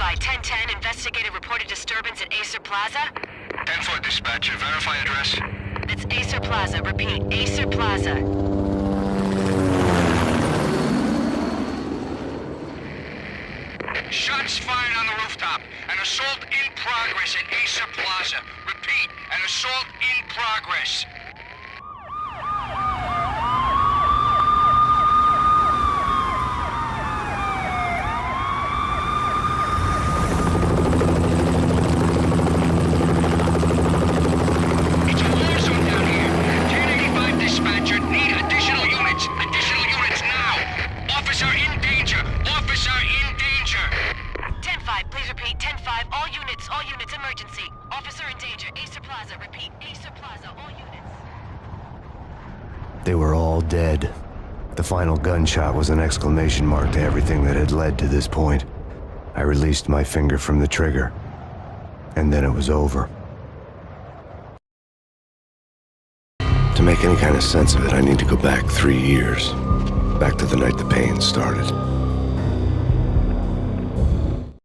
Verify 1010, investigated reported disturbance at Acer Plaza. 10-4 dispatcher, verify address. That's Acer Plaza, repeat, Acer Plaza. Shots fired on the rooftop. An assault in progress at Acer Plaza. Repeat, an assault in progress. It's a war zone down here. 1085 dispatcher, need additional units. Additional units now. Officer in danger. Officer in danger. 10-5, please repeat, 10-5, all units, emergency. Officer in danger, Acer Plaza, repeat, Acer Plaza, all units. They were all dead. The final gunshot was an exclamation mark to everything that had led to this point. I released my finger from the trigger, and then it was over. To make any kind of sense of it, I need to go back 3 years. Back to the night the Payne started.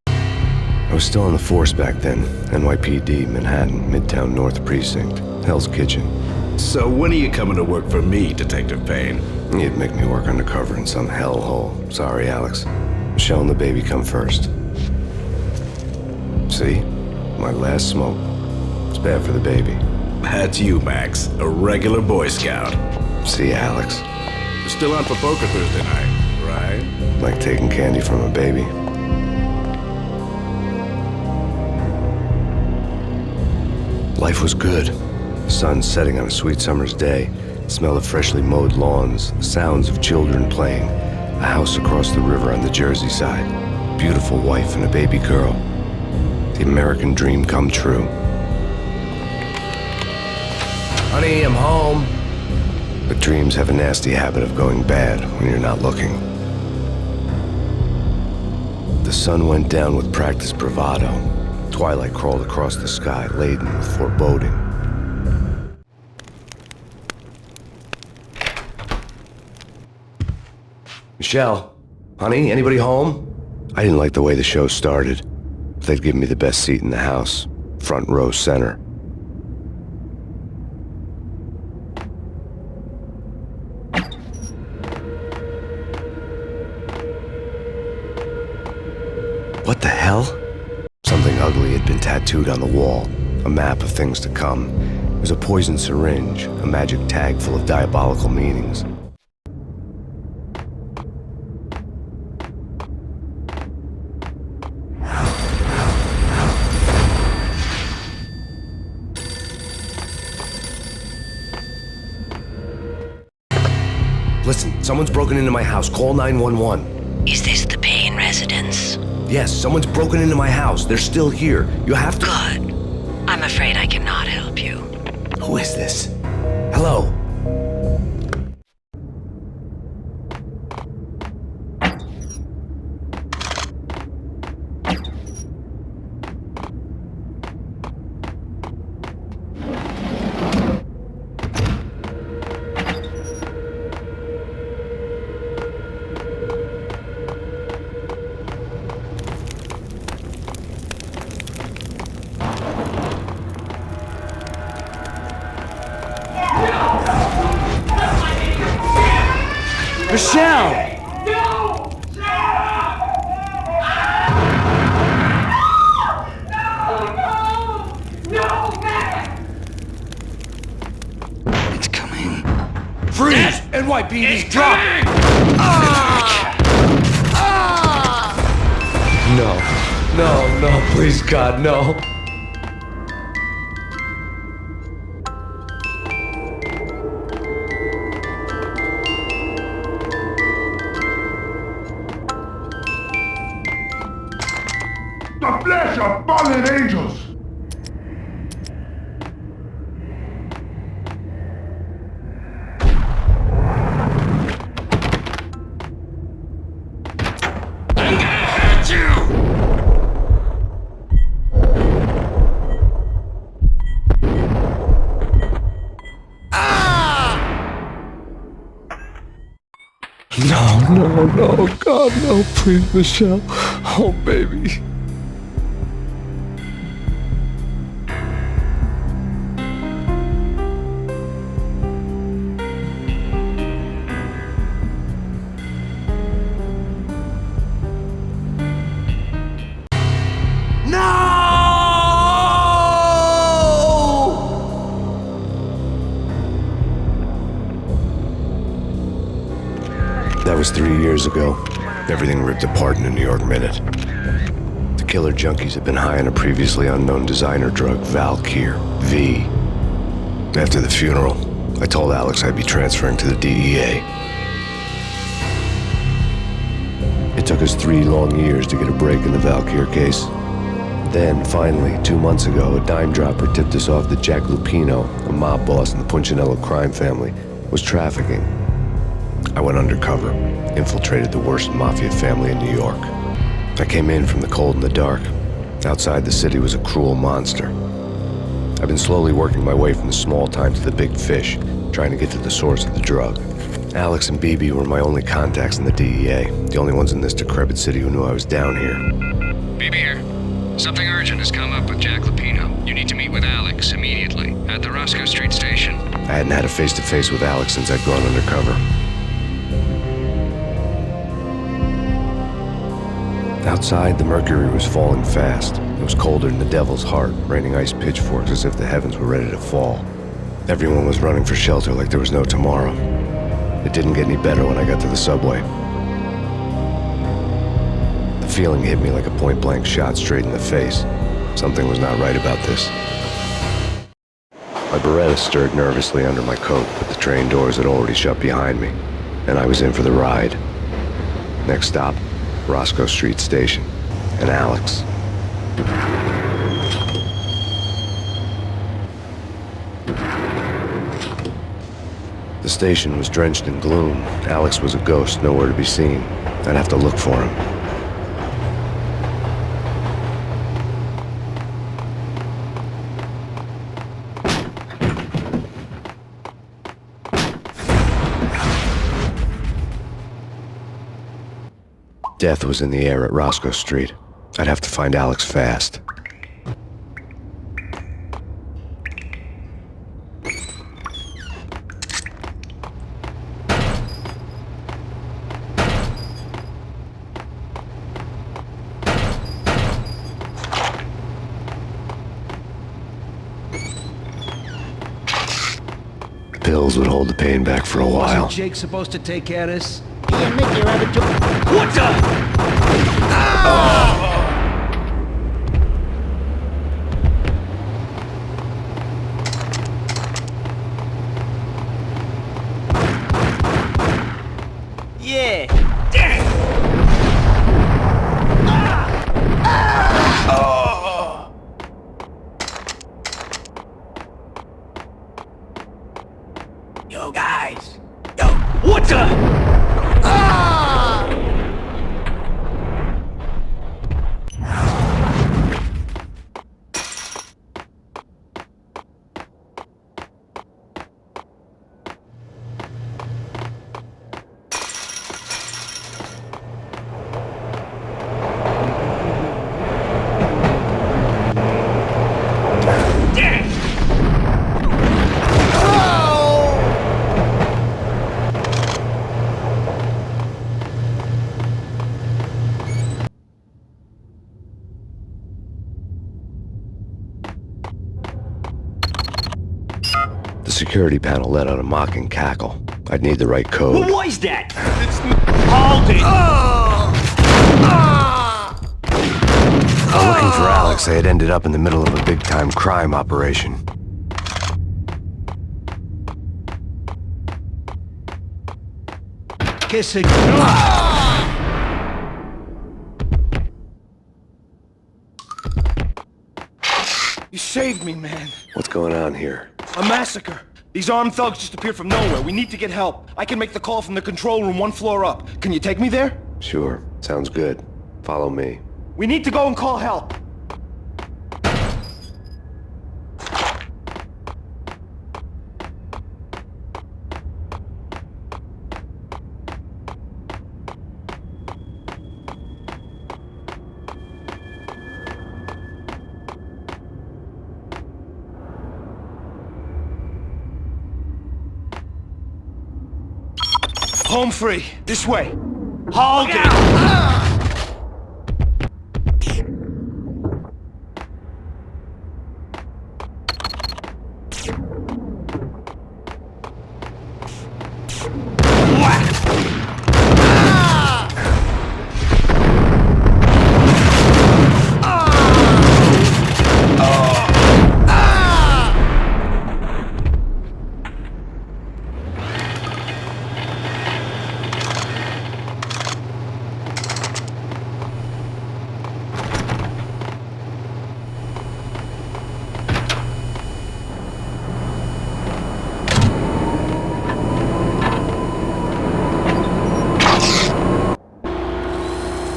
I was still on the force back then. NYPD, Manhattan, Midtown North Precinct, Hell's Kitchen. So when are you coming to work for me, Detective Payne? You'd make me work undercover in some hellhole. Sorry, Alex. Michelle and the baby come first. See? My last smoke. It's bad for the baby. That's you, Max. A regular Boy Scout. See, Alex. Still on for poker Thursday night, right? Like taking candy from a baby. Life was good. The sun setting on a sweet summer's day, the smell of freshly mowed lawns, the sounds of children playing, a house across the river on the Jersey side, beautiful wife and a baby girl. The American dream come true. Honey, I'm home. But dreams have a nasty habit of going bad when you're not looking. The sun went down with practiced bravado. Twilight crawled across the sky, laden with foreboding. Michelle, honey, anybody home? I didn't like the way the show started. They'd given me the best seat in the house, front row center. What the hell? Something ugly had been tattooed on the wall, a map of things to come. It was a poison syringe, a magic tag full of diabolical meanings. Listen, someone's broken into my house. Call 911. Is this the Payne residence? Yes, someone's broken into my house. They're still here. You have to— Good. I'm afraid I cannot help you. Who is this? Hello? Michelle! No! No, man! It's coming. Freeze! NYPD, drop! No, please, God, no. The flesh of fallen angels! I'm gonna hurt you! No, God, no, please, Michelle. Oh, baby. was 3 years ago. Everything ripped apart in a New York minute. The killer junkies had been high on a previously unknown designer drug, Valkyr, V. After the funeral, I told Alex I'd be transferring to the DEA. It took us 3 long years to get a break in the Valkyr case. Then, finally, 2 months ago, a dime dropper tipped us off that Jack Lupino, a mob boss in the Punchinello crime family, was trafficking. I went undercover, infiltrated the worst mafia family in New York. I came in from the cold and the dark. Outside the city was a cruel monster. I've been slowly working my way from the small time to the big fish, trying to get to the source of the drug. Alex and BB were my only contacts in the DEA, the only ones in this decrepit city who knew I was down here. BB here. Something urgent has come up with Jack Lupino. You need to meet with Alex immediately at the Roscoe Street station. I hadn't had a face-to-face with Alex since I'd gone undercover. Outside, the mercury was falling fast. It was colder than the devil's heart, raining ice pitchforks as if the heavens were ready to fall. Everyone was running for shelter like there was no tomorrow. It didn't get any better when I got to the subway. The feeling hit me like a point-blank shot straight in the face. Something was not right about this. My Beretta stirred nervously under my coat, but the train doors had already shut behind me, and I was in for the ride. Next stop, Roscoe Street Station, and Alex. The station was drenched in gloom. Alex was a ghost, nowhere to be seen. I'd have to look for him. Death was in the air at Roscoe Street. I'd have to find Alex fast. The pills would hold the pain back for a while. Wasn't Jake supposed to take care of this? Yeah, make your other What the? Yeah. Damn. Yo, guys. Yo, what the? The security panel let out a mocking cackle. I'd need the right code. Who was that? Hold it! While looking for Alex, they had ended up in the middle of a big-time crime operation. Kiss it. You saved me, man. What's going on here? A massacre. These armed thugs just appeared from nowhere. We need to get help. I can make the call from the control room 1 floor up. Can you take me there? Sure, sounds good. Follow me. We need to go and call help. Home free. This way. Hold it!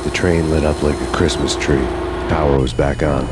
The train lit up like a Christmas tree. Power was back on.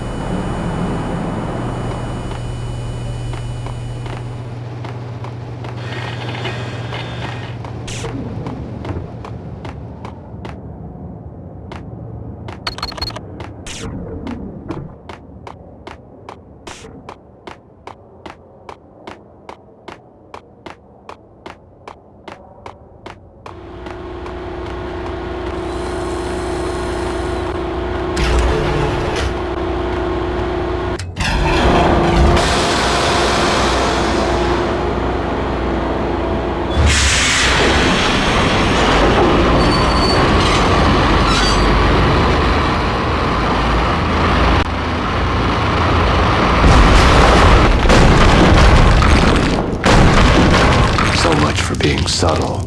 Being subtle.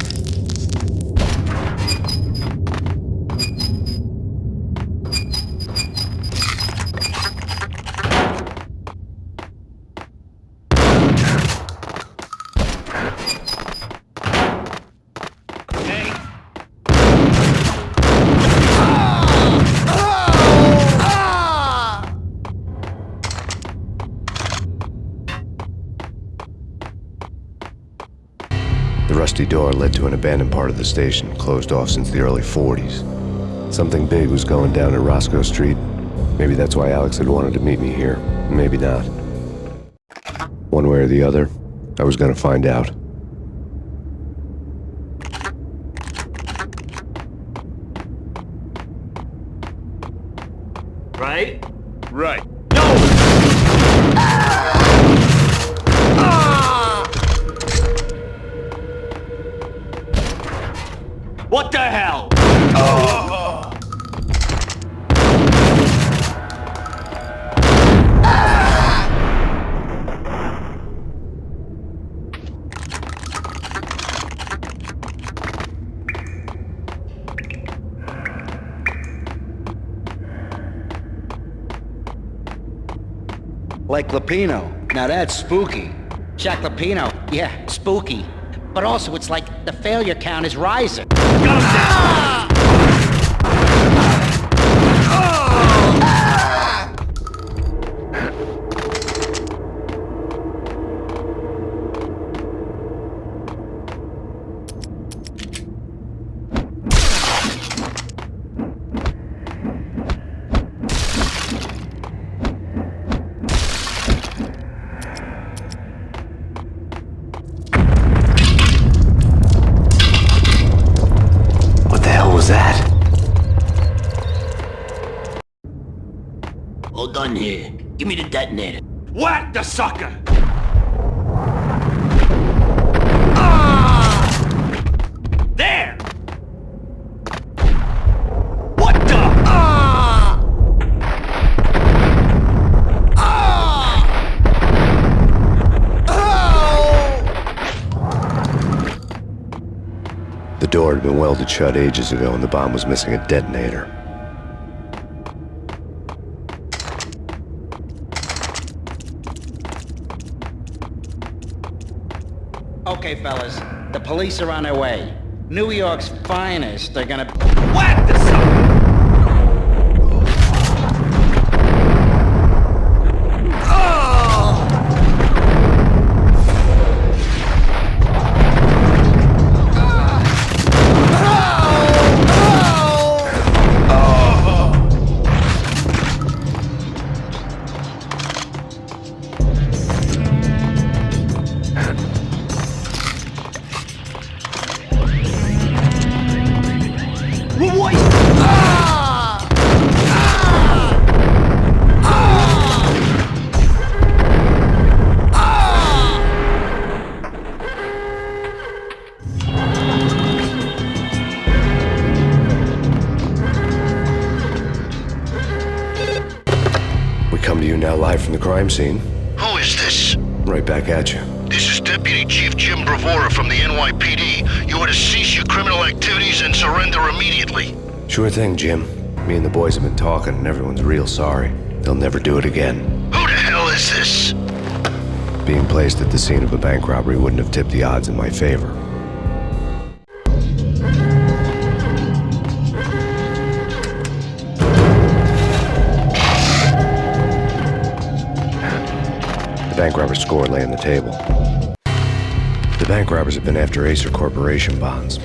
The rusty door led to an abandoned part of the station, closed off since the early 40s. Something big was going down at Roscoe Street. Maybe that's why Alex had wanted to meet me here. Maybe not. One way or the other, I was gonna find out. Right? Right. What the hell? Like Lapino. Now that's spooky. Jack Lapino, yeah, spooky. But also it's like the failure count is rising. All done here. Give me the detonator. Whack the sucker! There! What the? The door had been welded shut ages ago and the bomb was missing a detonator. Okay, fellas. The police are on their way. New York's finest. They're gonna... Whack the sucker! Come to you now live from the crime scene. Who is this? Right back at you. This is Deputy Chief Jim Bravura from the NYPD. You are to cease your criminal activities and surrender immediately. Sure thing, Jim. Me and the boys have been talking and everyone's real sorry. They'll never do it again. Who the hell is this? Being placed at the scene of a bank robbery wouldn't have tipped the odds in my favor. Bank robber's score lay on the table. The bank robbers had been after Acer Corporation bonds.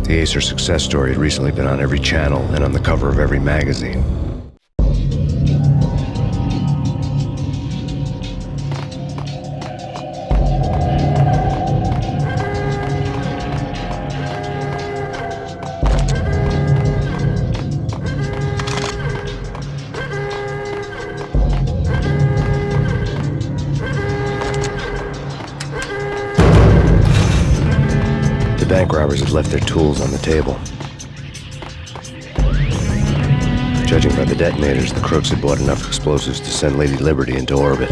The Acer success story had recently been on every channel and on the cover of every magazine. Bank robbers had left their tools on the table. Judging by the detonators, the crooks had bought enough explosives to send Lady Liberty into orbit.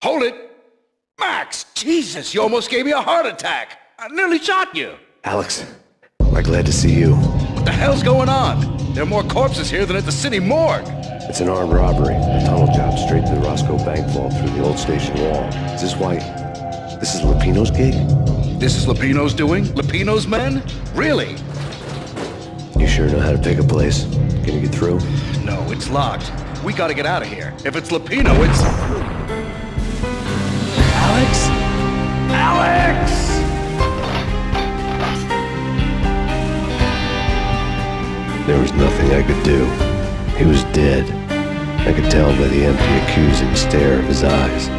Hold it! Max! Jesus, you almost gave me a heart attack! I nearly shot you! Alex, I'm glad to see you. What the hell's going on? There are more corpses here than at the city morgue! It's an armed robbery. A tunnel job straight to the Roscoe Bank vault through the old station wall. Is this why... This is Lupino's gig? This is Lupino's doing? Lupino's men? Really? You sure know how to pick a place? Can you get through? No, it's locked. We gotta get out of here. If it's Lupino, it's... Alex? Alex! There was nothing I could do. He was dead. I could tell by the empty, accusing stare of his eyes.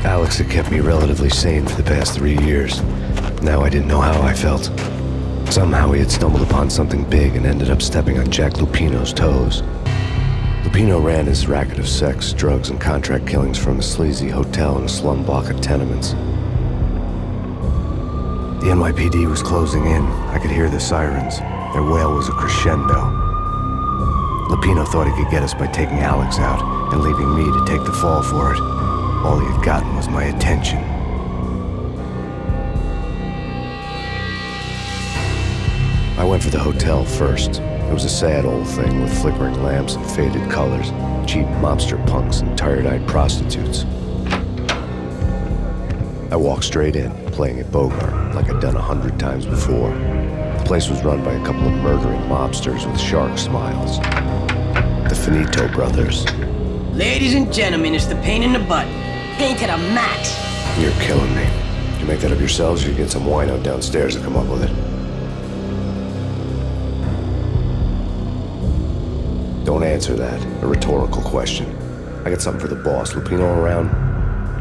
Alex had kept me relatively sane for the past 3 years. Now I didn't know how I felt. Somehow he had stumbled upon something big and ended up stepping on Jack Lupino's toes. Lupino ran his racket of sex, drugs, and contract killings from a sleazy hotel in a slum block of tenements. The NYPD was closing in. I could hear the sirens. Their wail was a crescendo. Lupino thought he could get us by taking Alex out and leaving me to take the fall for it. All he had gotten was my attention. I went for the hotel first. It was a sad old thing with flickering lamps and faded colors, cheap mobster punks and tired-eyed prostitutes. I walked straight in, playing at Bogart like I'd done 100 times before. place was run by a couple of murdering mobsters with shark smiles. The Finito brothers. Ladies and gentlemen, it's the Payne in the butt. Payne to the max. You're killing me. Did you make that up yourselves, or you get some wino downstairs to come up with it? Don't answer that. A rhetorical question. I got something for the boss. Lupino around?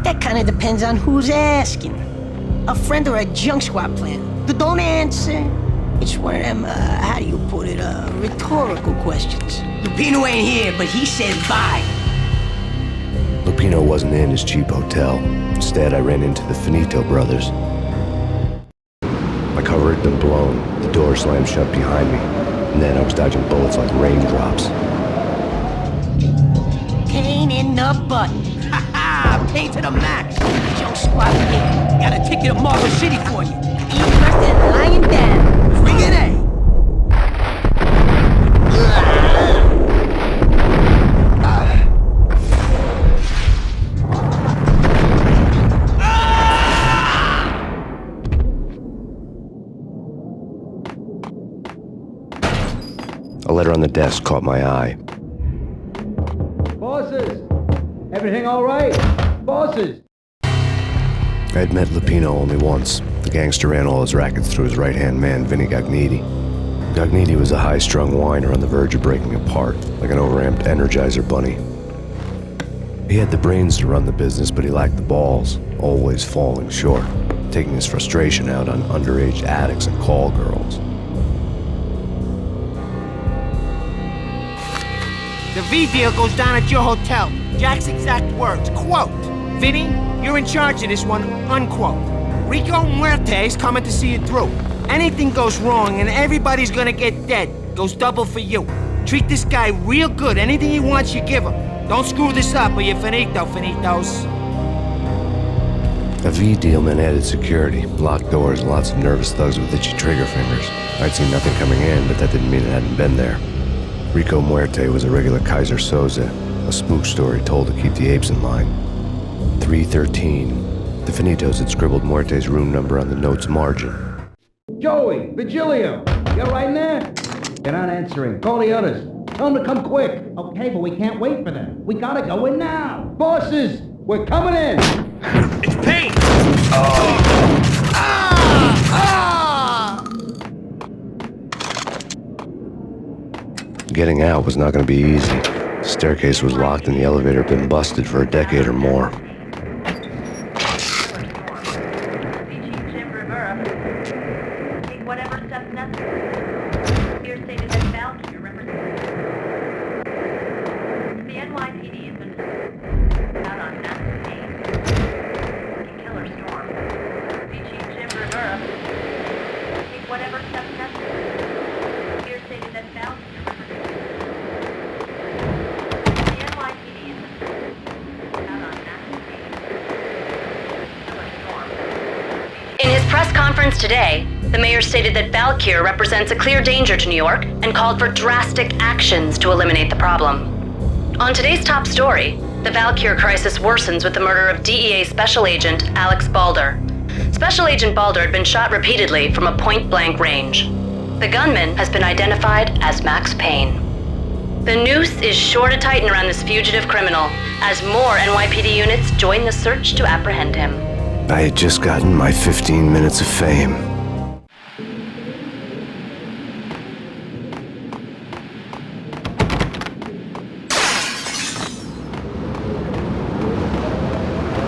That kind of depends on who's asking. A friend or a junk squad plan. Don't answer. It's one of them, how do you put it, rhetorical questions. Lupino ain't here, but he said bye. Lupino wasn't in his cheap hotel. Instead, I ran into the Finito brothers. My cover had been blown. The door slammed shut behind me. And then I was dodging bullets like raindrops. Payne in the butt. Ha ha! Payne to the max. Junk squad kid. Got a ticket to Marble City for you. East and lying down. Friggin' A. A letter on the desk caught my eye. Bosses! Everything all right? Bosses! I had met Lupino only once. The gangster ran all his rackets through his right-hand man, Vinny Gagniti. Gagniti was a high-strung whiner on the verge of breaking apart, like an overamped Energizer bunny. He had the brains to run the business, but he lacked the balls, always falling short, taking his frustration out on underage addicts and call girls. The V deal goes down at your hotel. Jack's exact words, quote, "Vinny, you're in charge of this one," unquote. Rico Muerte's coming to see it through. Anything goes wrong and everybody's gonna get dead. Goes double for you. Treat this guy real good. Anything he wants, you give him. Don't screw this up or you're finito, finitos. A V deal meant added security, locked doors, and lots of nervous thugs with itchy trigger fingers. I'd seen nothing coming in, but that didn't mean it hadn't been there. Rico Muerte was a regular Kaiser Soze, a spook story told to keep the apes in line. 313. The Finitos had scribbled Muerte's room number on the note's margin. Joey, Vigilio, you all right in there? They're not answering. Call the others. Tell them to come quick. Okay, but we can't wait for them. We gotta go in now. Bosses, we're coming in. It's Payne! Getting out was not going to be easy. The staircase was locked and the elevator had been busted for a decade or more. Take whatever steps necessary. Here stated that Valkyrie represents the NYPD has been out on massive Payne. Killer storm. PG Jim Rivera. Take whatever steps necessary. Here stated that Valkyrie In his press conference today, the mayor stated that Valkyr represents a clear danger to New York and called for drastic actions to eliminate the problem. On today's top story, the Valkyr crisis worsens with the murder of DEA Special Agent Alex Balder. Special Agent Balder had been shot repeatedly from a point-blank range. The gunman has been identified as Max Payne. The noose is sure to tighten around this fugitive criminal as more NYPD units join the search to apprehend him. I had just gotten my 15 minutes of fame.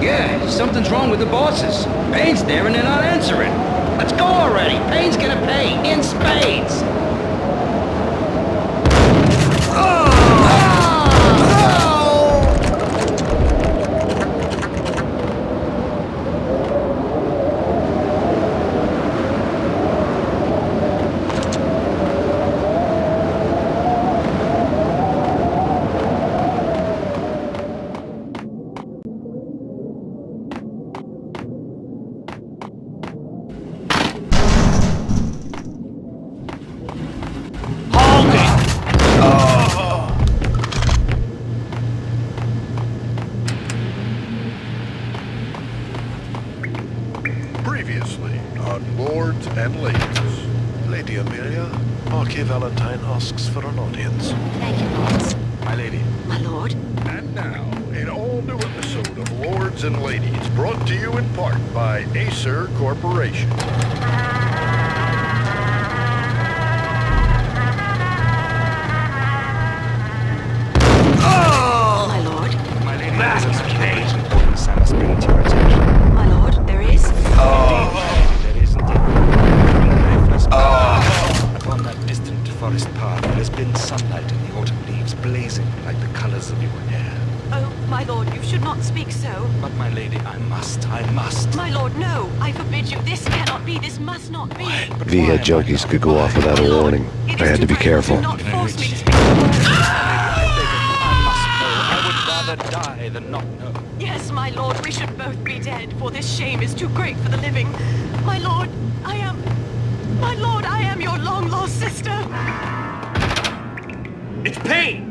Yeah, something's wrong with the bosses. Payne's there and they're not answering. Let's go already. Payne's gonna pay in spades. Lady Amelia, Marquis Valentine asks for an audience. Thank you, Lords. My lady. My lord? And now, an all-new episode of Lords and Ladies, brought to you in part by Acer Corporation. My lord? My lady. That's There's important science bring to your attention. My lord, there is? There isn't it. Upon that distant forest path, there has been sunlight and the autumn leaves blazing like the colors of your hair. Oh, my lord, you should not speak so. But my lady, I must. My lord, no. I forbid you. This cannot be. This must not be. V-head junkies could go off without a warning. I had to be careful. Do not force me to speak the word. I would rather die than not know. Yes, my lord, we should both be dead, for this shame is too great for the living. My lord, I am your long-lost sister. It's Payne!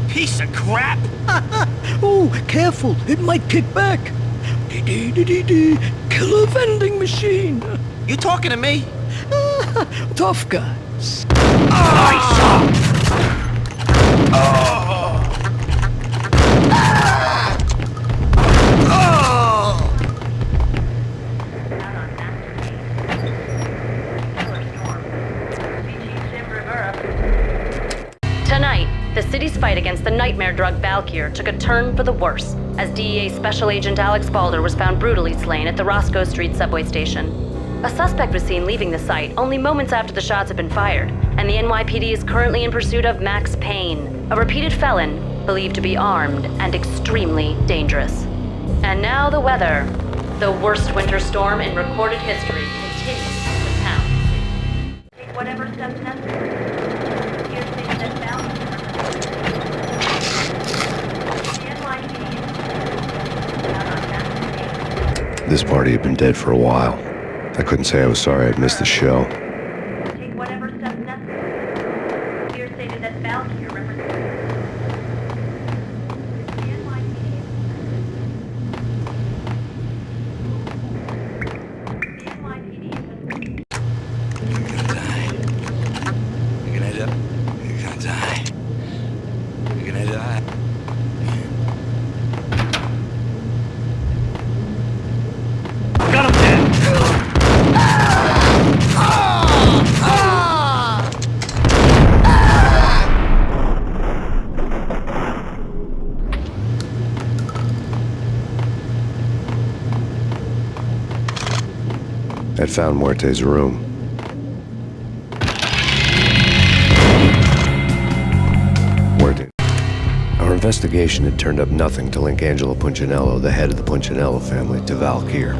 Piece of crap! Oh, careful, it might kick back. Killer vending machine. You talking to me? Tough guys. Out on Master Payne. Killer storm. CG Jim Rivera. Tonight, the city's fight against the nightmare drug Valkyr took a turn for the worse as DEA Special Agent Alex Balder was found brutally slain at the Roscoe Street subway station. A suspect was seen leaving the site only moments after the shots had been fired, and the NYPD is currently in pursuit of Max Payne, a repeated felon believed to be armed and extremely dangerous. And now the weather. The worst winter storm in recorded history continues to pound. Take whatever steps necessary. Here's things that balance. The NYPD out on Master Payne. This party had been dead for a while. I couldn't say I was sorry I'd missed the show. Take whatever steps necessary. Here stated that Valkyr represents the NYPD. The NYPD is You're gonna die. You're gonna die. You're gonna die. Got him dead! I'd found Muerte's room. Muerte. Our investigation had turned up nothing to link Angelo Punchinello, the head of the Punchinello family, to Valkyr.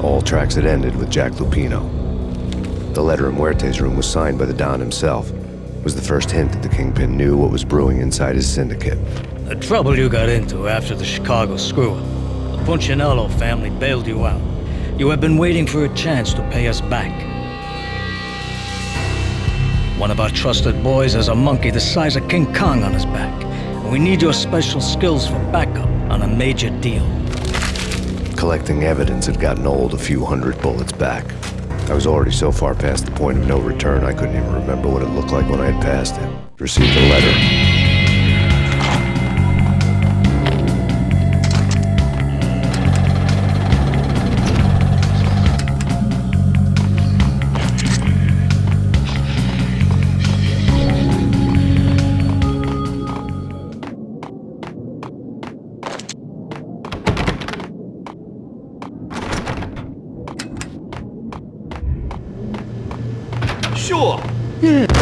All tracks had ended with Jack Lupino. The letter in Muerte's room was signed by the Don himself. It was the first hint that the Kingpin knew what was brewing inside his syndicate. The trouble you got into after the Chicago screw-up. The Punchinello family bailed you out. You have been waiting for a chance to pay us back. One of our trusted boys has a monkey the size of King Kong on his back. And we need your special skills for backup on a major deal. Collecting evidence had gotten old a few hundred bullets back. I was already so far past the point of no return I couldn't even remember what it looked like when I had passed it. Received a letter. Sure. Yeah.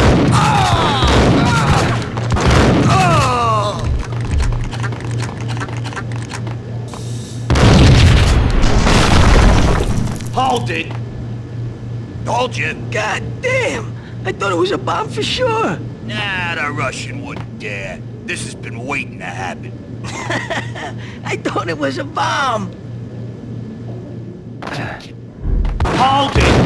Hold it! Told you. God damn! I thought it was a bomb for sure. Nah, the Russian wouldn't dare. This has been waiting to happen. I thought it was a bomb. Hold it!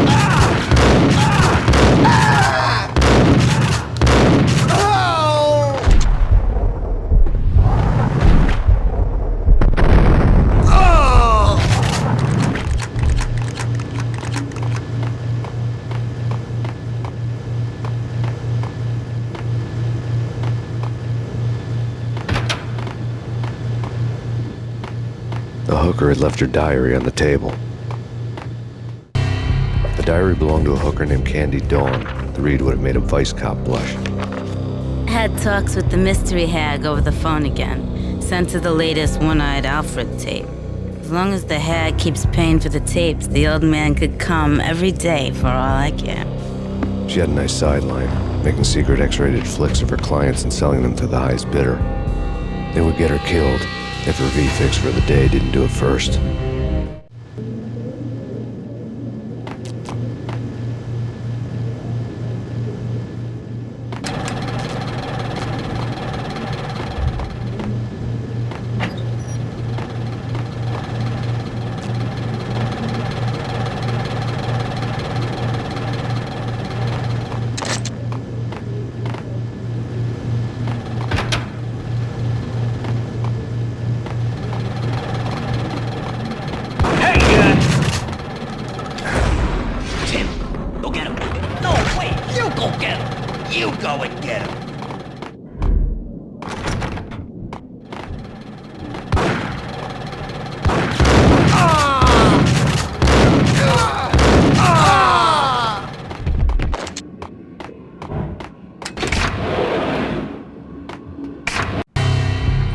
The hooker had left her diary on the table. The diary belonged to a hooker named Candy Dawn. The read would have made a vice cop blush. Had talks with the mystery hag over the phone again. Sent her the latest One-Eyed Alfred tape. As long as the hag keeps paying for the tapes, the old man could come every day for all I care. She had a nice sideline, making secret X-rated flicks of her clients and selling them to the highest bidder. They would get her killed if her V-fix for the day didn't do it first.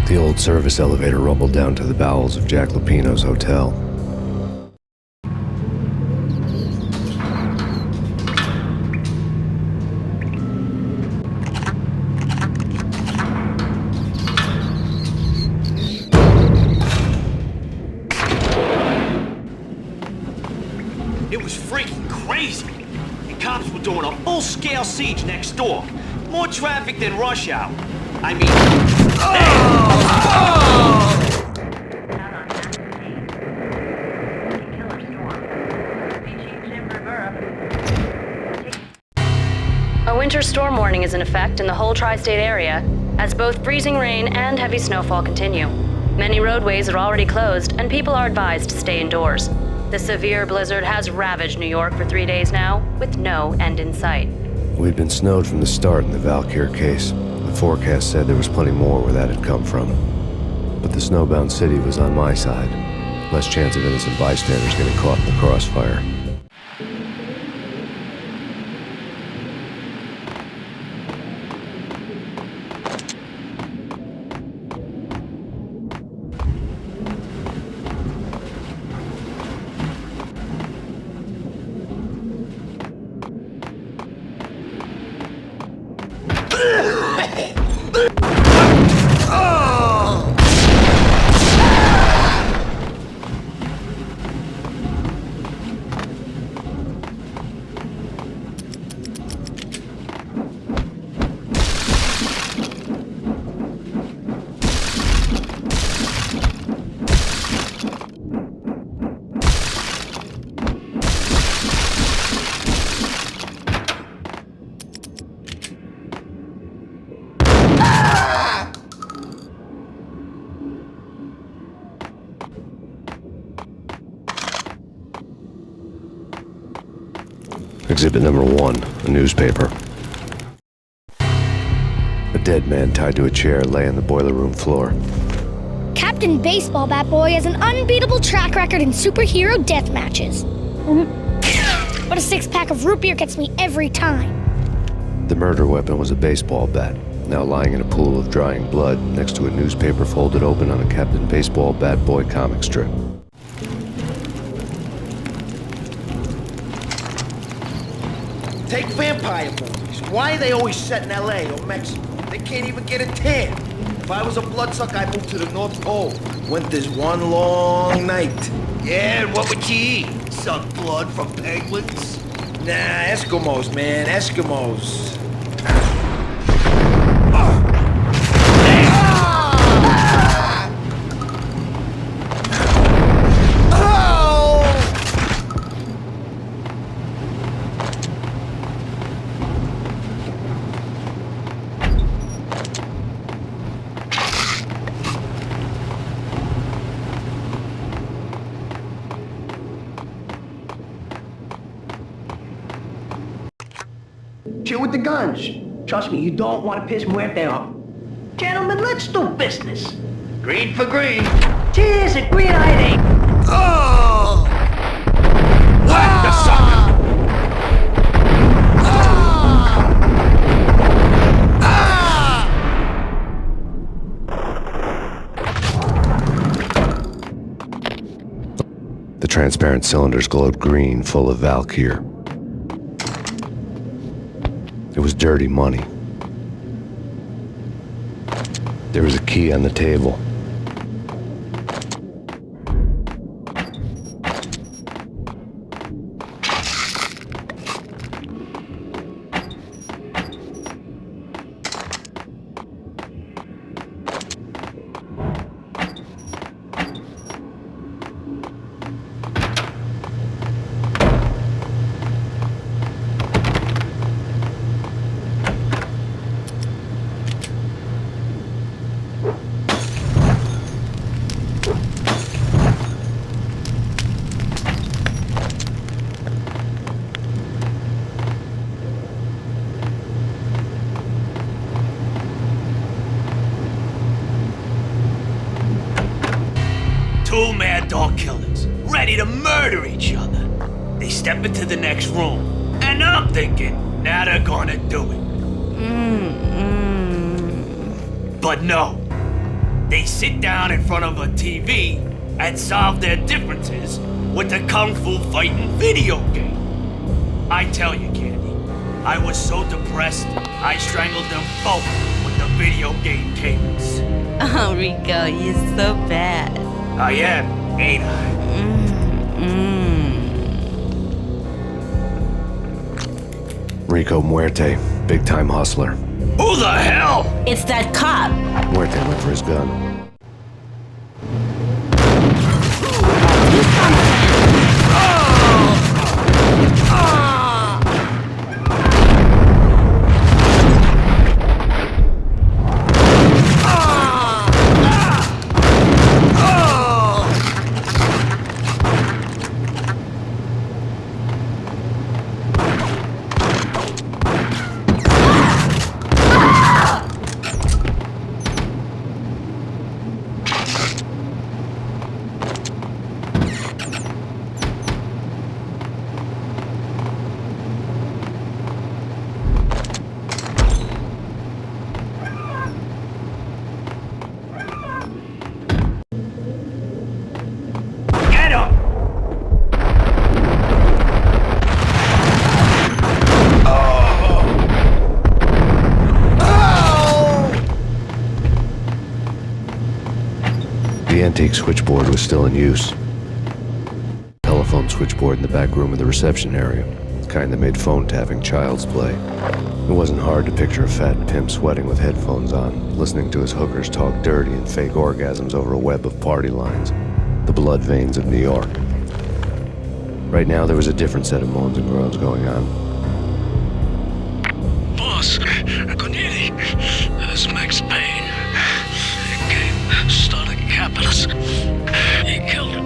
The old service elevator rumbled down to the bowels of Jack Lupino's hotel. It was freaking crazy. The cops were doing a full-scale siege next door. More traffic than rush hour. I mean... A winter storm warning is in effect in the whole tri-state area, as both freezing rain and heavy snowfall continue. Many roadways are already closed, and people are advised to stay indoors. The severe blizzard has ravaged New York for 3 days now, with no end in sight. We'd been snowed from the start in the Valkyr case. The forecast said there was plenty more where that had come from. But the snowbound city was on my side. Less chance of innocent bystanders getting caught in the crossfire. Exhibit number 1, a newspaper. A dead man tied to a chair lay on the boiler room floor. Captain Baseball Bat Boy has an unbeatable track record in superhero death matches. But a 6-pack of root beer gets me every time. The murder weapon was a baseball bat, now lying in a pool of drying blood next to a newspaper folded open on a Captain Baseball Bat Boy comic strip. Take vampire movies. Why are they always set in L.A. or Mexico? They can't even get a tan. If I was a bloodsucker, I'd move to the North Pole. Winter's one long night. Yeah, and what would you eat? Suck blood from penguins? Nah, Eskimos, man, Eskimos. Chill with the guns. Trust me, you don't want to piss Muerte off. Gentlemen, let's do business. Green for green. Cheers, a green-eyed ape. Oh! Whack the sucker! The transparent cylinders glowed green, full of Valkyr. It was dirty money. There was a key on the table. Two mad dog killers, ready to murder each other. They step into the next room, and I'm thinking, now they're gonna do it. But no. They sit down in front of a TV and solve their differences with the Kung Fu fighting video game. I tell you, Candy, I was so depressed, I strangled them both with the video game cables. Oh, Rico, you're so bad. I am, ain't I? Rico Muerte, big-time hustler. Who the hell? It's that cop. Muerte went for his gun. The antique switchboard was still in use. Telephone switchboard in the back room of the reception area. The kind that made phone tapping child's play. It wasn't hard to picture a fat pimp sweating with headphones on, listening to his hookers talk dirty and fake orgasms over a web of party lines. The blood veins of New York. Right now there was a different set of moans and groans going on. Boss, Cornelia, this is Max Payne. He came, started capping us. He killed him.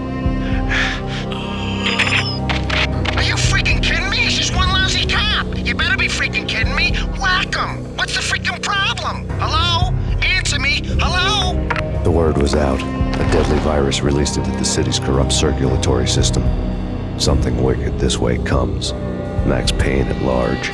Are you freaking kidding me? He's just one lousy cop. You better be freaking kidding me. Whack him. What's the freaking problem? Hello? Answer me. Hello? The word was out. A deadly virus released into the city's corrupt circulatory system. Something wicked this way comes. Max Payne at large.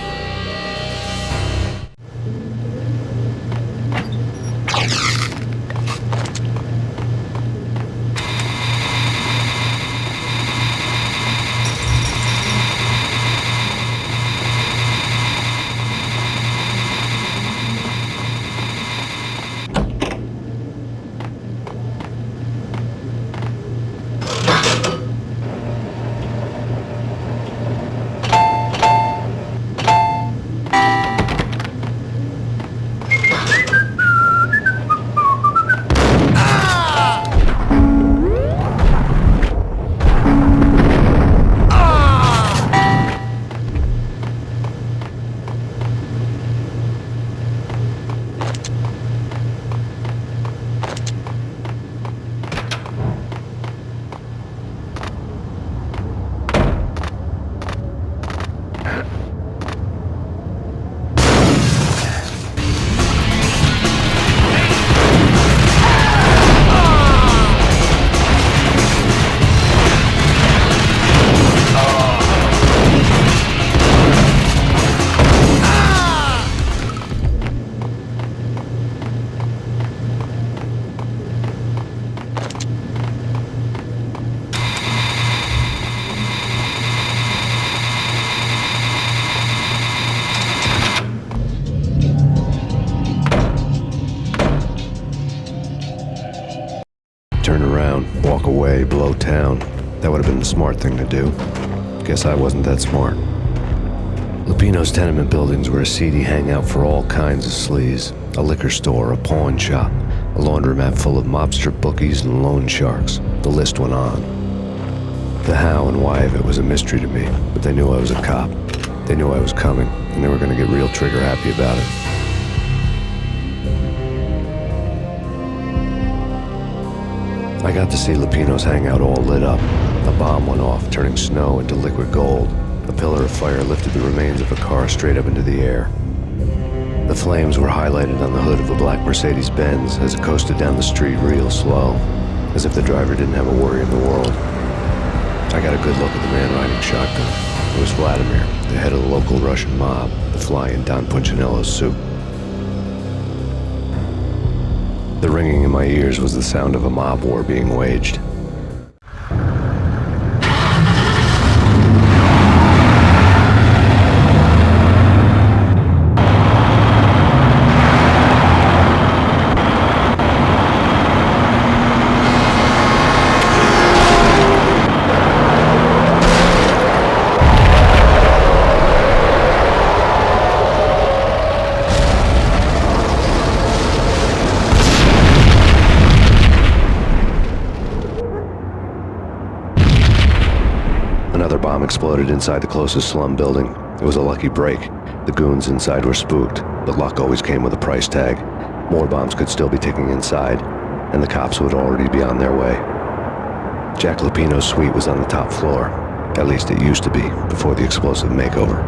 away, blow town. That would have been the smart thing to do. Guess I wasn't that smart. Lupino's tenement buildings were a seedy hangout for all kinds of sleaze. A liquor store, a pawn shop, a laundromat full of mobster bookies and loan sharks. The list went on. The how and why of it was a mystery to me, but they knew I was a cop. They knew I was coming, and they were going to get real trigger happy about it. I got to see Lupino's hangout all lit up. A bomb went off, turning snow into liquid gold. A pillar of fire lifted the remains of a car straight up into the air. The flames were highlighted on the hood of a black Mercedes-Benz as it coasted down the street real slow, as if the driver didn't have a worry in the world. I got a good look at the man riding shotgun. It was Vladimir, the head of the local Russian mob, the fly in Don Punchinello's soup. The ringing in my ears was the sound of a mob war being waged. Another bomb exploded inside the closest slum building. It was a lucky break. The goons inside were spooked, but luck always came with a price tag. More bombs could still be ticking inside, and the cops would already be on their way. Jack Lupino's suite was on the top floor. At least it used to be, before the explosive makeover.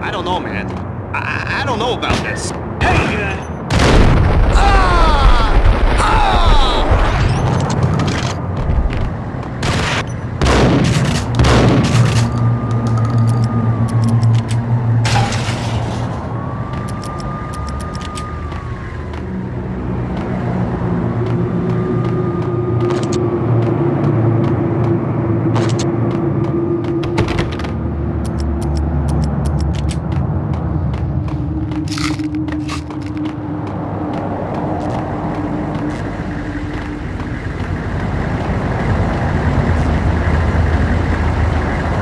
I don't know, man. I don't know about this. Hey!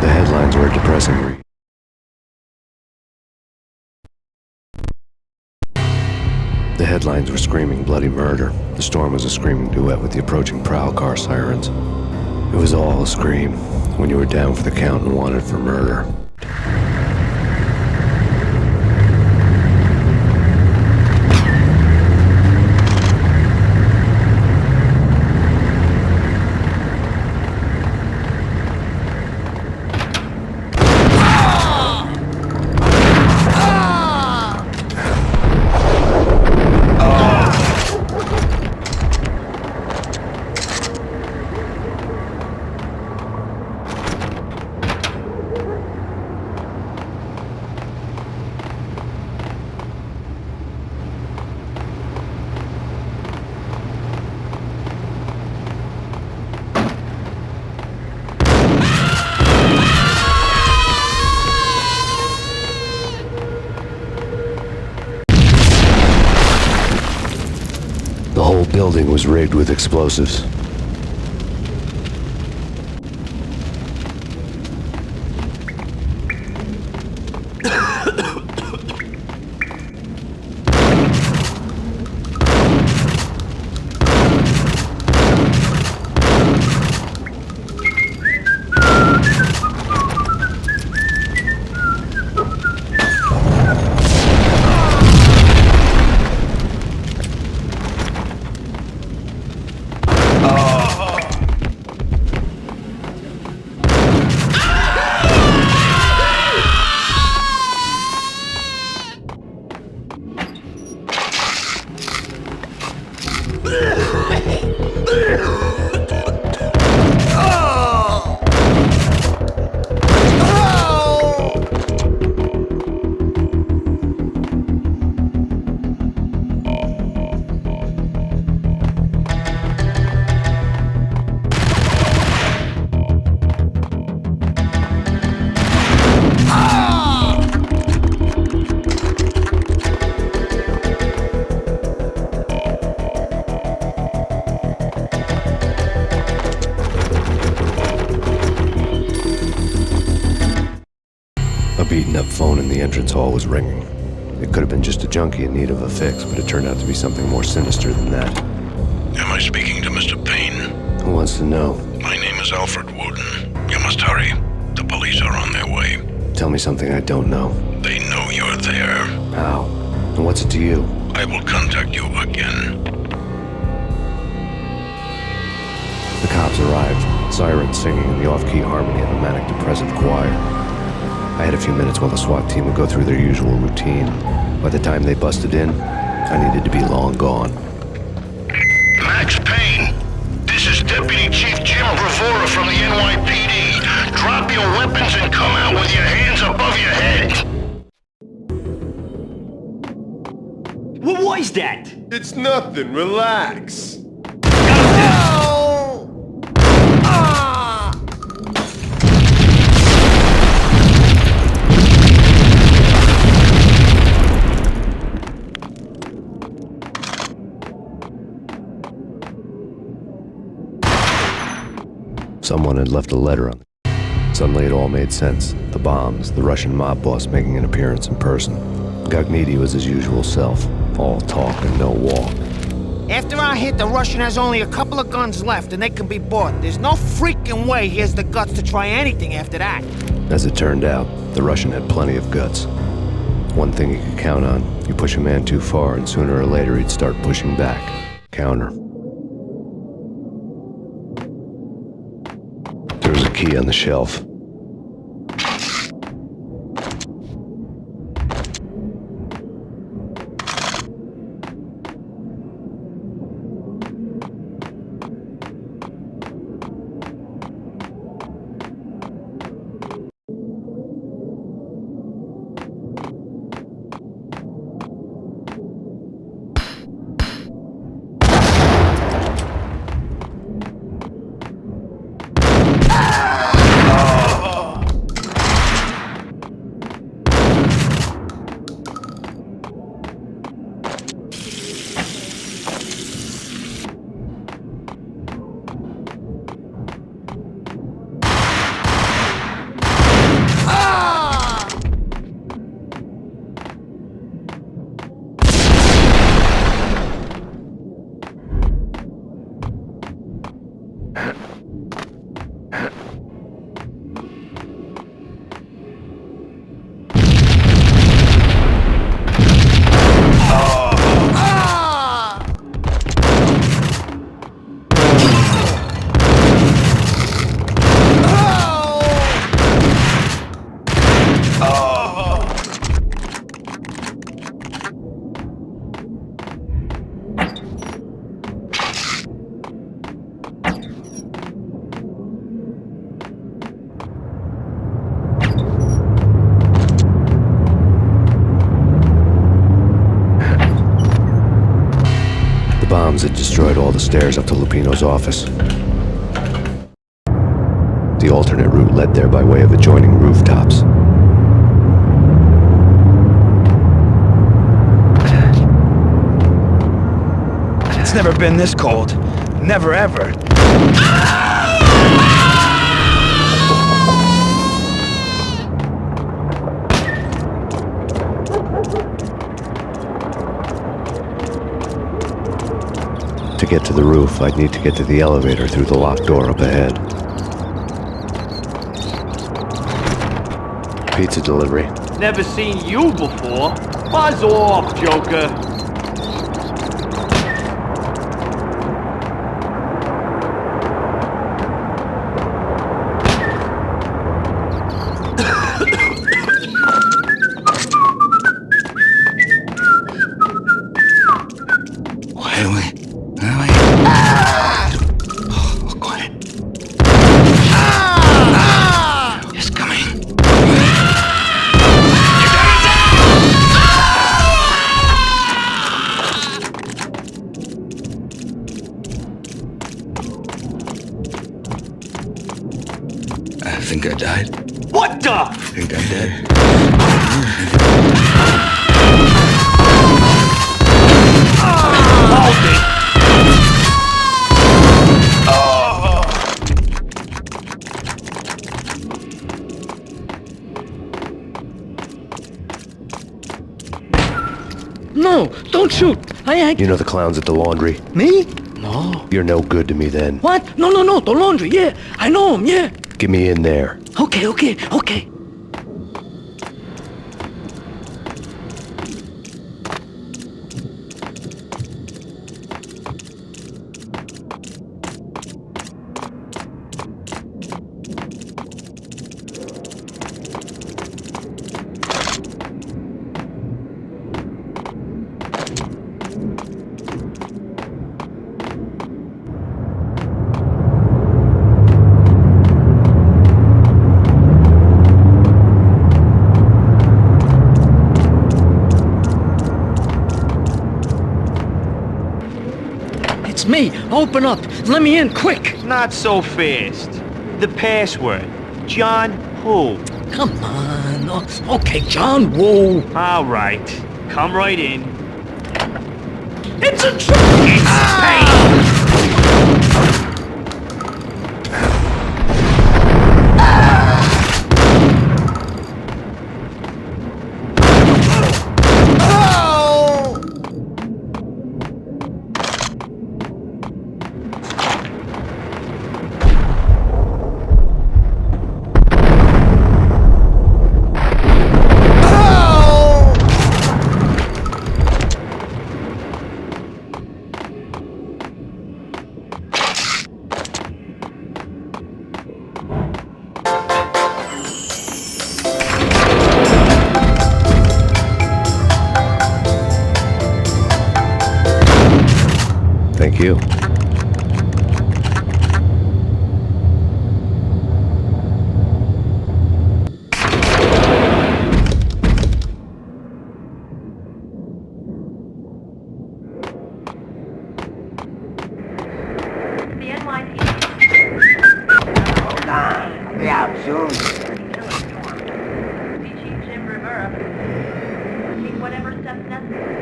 The headlines were depressing. The headlines were screaming bloody murder. The storm was a screaming duet with the approaching prowl car sirens. It was all a scream when you were down for the count and wanted for murder. The whole building was rigged with explosives. beaten-up phone in the entrance hall was ringing. It could have been just a junkie in need of a fix, but it turned out to be something more sinister than that. Am I speaking to Mr. Payne? Who wants to know? My name is Alfred Woden. You must hurry. The police are on their way. Tell me something I don't know. They know you're there. How? And what's it to you? I will contact you again. The cops arrived, sirens singing in the off-key harmony of a manic-depressive choir. I had a few minutes while the SWAT team would go through their usual routine. By the time they busted in, I needed to be long gone. Max Payne, this is Deputy Chief Jim Bravura from the NYPD. Drop your weapons and come out with your hands above your head. What was that? It's nothing. Relax. Someone had left a letter on the... Suddenly it all made sense. The bombs, the Russian mob boss making an appearance in person. Gognitti was his usual self. All talk and no walk. After our hit, the Russian has only a couple of guns left, and they can be bought. There's no freaking way he has the guts to try anything after that. As it turned out, the Russian had plenty of guts. One thing you could count on, you push a man too far and sooner or later he'd start pushing back. Counter. There was a key on the shelf. Bombs had destroyed all the stairs up to Lupino's office. The alternate route led there by way of adjoining rooftops. It's never been this cold. Never ever. To get to the roof, I'd need to get to the elevator through the locked door up ahead. Pizza delivery. Never seen you before. Buzz off, Joker. I think I died. What the? I think I'm dead. Hold it. no! Don't shoot! You know the clowns at the laundry? Me? No. You're no good to me then. What? No, the laundry, yeah. I know him, yeah. Get me in there. Okay. It's me. Open up. Let me in, quick. Not so fast. The password. John who? Come on. Okay, John Woo. All right. Come right in. It's a trick! It's Payne! Thank you. The NYPD. Hold on. Be out soon. Chief Jim Rivera. Take whatever steps necessary.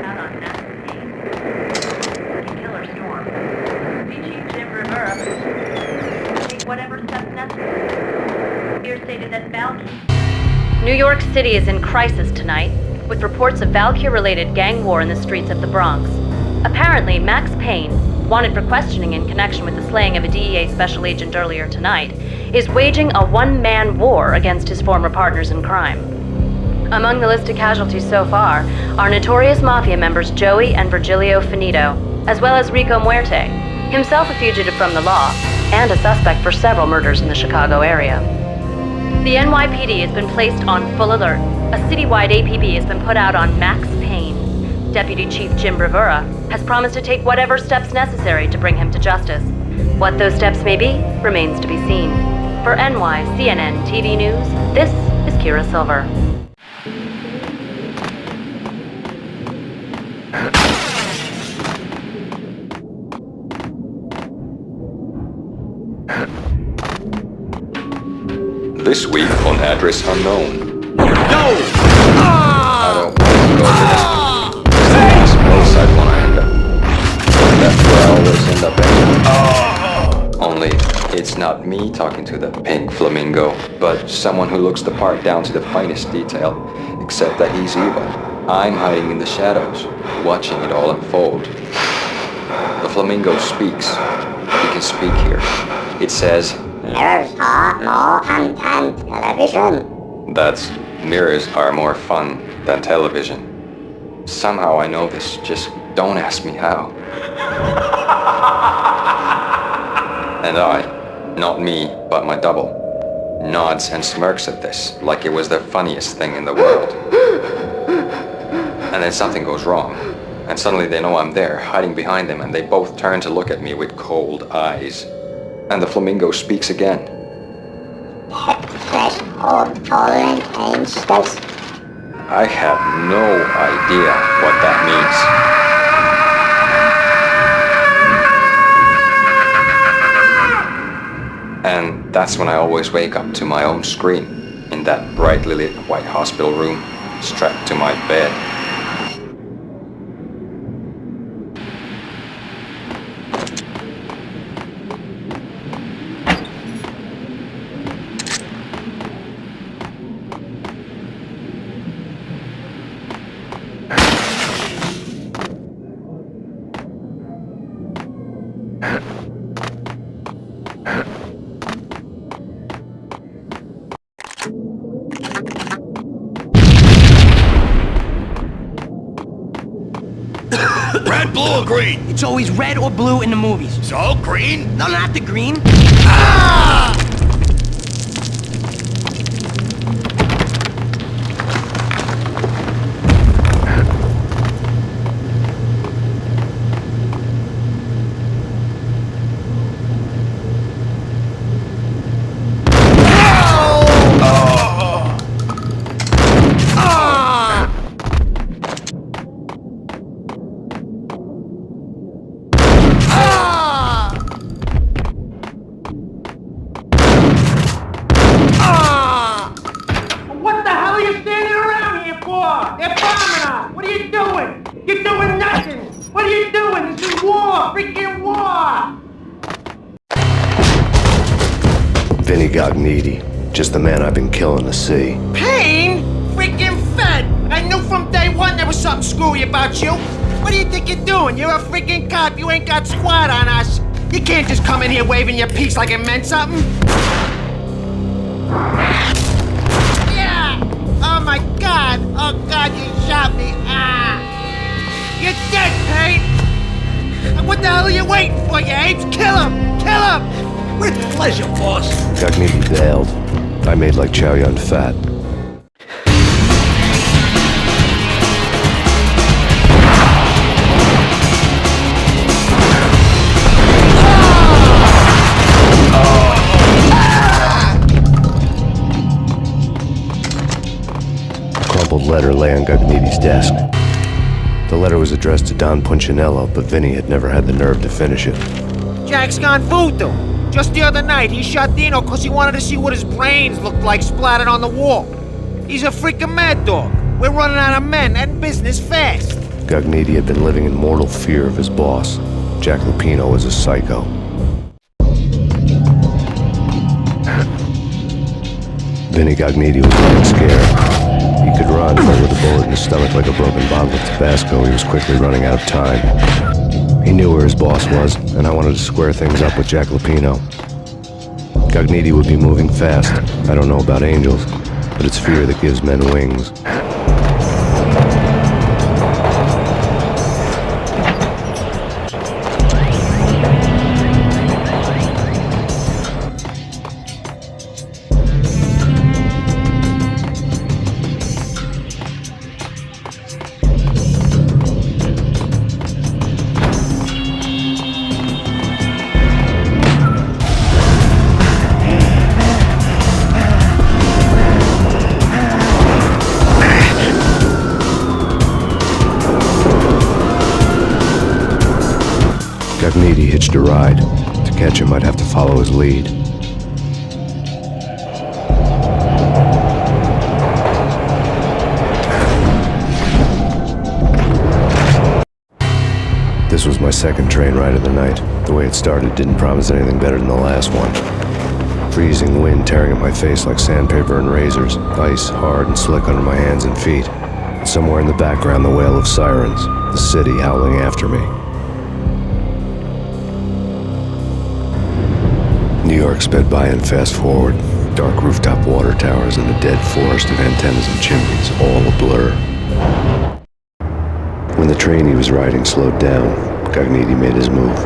Out on massive Payne. Killer storm. Chief Jim Rivera. Take whatever steps necessary. Here stated that Valky. New York City is in crisis tonight, with reports of Valkyr-related gang war in the streets of the Bronx. Apparently, Max Payne, wanted for questioning in connection with the slaying of a DEA special agent earlier tonight, is waging a one-man war against his former partners in crime. Among the list of casualties so far are notorious mafia members Joey and Virgilio Finito, as well as Rico Muerte, himself a fugitive from the law, and a suspect for several murders in the Chicago area. The NYPD has been placed on full alert. A citywide APB has been put out on Max Payne. Deputy Chief Jim Rivera has promised to take whatever steps necessary to bring him to justice. What those steps may be remains to be seen. For CNN TV News, this is Kira Silver. This week on Address Unknown. No! I don't want to go to this place I want to end up. That's where I always end up anyway. Only, it's not me talking to the pink flamingo, but someone who looks the part down to the finest detail, except that he's evil. I'm hiding in the shadows, watching it all unfold. The flamingo speaks. He can speak here. It says, "Mirrors are more fun than television." That's, mirrors are more fun than television. Somehow I know this, just don't ask me how. And I, not me, but my double, nods and smirks at this like it was the funniest thing in the world. And then something goes wrong, and suddenly they know I'm there, hiding behind them, and they both turn to look at me with cold eyes. And the flamingo speaks again. Threshold tolerant angels. I have no idea what that means. And that's when I always wake up to my own scream, in that brightly lit white hospital room, strapped to my bed. Red, blue, or green? It's always red or blue in the movies. So, green? No, not the green. Ah! What the hell are you standing around here for? They're bombing us! What are you doing? You're doing nothing! What are you doing? This is war! Freaking war! Vinny Gognitti, just the man I've been killing to see. Payne? Freaking Fed! I knew from day one there was something screwy about you. What do you think you're doing? You're a freaking cop. You ain't got squat on us. You can't just come in here waving your piece like it meant something. Yeah! Oh my God! Oh God, you shot me! Ah! You're dead, Payne! What the hell are you waiting for, you apes? Kill him! Kill him! With pleasure, boss. Gognitti bailed. I made like Chow Yun Fat. A crumpled letter lay on Gognitti's desk. The letter was addressed to Don Punchinello, but Vinny had never had the nerve to finish it. Jack's gone voodoo. Just the other night, he shot Dino because he wanted to see what his brains looked like splattered on the wall. He's a freaking mad dog. We're running out of men and business fast. Gognitti had been living in mortal fear of his boss. Jack Lupino was a psycho. Vinny Gognitti was running scared. He could run, but with a bullet in his stomach like a broken bottle of Tabasco, he was quickly running out of time. He knew where his boss was, and I wanted to square things up with Jack Lupino. Gognitti would be moving fast. I don't know about angels, but it's fear that gives men wings. Gognitti hitched a ride. To catch him, I'd have to follow his lead. This was my second train ride of the night. The way it started didn't promise anything better than the last one. Freezing wind tearing at my face like sandpaper and razors, ice hard and slick under my hands and feet. And somewhere in the background, the wail of sirens, the city howling after me. New York sped by in fast forward. Dark rooftop water towers and a dead forest of antennas and chimneys, all a blur. When the train he was riding slowed down, Gognitti made his move.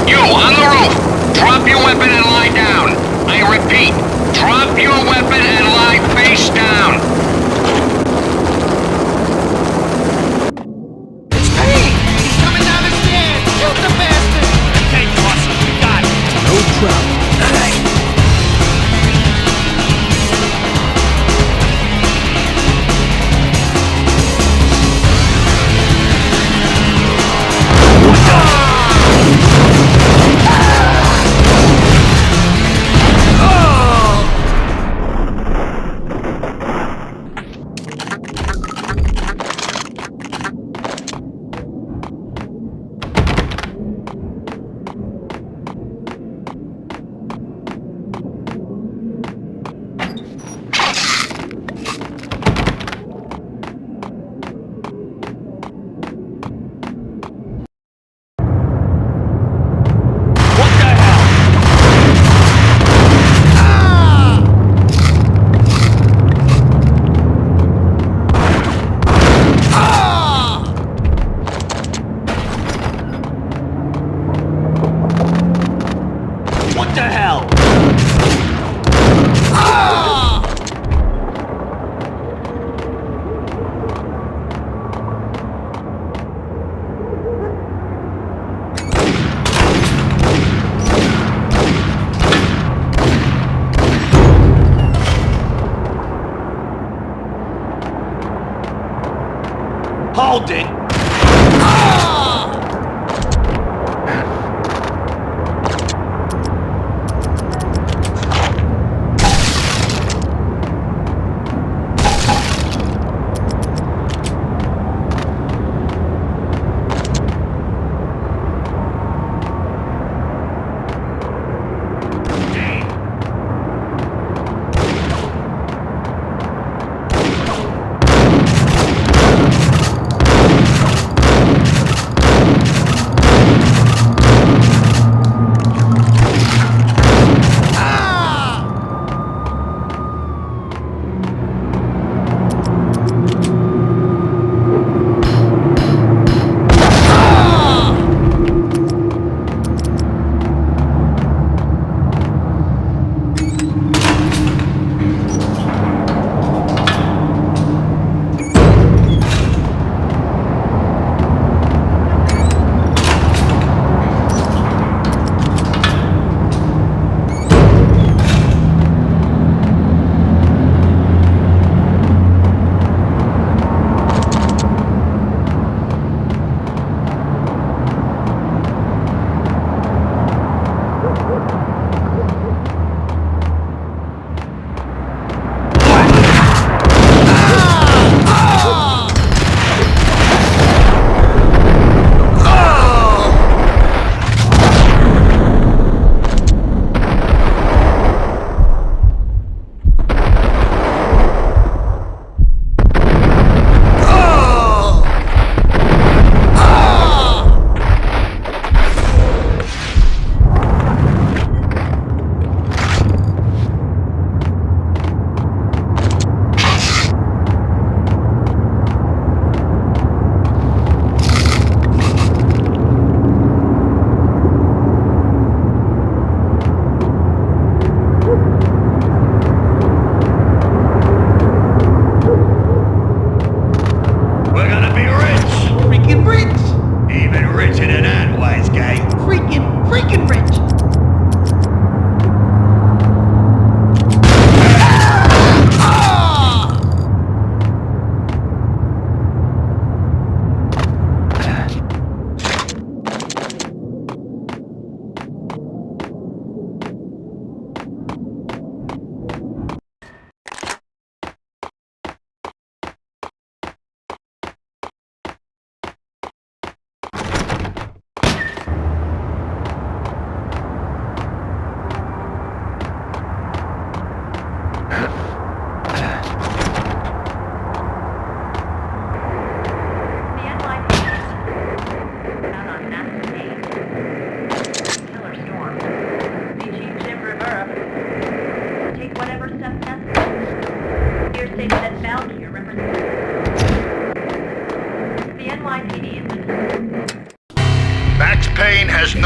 You, on the roof! Drop your weapon and lie down! I repeat, drop your weapon and lie face down! It's Payne! He's coming down the stairs! Shoot the bastard! Okay, boss, we got it. No trouble. What the hell? Hold it!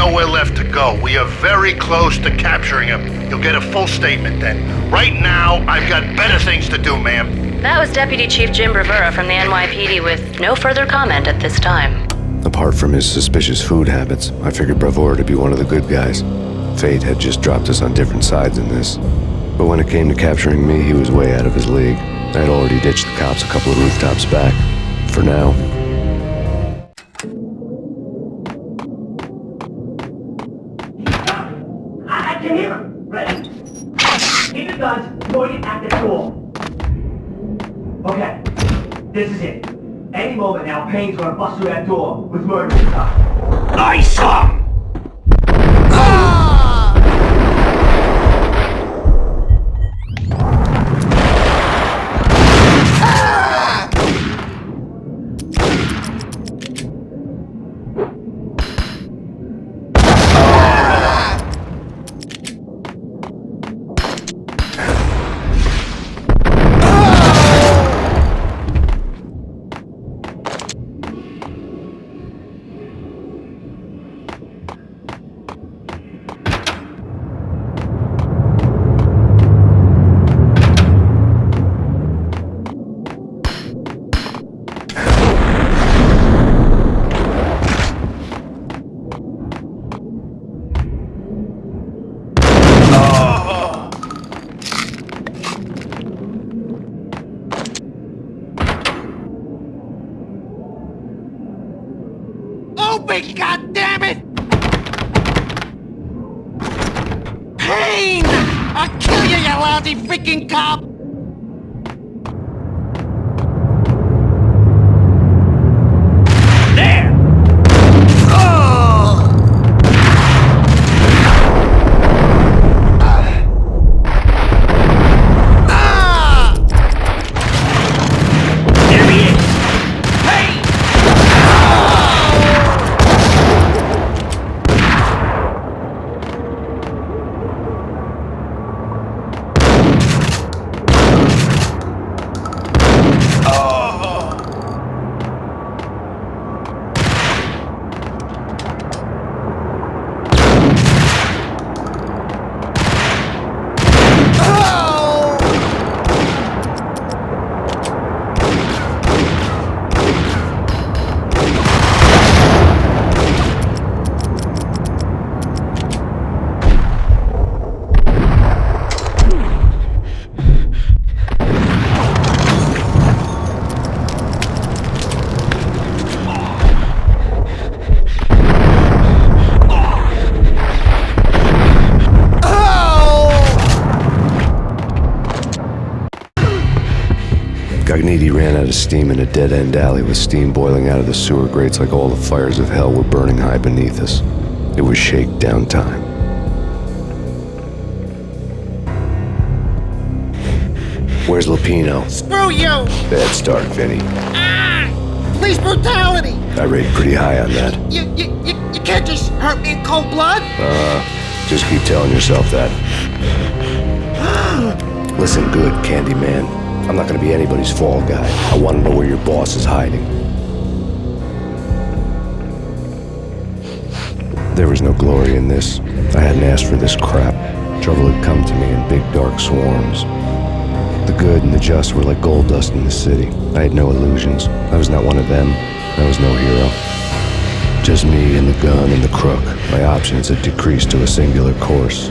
nowhere left to go. We are very close to capturing him. You'll get a full statement then. Right now, I've got better things to do, ma'am. That was Deputy Chief Jim Rivera from the NYPD with no further comment at this time. Apart from his suspicious food habits, I figured Bravura to be one of the good guys. Fate had just dropped us on different sides in this. But when it came to capturing me, he was way out of his league. I had already ditched the cops a couple of rooftops back. For now. I can hear him! Ready? Keep the guns pointed at the door. Okay, this is it. Any moment now, Payne's gonna bust through that door with murder stuff. Nice! Open, goddammit! Payne! I'll kill you, you lousy freaking cop! There! There he is! Payne! Gagniti ran out of steam in a dead-end alley with steam boiling out of the sewer grates like all the fires of hell were burning high beneath us. It was shakedown time. Where's Lupino? Screw you! Bad start, Vinny. Police brutality! I rate pretty high on that. You can't just hurt me in cold blood! Just keep telling yourself that. Listen good, Candyman. I'm not gonna be anybody's fall guy. I want to know where your boss is hiding. There was no glory in this. I hadn't asked for this crap. Trouble had come to me in big dark swarms. The good and the just were like gold dust in the city. I had no illusions. I was not one of them. I was no hero. Just me and the gun and the crook. My options had decreased to a singular course.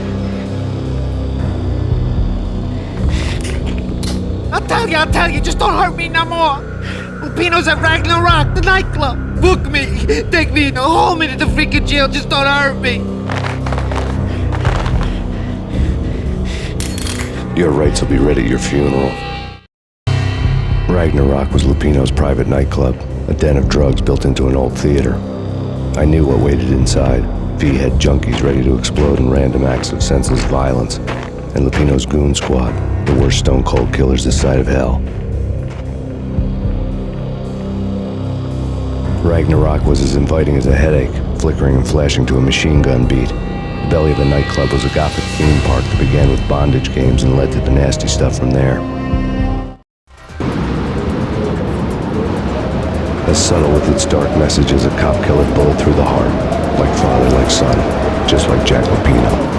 I'll tell you, just don't hurt me no more. Lupino's at Ragnarok, the nightclub. Book me, take me, hold me to the freaking jail, just don't hurt me. Your rights will be read at your funeral. Ragnarok was Lupino's private nightclub, a den of drugs built into an old theater. I knew what waited inside. V-head junkies ready to explode in random acts of senseless violence. And Lupino's goon squad, the worst stone-cold killers this side of hell. Ragnarok was as inviting as a headache, flickering and flashing to a machine gun beat. The belly of the nightclub was a gothic theme park that began with bondage games and led to the nasty stuff from there. As subtle with its dark message as a cop killer bullet through the heart. Like father, like son, just like Jack Lupino.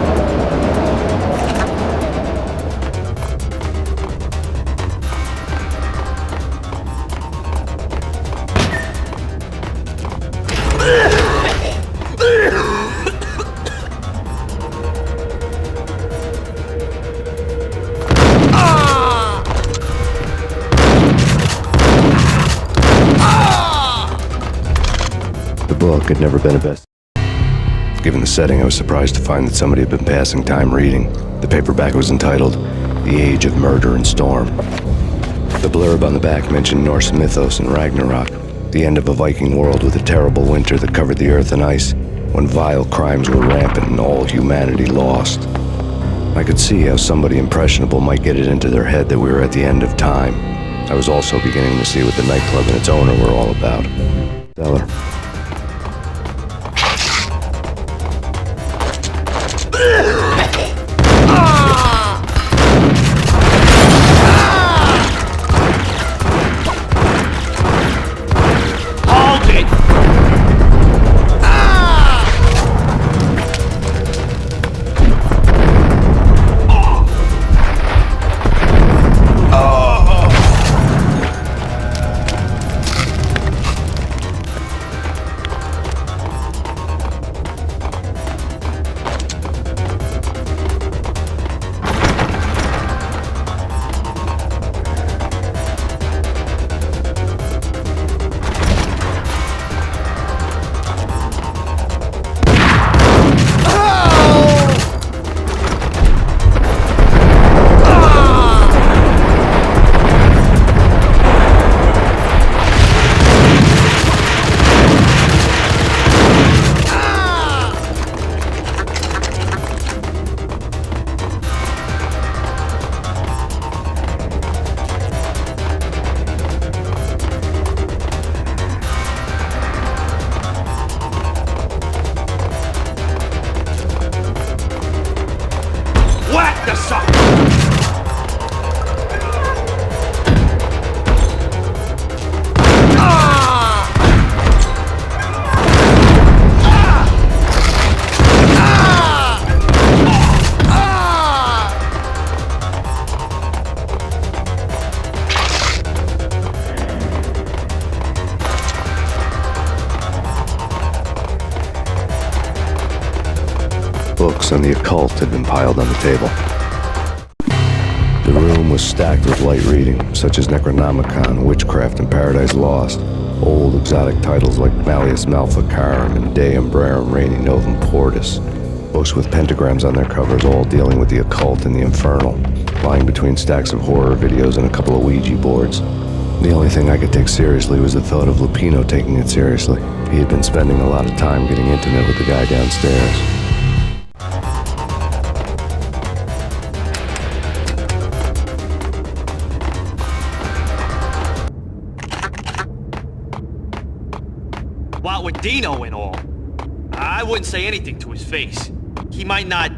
The book had never been a best. Given the setting, I was surprised to find that somebody had been passing time reading. The paperback was entitled The Age of Murder and Storm. The blurb on the back mentioned Norse mythos and Ragnarok, the end of a Viking world with a terrible winter that covered the earth in ice, when vile crimes were rampant and all humanity lost. I could see how somebody impressionable might get it into their head that we were at the end of time. I was also beginning to see what the nightclub and its owner were all about. Stellar. Books on the occult had been piled on the table. The room was stacked with light reading, such as Necronomicon, Witchcraft, and Paradise Lost. Old exotic titles like Malleus Maleficarum and De Umbrarum Reini Novum Portis. Books with pentagrams on their covers, all dealing with the occult and the infernal, lying between stacks of horror videos and a couple of Ouija boards. The only thing I could take seriously was the thought of Lupino taking it seriously. He had been spending a lot of time getting intimate with the guy downstairs. What with Dino and all, I wouldn't say anything to his face. He might not...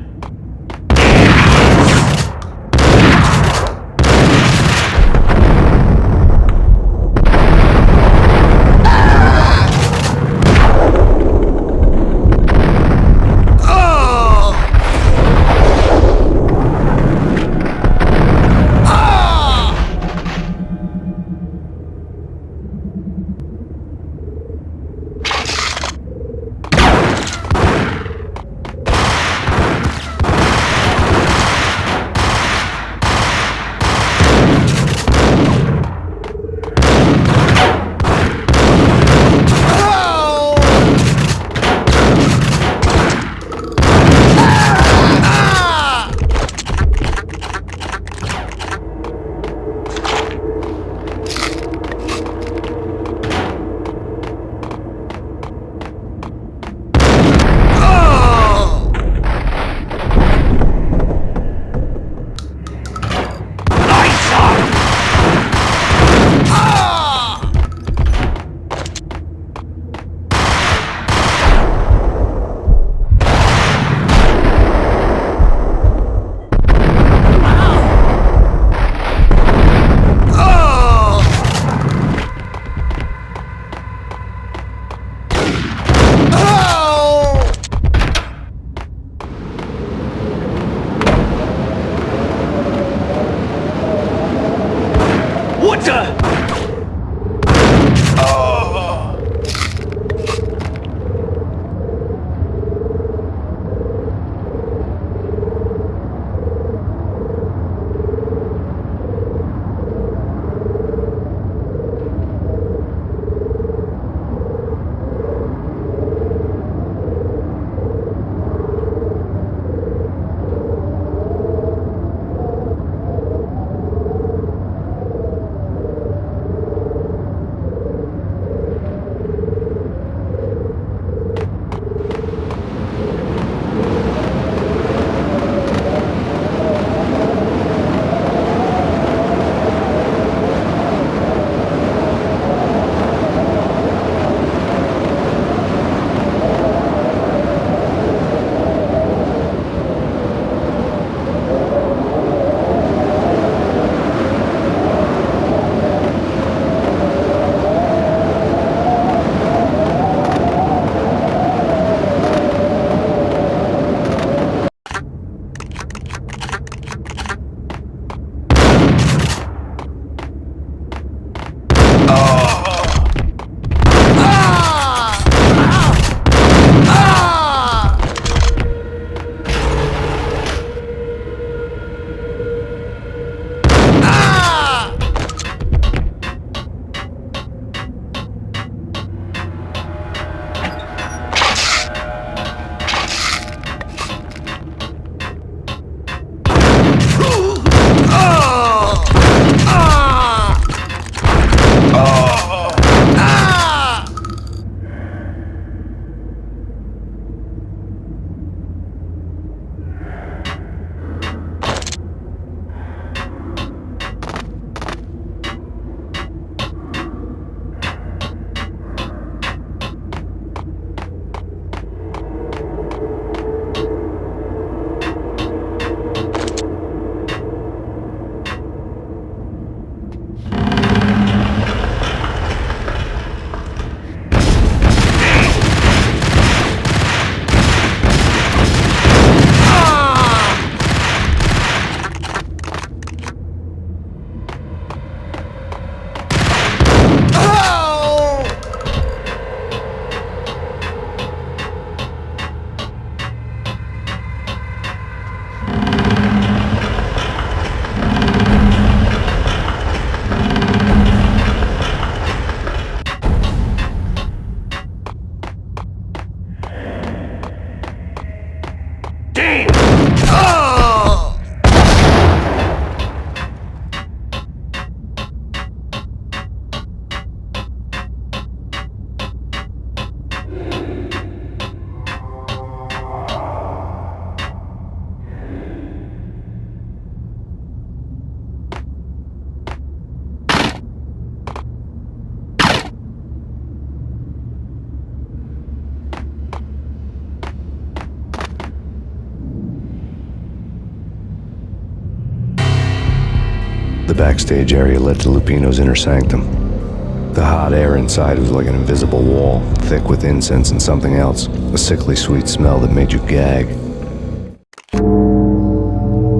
The backstage area led to Lupino's inner sanctum. The hot air inside was like an invisible wall, thick with incense and something else, a sickly sweet smell that made you gag.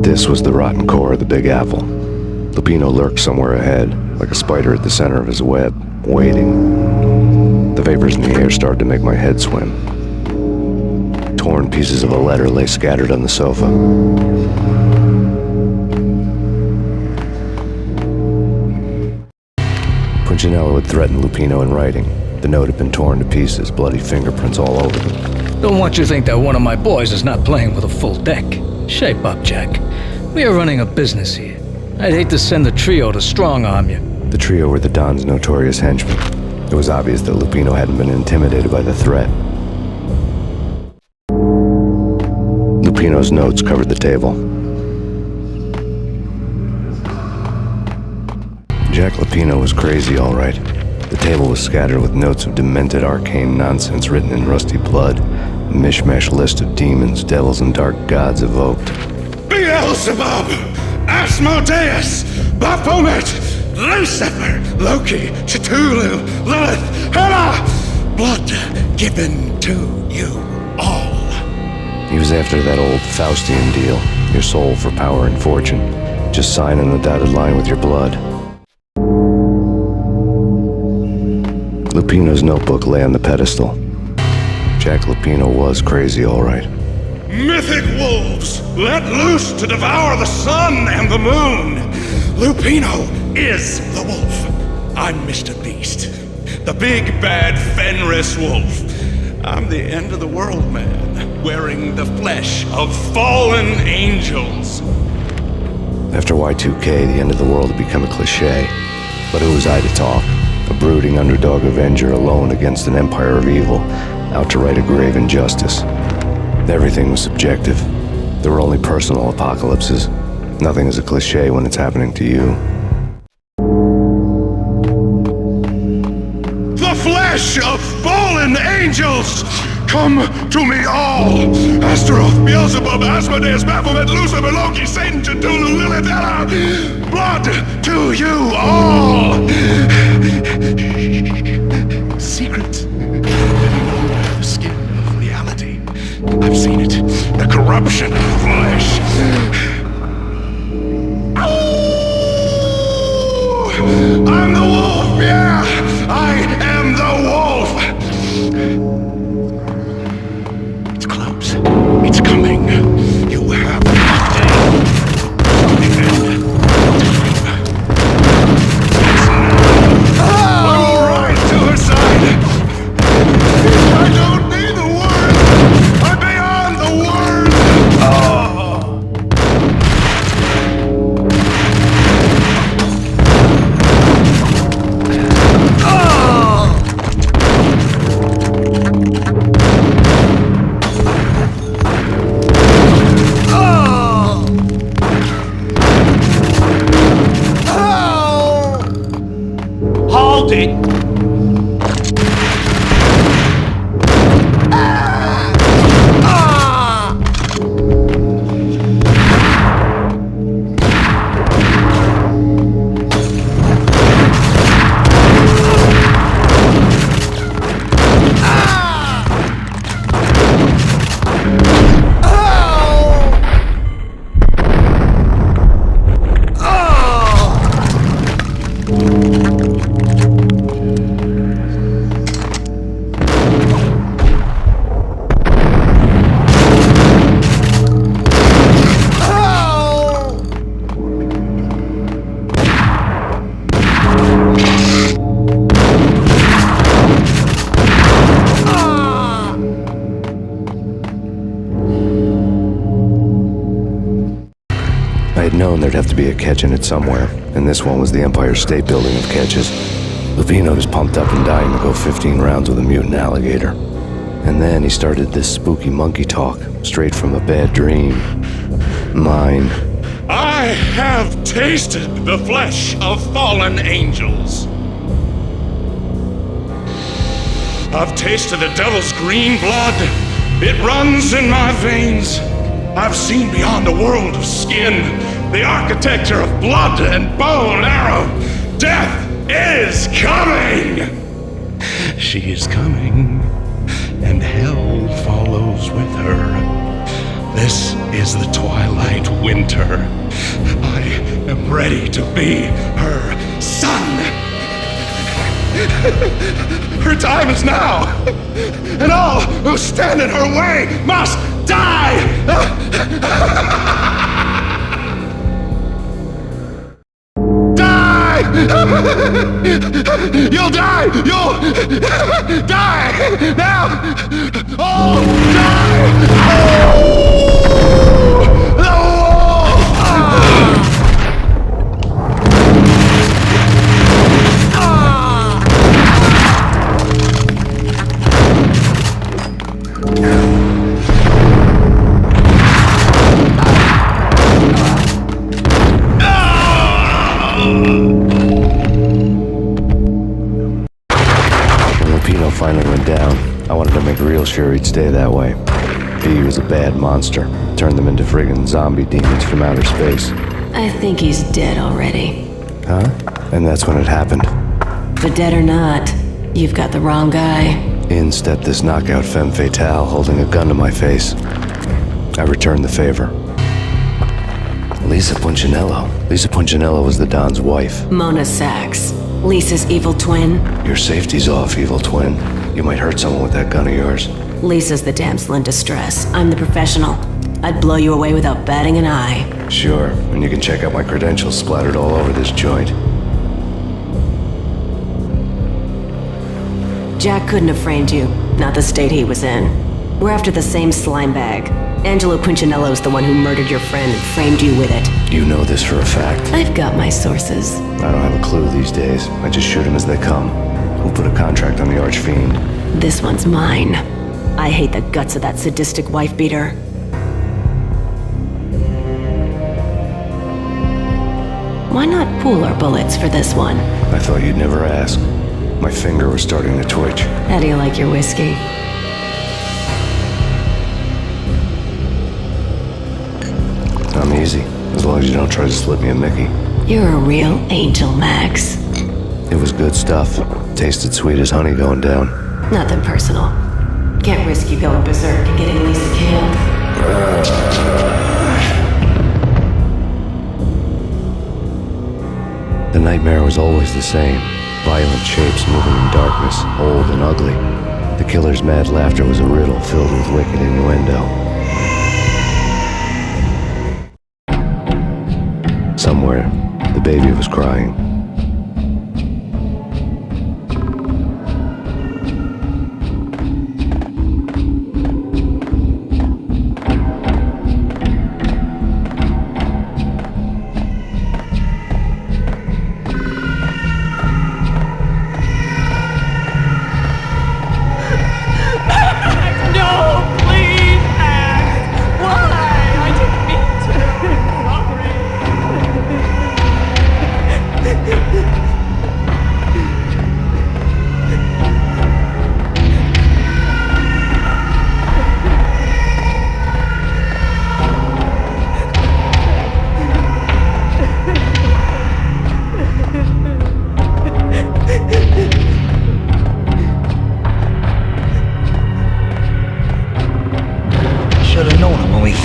This was the rotten core of the Big Apple. Lupino lurked somewhere ahead, like a spider at the center of his web, waiting. The vapors in the air started to make my head swim. Torn pieces of a letter lay scattered on the sofa. Punchinello had threatened Lupino in writing. The note had been torn to pieces, bloody fingerprints all over them. Don't want you to think that one of my boys is not playing with a full deck. Shape up, Jack. We are running a business here. I'd hate to send the trio to strong-arm you. The trio were the Don's notorious henchmen. It was obvious that Lupino hadn't been intimidated by the threat. Lupino's notes covered the table. Jack Lupino was crazy, all right. The table was scattered with notes of demented arcane nonsense written in rusty blood, a mishmash list of demons, devils, and dark gods evoked. Beelzebub! Asmodeus! Baphomet! Lucifer! Loki! Cthulhu! Lilith! Hela! Blood given to you all. He was after that old Faustian deal, your soul for power and fortune. Just sign on the dotted line with your blood. Lupino's notebook lay on the pedestal. Jack Lupino was crazy, all right. Mythic wolves, let loose to devour the sun and the moon. Lupino is the wolf. I'm Mr. Beast, the big bad Fenris wolf. I'm the end of the world man, wearing the flesh of fallen angels. After Y2K, the end of the world had become a cliché. But who was I to talk? A brooding underdog avenger alone against an empire of evil, out to right a grave injustice. Everything was subjective. There were only personal apocalypses. Nothing is a cliché when it's happening to you. The flesh of fallen angels! Come to me all! Astaroth, Beelzebub, Asmodeus, Baphomet, Lucifer, Loki, Satan, Cthulhu, Lilith, Ella! Blood to you all! Secret living under the skin of reality. I've seen it. The corruption of flesh. Ow! I'm the wolf, yeah! I am the wolf! It's close. It's coming. You have the end. I will rise to her side. I don't need the words. I'm beyond the words. Hold it! I had known there'd have to be a catch in it somewhere, and this one was the Empire State Building of catches. Lupino was pumped up and dying to go 15 rounds with a mutant alligator. And then he started this spooky monkey talk, straight from a bad dream. Mine. I have tasted the flesh of fallen angels. I've tasted the devil's green blood. It runs in my veins. I've seen beyond the world of skin, the architecture of blood and bow and arrow. Death is coming! She is coming, and hell follows with her. This is the twilight winter. I am ready to be her son. Her time is now, and all who stand in her way must die! Die! You'll die! You'll die! Now! Oh, die! Oh! The wolf! Finally went down. I wanted to make real sure he'd stay that way. He was a bad monster. Turned them into friggin' zombie demons from outer space. I think he's dead already. Huh? And that's when it happened. But dead or not, you've got the wrong guy. In stepped this knockout femme fatale holding a gun to my face. I returned the favor. Lisa Punchinello. Lisa Punchinello was the Don's wife. Mona Sachs. Lisa's evil twin. Your safety's off, evil twin. You might hurt someone with that gun of yours. Lisa's the damsel in distress. I'm the professional. I'd blow you away without batting an eye. Sure, and you can check out my credentials splattered all over this joint. Jack couldn't have framed you. Not the state he was in. We're after the same slime bag. Angelo Quincinello's the one who murdered your friend and framed you with it. You know this for a fact. I've got my sources. I don't have a clue these days. I just shoot them as they come. Who put a contract on the Archfiend? This one's mine. I hate the guts of that sadistic wife-beater. Why not pool our bullets for this one? I thought you'd never ask. My finger was starting to twitch. How do you like your whiskey? I'm easy, as long as you don't try to slip me a Mickey. You're a real angel, Max. It was good stuff. Tasted sweet as honey going down. Nothing personal. Can't risk you going berserk and getting Lisa killed. The nightmare was always the same. Violent shapes moving in darkness, old and ugly. The killer's mad laughter was a riddle filled with wicked innuendo. Somewhere, the baby was crying.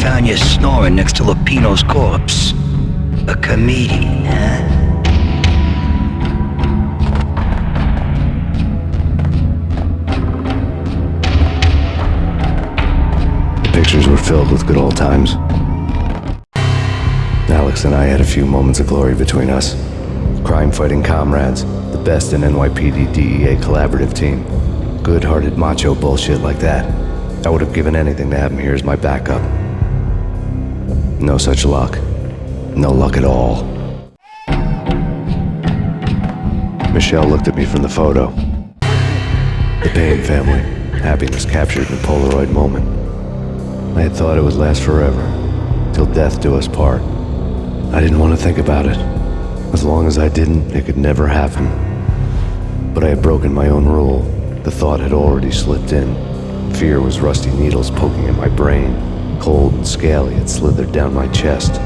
Found you snoring next to Lupino's corpse. A comedian, huh? The pictures were filled with good old times. Alex and I had a few moments of glory between us. Crime-fighting comrades, the best in NYPD DEA collaborative team. Good-hearted macho bullshit like that. I would have given anything to have him here as my backup. No such luck. No luck at all. Michelle looked at me from the photo. The Payne family. Happiness captured in a Polaroid moment. I had thought it would last forever. Till death do us part. I didn't want to think about it. As long as I didn't, it could never happen. But I had broken my own rule. The thought had already slipped in. Fear was rusty needles poking at my brain. Cold and scaly, it slithered down my chest.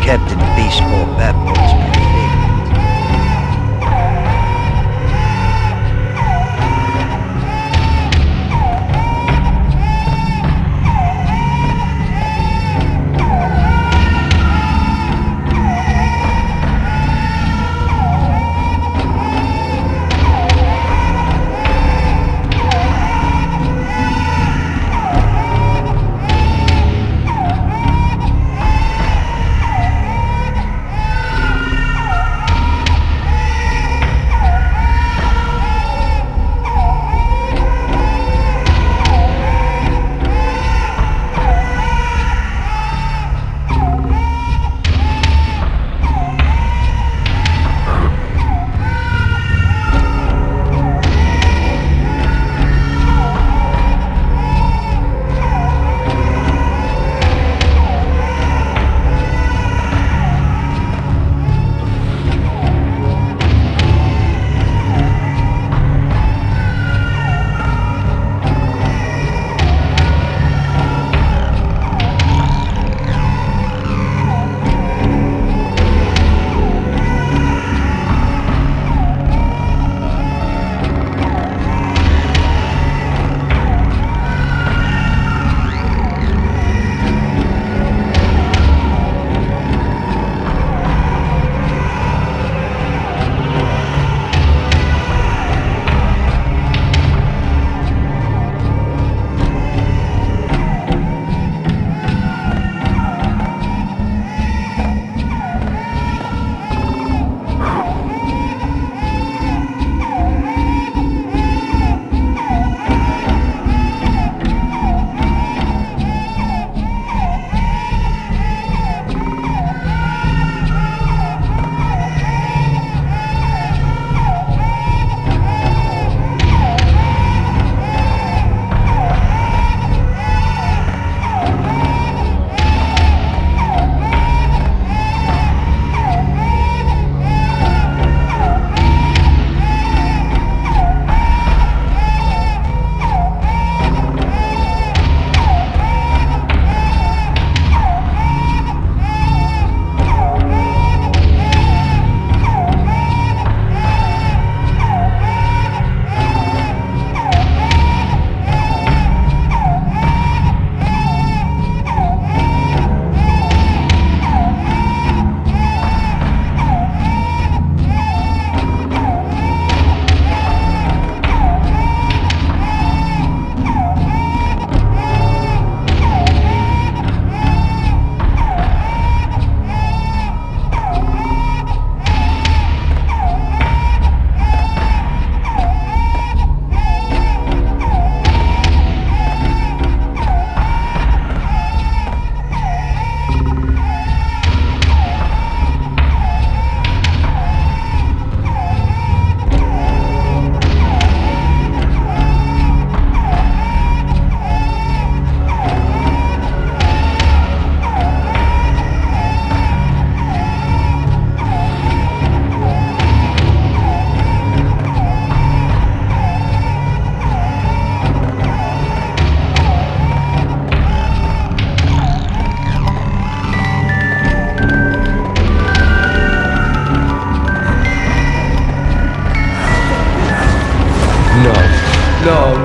Captain Baseball Bat Boy's my favorite.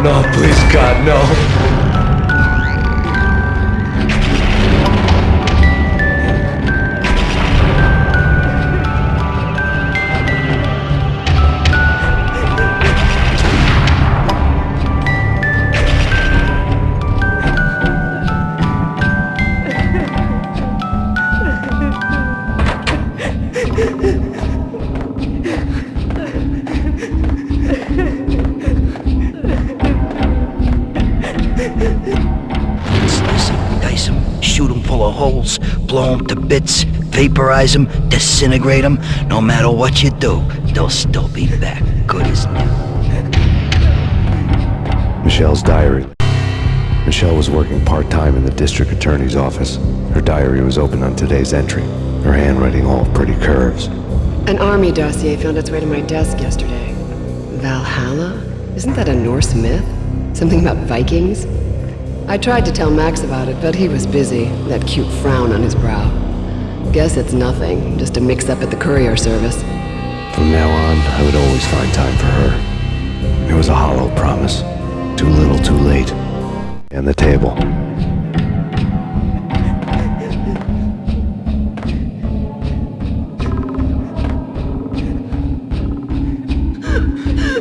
no, please, God, no. Slice 'em, dice 'em, shoot 'em full of holes, blow 'em to bits, vaporize 'em, disintegrate 'em. No matter what you do, they'll still be back, good as new. Michelle's diary. Michelle was working part-time in the district attorney's office. Her diary was open on today's entry, her handwriting all pretty curves. An army dossier found its way to my desk yesterday. Valhalla? Isn't that a Norse myth? Something about Vikings? I tried to tell Max about it, but he was busy, that cute frown on his brow. Guess it's nothing, just a mix-up at the courier service. From now on, I would always find time for her. It was a hollow promise. Too little, too late. And the table.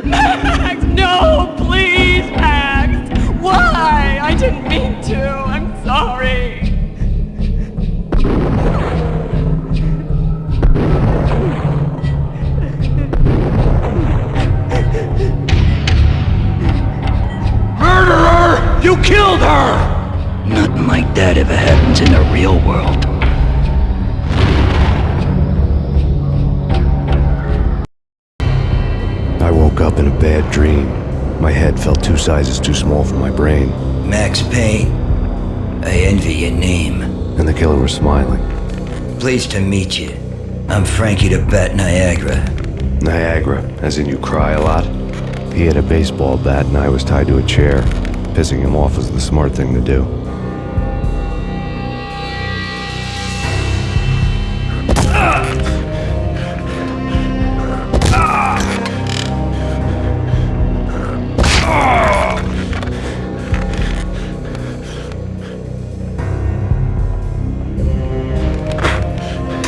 Max, no, please, Max. Why? I didn't mean to. I'm sorry. Murderer! You killed her! Nothing like that ever happens in the real world. I woke up in a bad dream. My head felt 2 sizes too small for my brain. Max Payne, I envy your name. And the killer was smiling. Pleased to meet you. I'm Frankie the Bat Niagara. Niagara, as in you cry a lot? He had a baseball bat and I was tied to a chair. Pissing him off was the smart thing to do.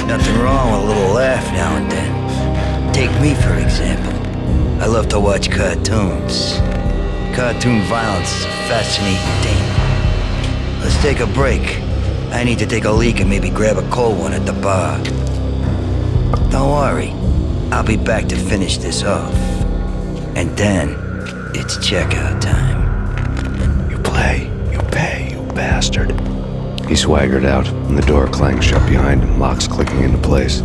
Nothing wrong with a little laugh now and then. Take me, for example. I love to watch cartoons. Cartoon violence is a fascinating thing. Let's take a break. I need to take a leak and maybe grab a cold one at the bar. Don't worry. I'll be back to finish this off. And then, it's checkout time. You play, you pay, you bastard. He swaggered out, and the door clanged shut behind him, locks clicking into place.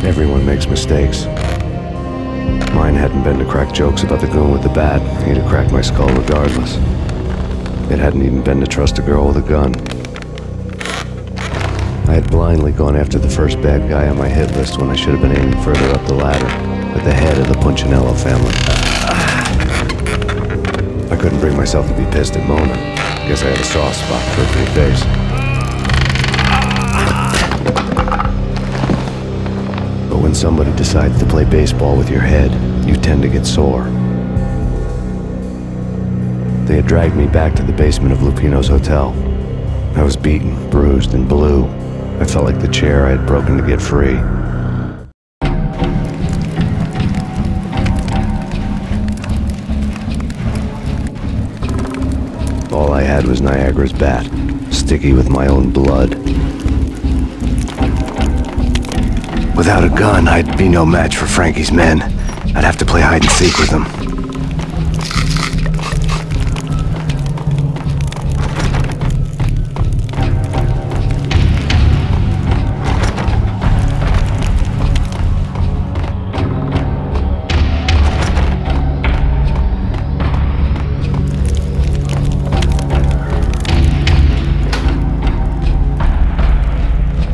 Everyone makes mistakes. Mine hadn't been to crack jokes about the goon with the bat. He'd have cracked my skull regardless. It hadn't even been to trust a girl with a gun. I had blindly gone after the first bad guy on my hit list when I should have been aiming further up the ladder, at the head of the Punchinello family. I couldn't bring myself to be pissed at Mona. Guess I had a soft spot for her pretty face. But when somebody decides to play baseball with your head, you tend to get sore. They had dragged me back to the basement of Lupino's hotel. I was beaten, bruised, and blue. I felt like the chair I had broken to get free. All I had was Niagara's bat, sticky with my own blood. Without a gun, I'd be no match for Frankie's men. I'd have to play hide and seek with them.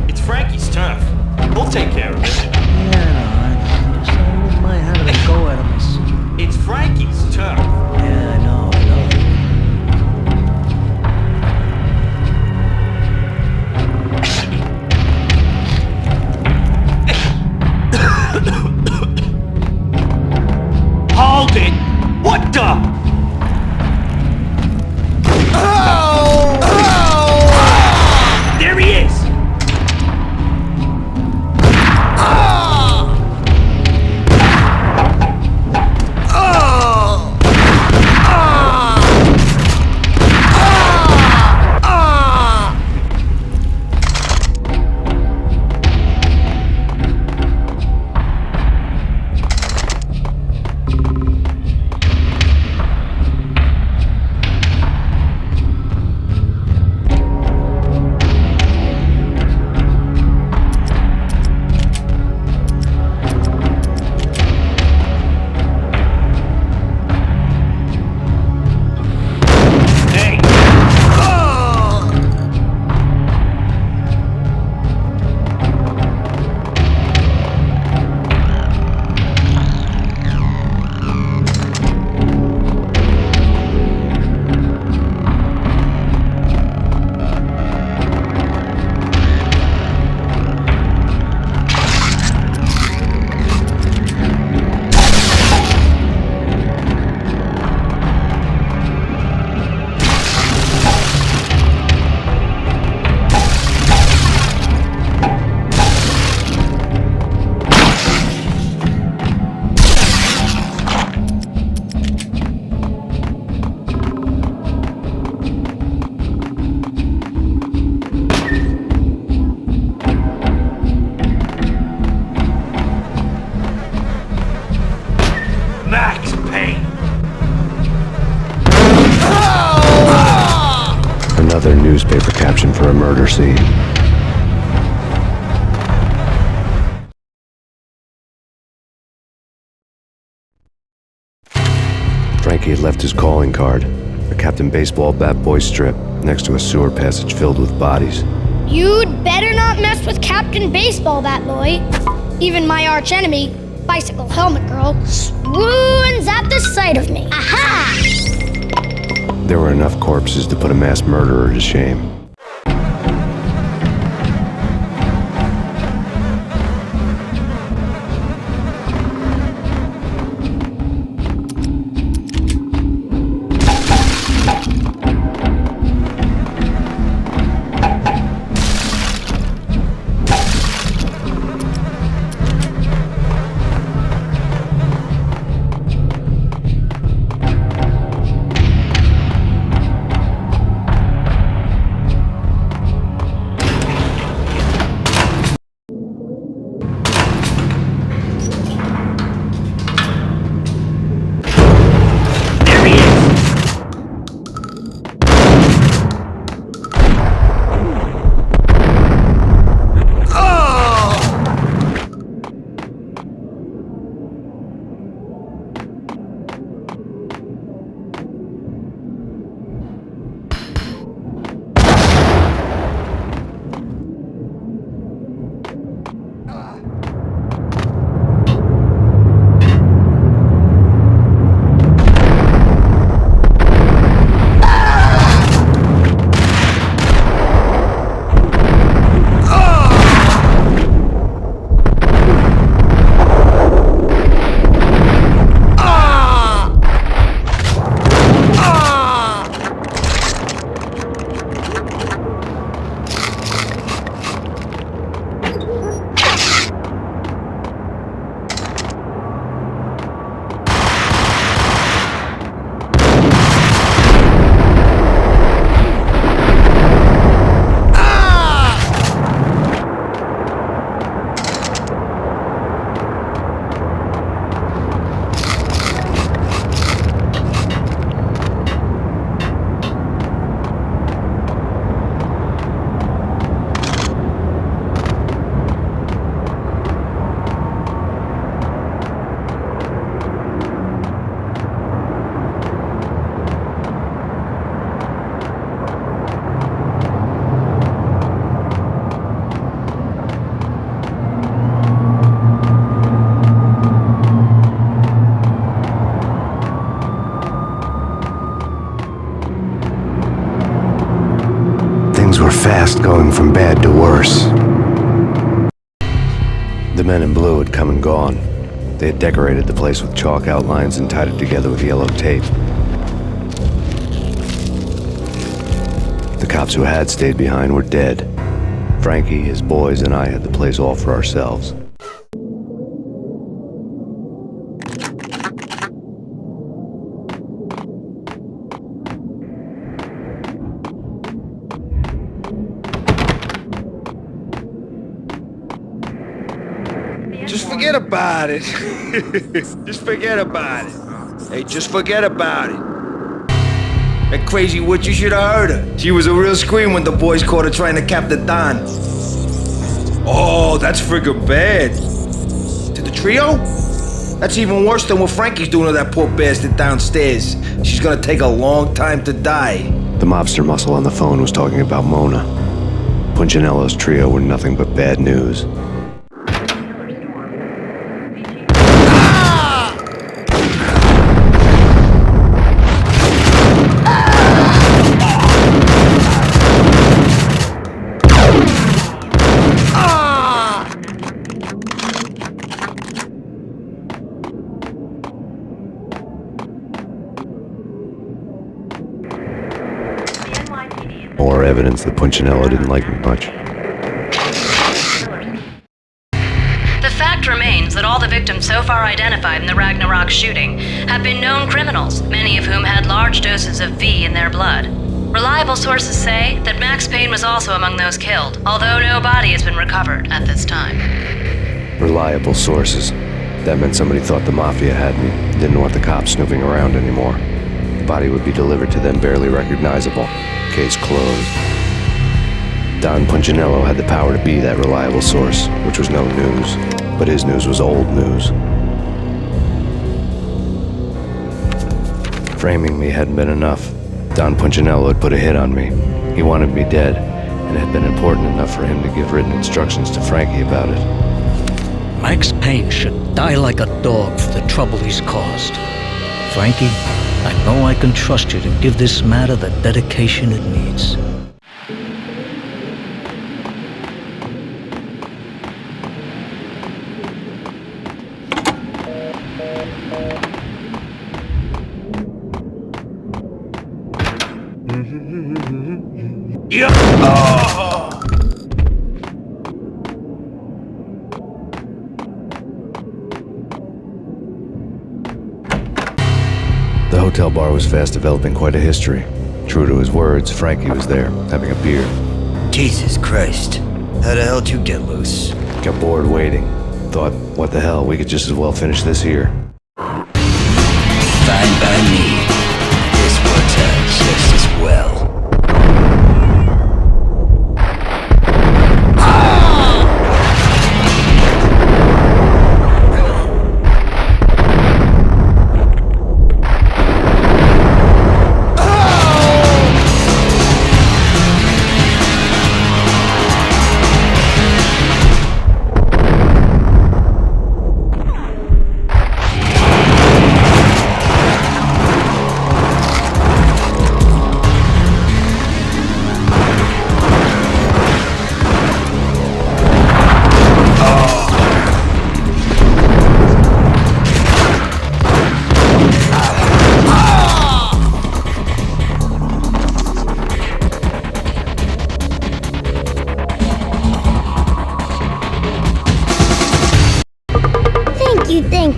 It's Frankie's turn. We'll take care of it. Yeah, I know. I wouldn't mind having a go at him. It's newspaper caption for a murder scene. Frankie had left his calling card, a Captain Baseball bat boy strip, next to a sewer passage filled with bodies. You'd better not mess with Captain Baseball Bat Boy. Even my archenemy, Bicycle Helmet Girl, swoons at the sight of me. Aha! There were enough corpses to put a mass murderer to shame. Were fast going from bad to worse. The men in blue had come and gone. They had decorated the place with chalk outlines and tied it together with yellow tape. The cops who had stayed behind were dead. Frankie, his boys, and I had the place all for ourselves. Just forget about it. Just forget about it. Hey, just forget about it. That crazy witch, you should have heard her. She was a real scream when the boys caught her trying to cap the Don. Oh, that's friggin' bad. To the trio? That's even worse than what Frankie's doing to that poor bastard downstairs. She's gonna take a long time to die. The mobster muscle on the phone was talking about Mona. Punchinello's trio were nothing but bad news. More evidence that Punchinello didn't like me much. The fact remains that all the victims so far identified in the Ragnarok shooting have been known criminals, many of whom had large doses of V in their blood. Reliable sources say that Max Payne was also among those killed, although no body has been recovered at this time. Reliable sources. That meant somebody thought the Mafia had me, didn't want the cops snooping around anymore. The body would be delivered to them barely recognizable. Case closed. Don Punchinello had the power to be that reliable source, which was no news. But his news was old news. Framing me hadn't been enough. Don Punchinello had put a hit on me. He wanted me dead, and it had been important enough for him to give written instructions to Frankie about it. Max Payne should die like a dog for the trouble he's caused. Frankie, I know I can trust you to give this matter the dedication it needs. The hotel bar was fast developing quite a history. True to his words, Frankie was there, having a beer. Jesus Christ. How the hell did you get loose? Got bored waiting. Thought, what the hell, we could just as well finish this here. Fine by me. This works out just as well.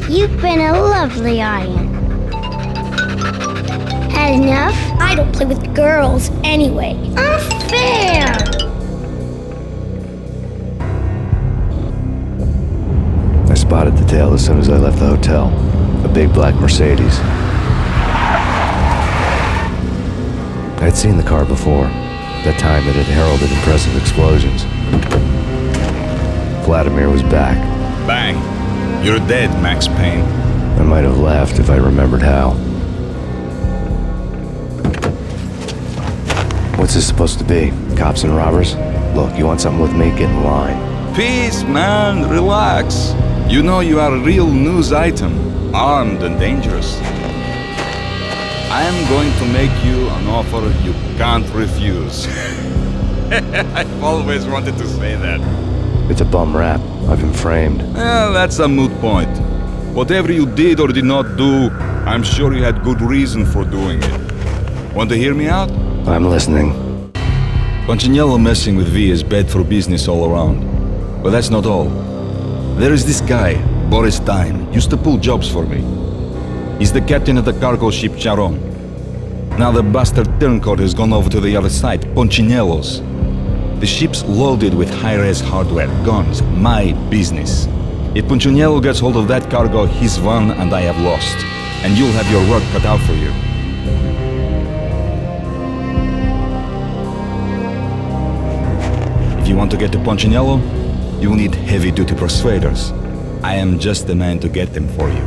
You've been a lovely iron. Had enough? I don't play with girls anyway. Unfair! I spotted the tail as soon as I left the hotel. A big black Mercedes. I'd seen the car before. That time it had heralded impressive explosions. Vladimir was back. Bang! You're dead, Max Payne. I might have laughed if I remembered how. What's this supposed to be? Cops and robbers? Look, you want something with me? Get in line. Peace, man. Relax. You know you are a real news item. Armed and dangerous. I am going to make you an offer you can't refuse. I've always wanted to say that. It's a bum rap. I've been framed. Well, that's a moot point. Whatever you did or did not do, I'm sure you had good reason for doing it. Want to hear me out? I'm listening. Punchinello messing with V is bad for business all around. But that's not all. There is this guy, Boris Time, used to pull jobs for me. He's the captain of the cargo ship Charon. Now the bastard turncoat has gone over to the other side, Punchinello's. The ship's loaded with high-res hardware, guns, my business. If Punchinello gets hold of that cargo, he's won and I have lost. And you'll have your work cut out for you. If you want to get to Punchinello, you'll need heavy-duty persuaders. I am just the man to get them for you.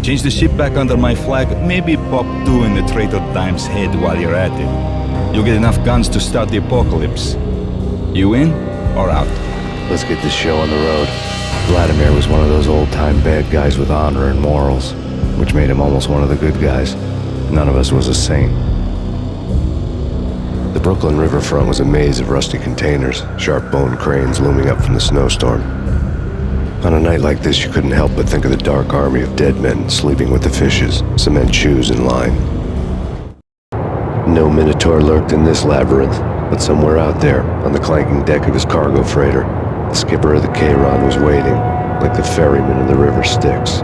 Change the ship back under my flag, maybe pop 2 in the Traitor Time's head while you're at it. You'll get enough guns to start the apocalypse. You in or out? Let's get this show on the road. Vladimir was one of those old-time bad guys with honor and morals, which made him almost one of the good guys. None of us was a saint. The Brooklyn riverfront was a maze of rusty containers, sharp bone cranes looming up from the snowstorm. On a night like this, you couldn't help but think of the dark army of dead men sleeping with the fishes, cement shoes in line. No Minotaur lurked in this labyrinth, but somewhere out there, on the clanking deck of his cargo freighter, the skipper of the K-Ron was waiting, like the ferryman in the river Styx.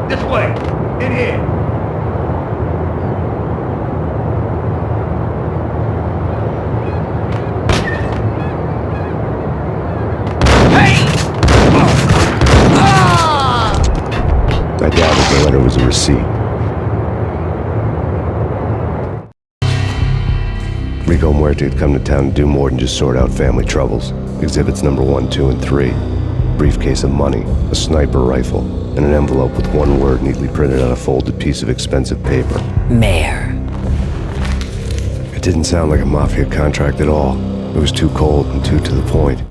This way. In here. I doubted the letter was a receipt. Rico Muerte had come to town to do more than just sort out family troubles. Exhibits number 1, 2, and 3. Briefcase of money, a sniper rifle, and an envelope with one word neatly printed on a folded piece of expensive paper. Mayor. It didn't sound like a mafia contract at all. It was too cold and too to the point.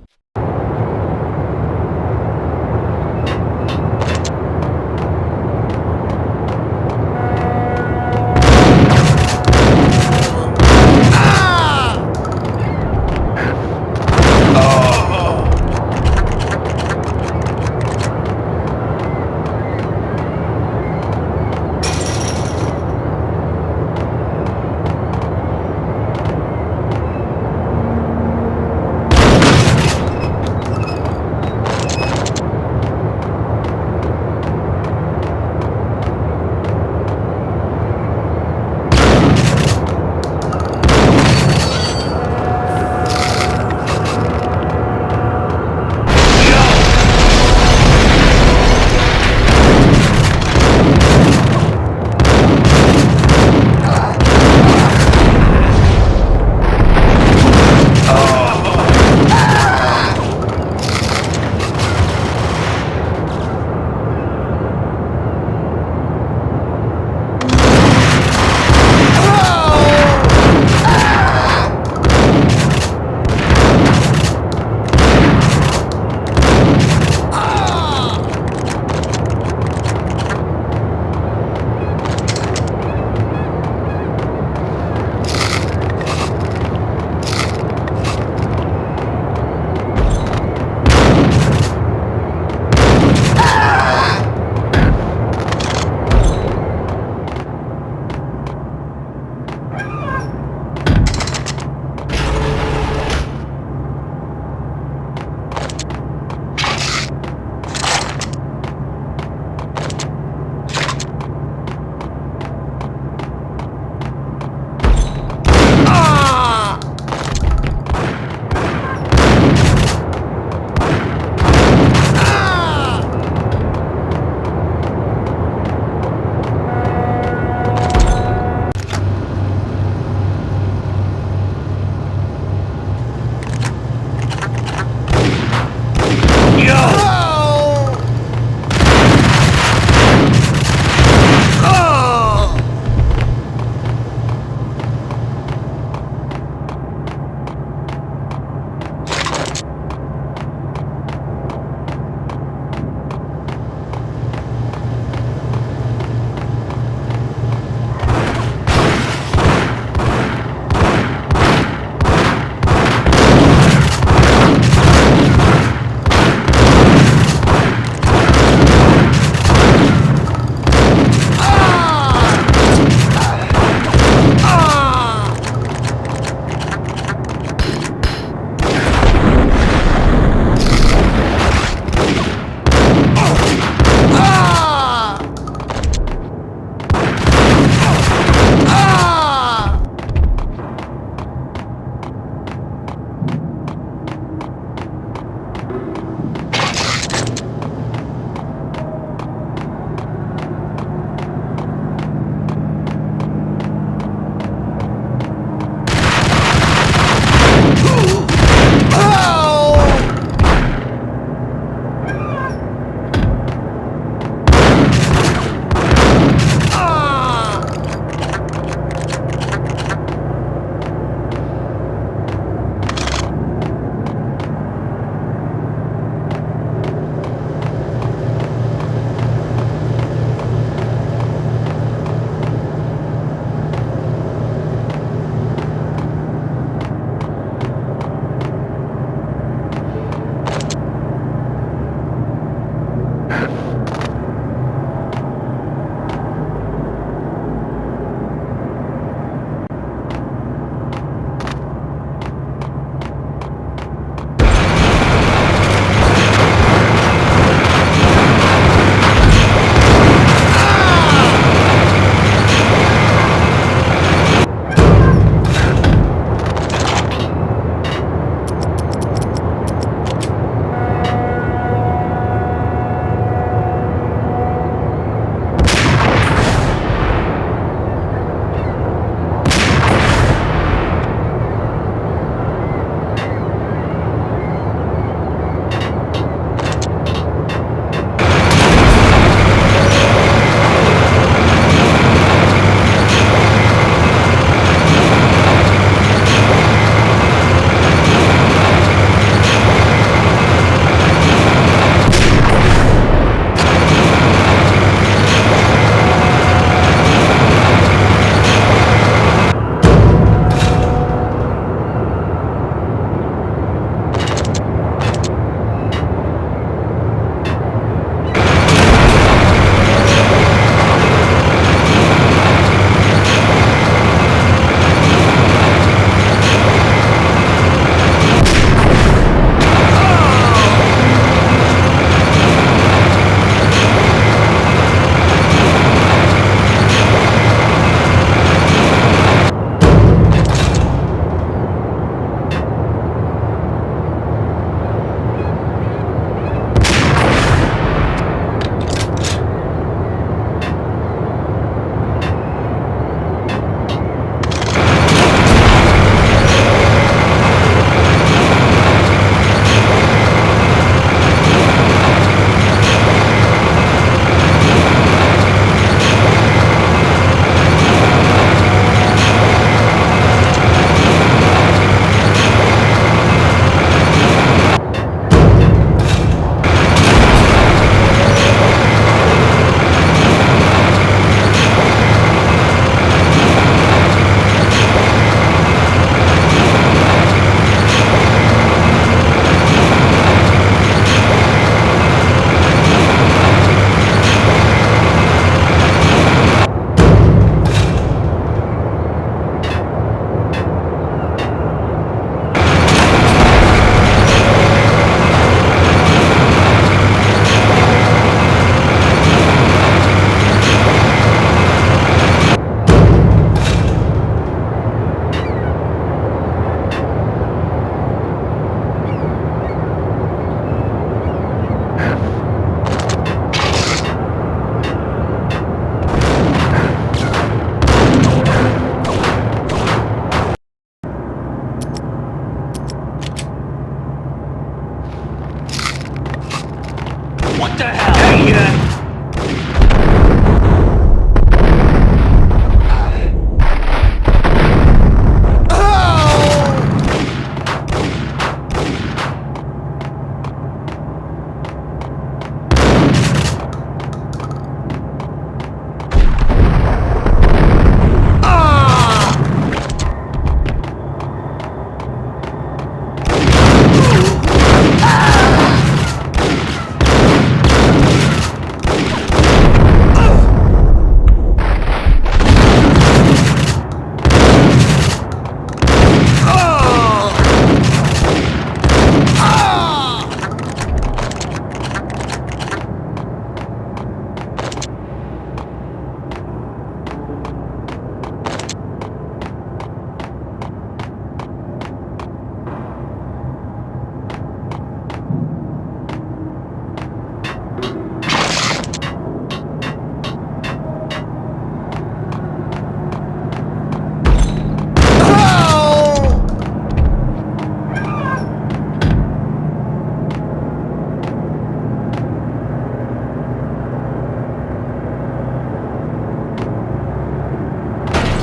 What the hell? Hey,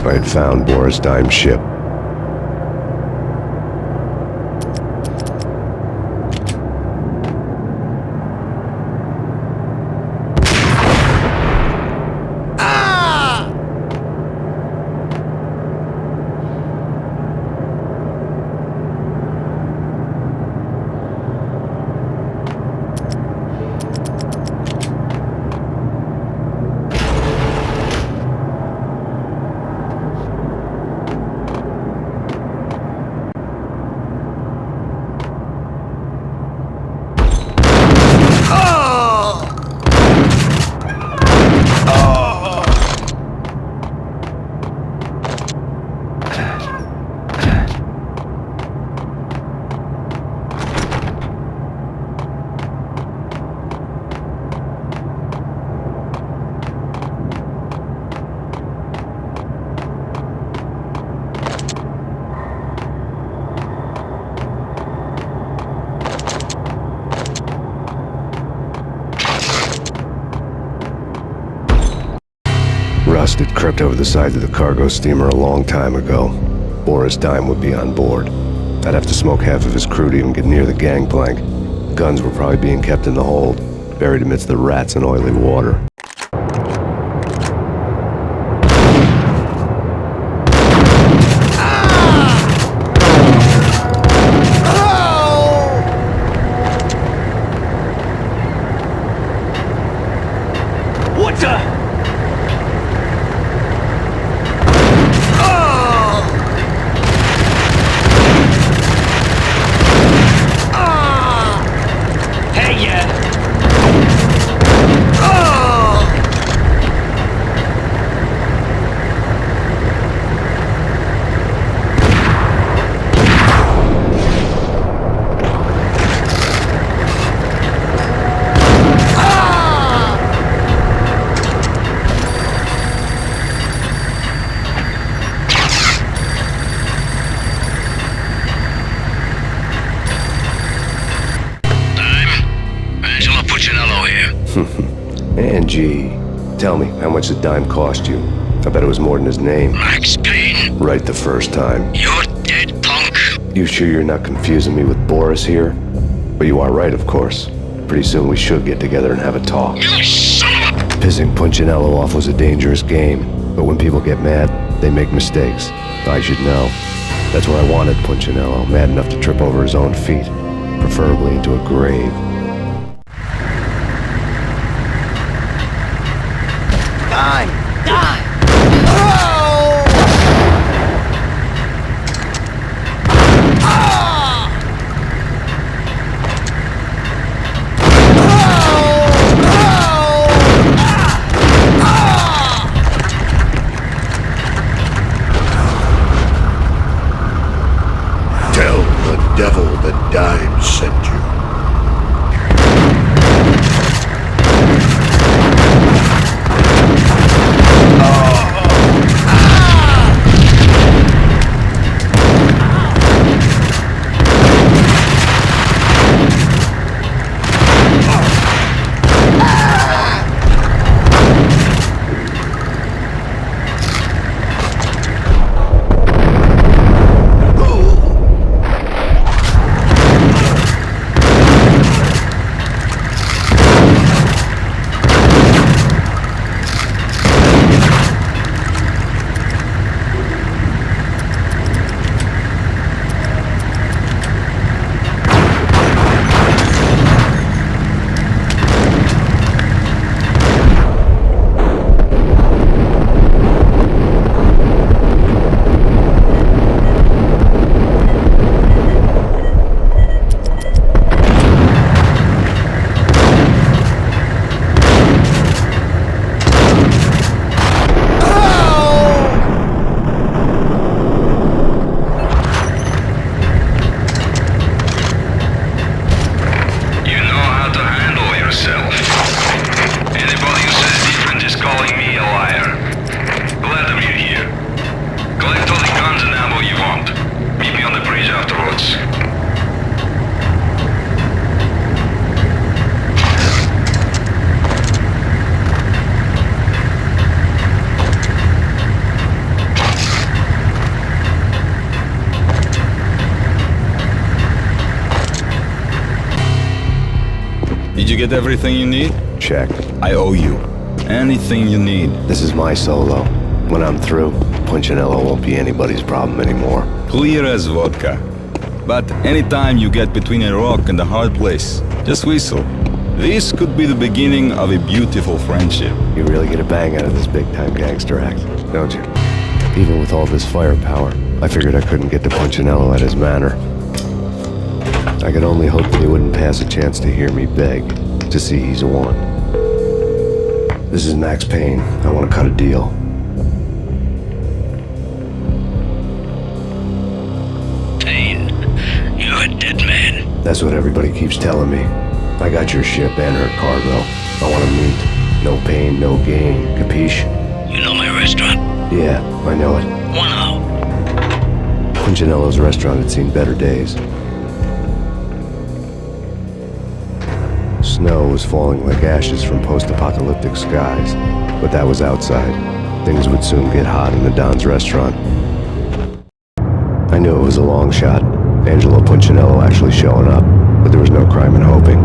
I had found Boris Dime's ship. Rust had crept over the sides of the cargo steamer a long time ago. Boris Dime would be on board. I'd have to smoke half of his crew to even get near the gangplank. The guns were probably being kept in the hold, buried amidst the rats and oily water. What the? Angie, tell me, how much did Dime cost you? I bet it was more than his name. Max Payne. Right the first time. You're dead, punk. You sure you're not confusing me with Boris here? But you are right, of course. Pretty soon we should get together and have a talk. You son of a... Pissing Punchinello off was a dangerous game, but when people get mad, they make mistakes. I should know. That's where I wanted Punchinello, mad enough to trip over his own feet, preferably into a grave. Dime! Dime! Tell the devil that Dime sent you. Oh! Did you get everything you need? Check. I owe you. Anything you need. This is my solo. When I'm through, Punchinello won't be anybody's problem anymore. Clear as vodka. But anytime you get between a rock and a hard place, just whistle. This could be the beginning of a beautiful friendship. You really get a bang out of this big-time gangster act, don't you? Even with all this firepower, I figured I couldn't get to Punchinello at his manor. I could only hope that he wouldn't pass a chance to hear me beg, to see he's won. This is Max Payne. I want to cut a deal. Payne, you're a dead man. That's what everybody keeps telling me. I got your ship and her cargo. I want to meet. No pain, no gain. Capiche? You know my restaurant? Yeah, I know it. Wow. Punchinello's restaurant had seen better days. Snow was falling like ashes from post-apocalyptic skies, but that was outside. Things would soon get hot in the Don's restaurant. I knew it was a long shot, Angelo Punchinello actually showing up, but there was no crime in hoping.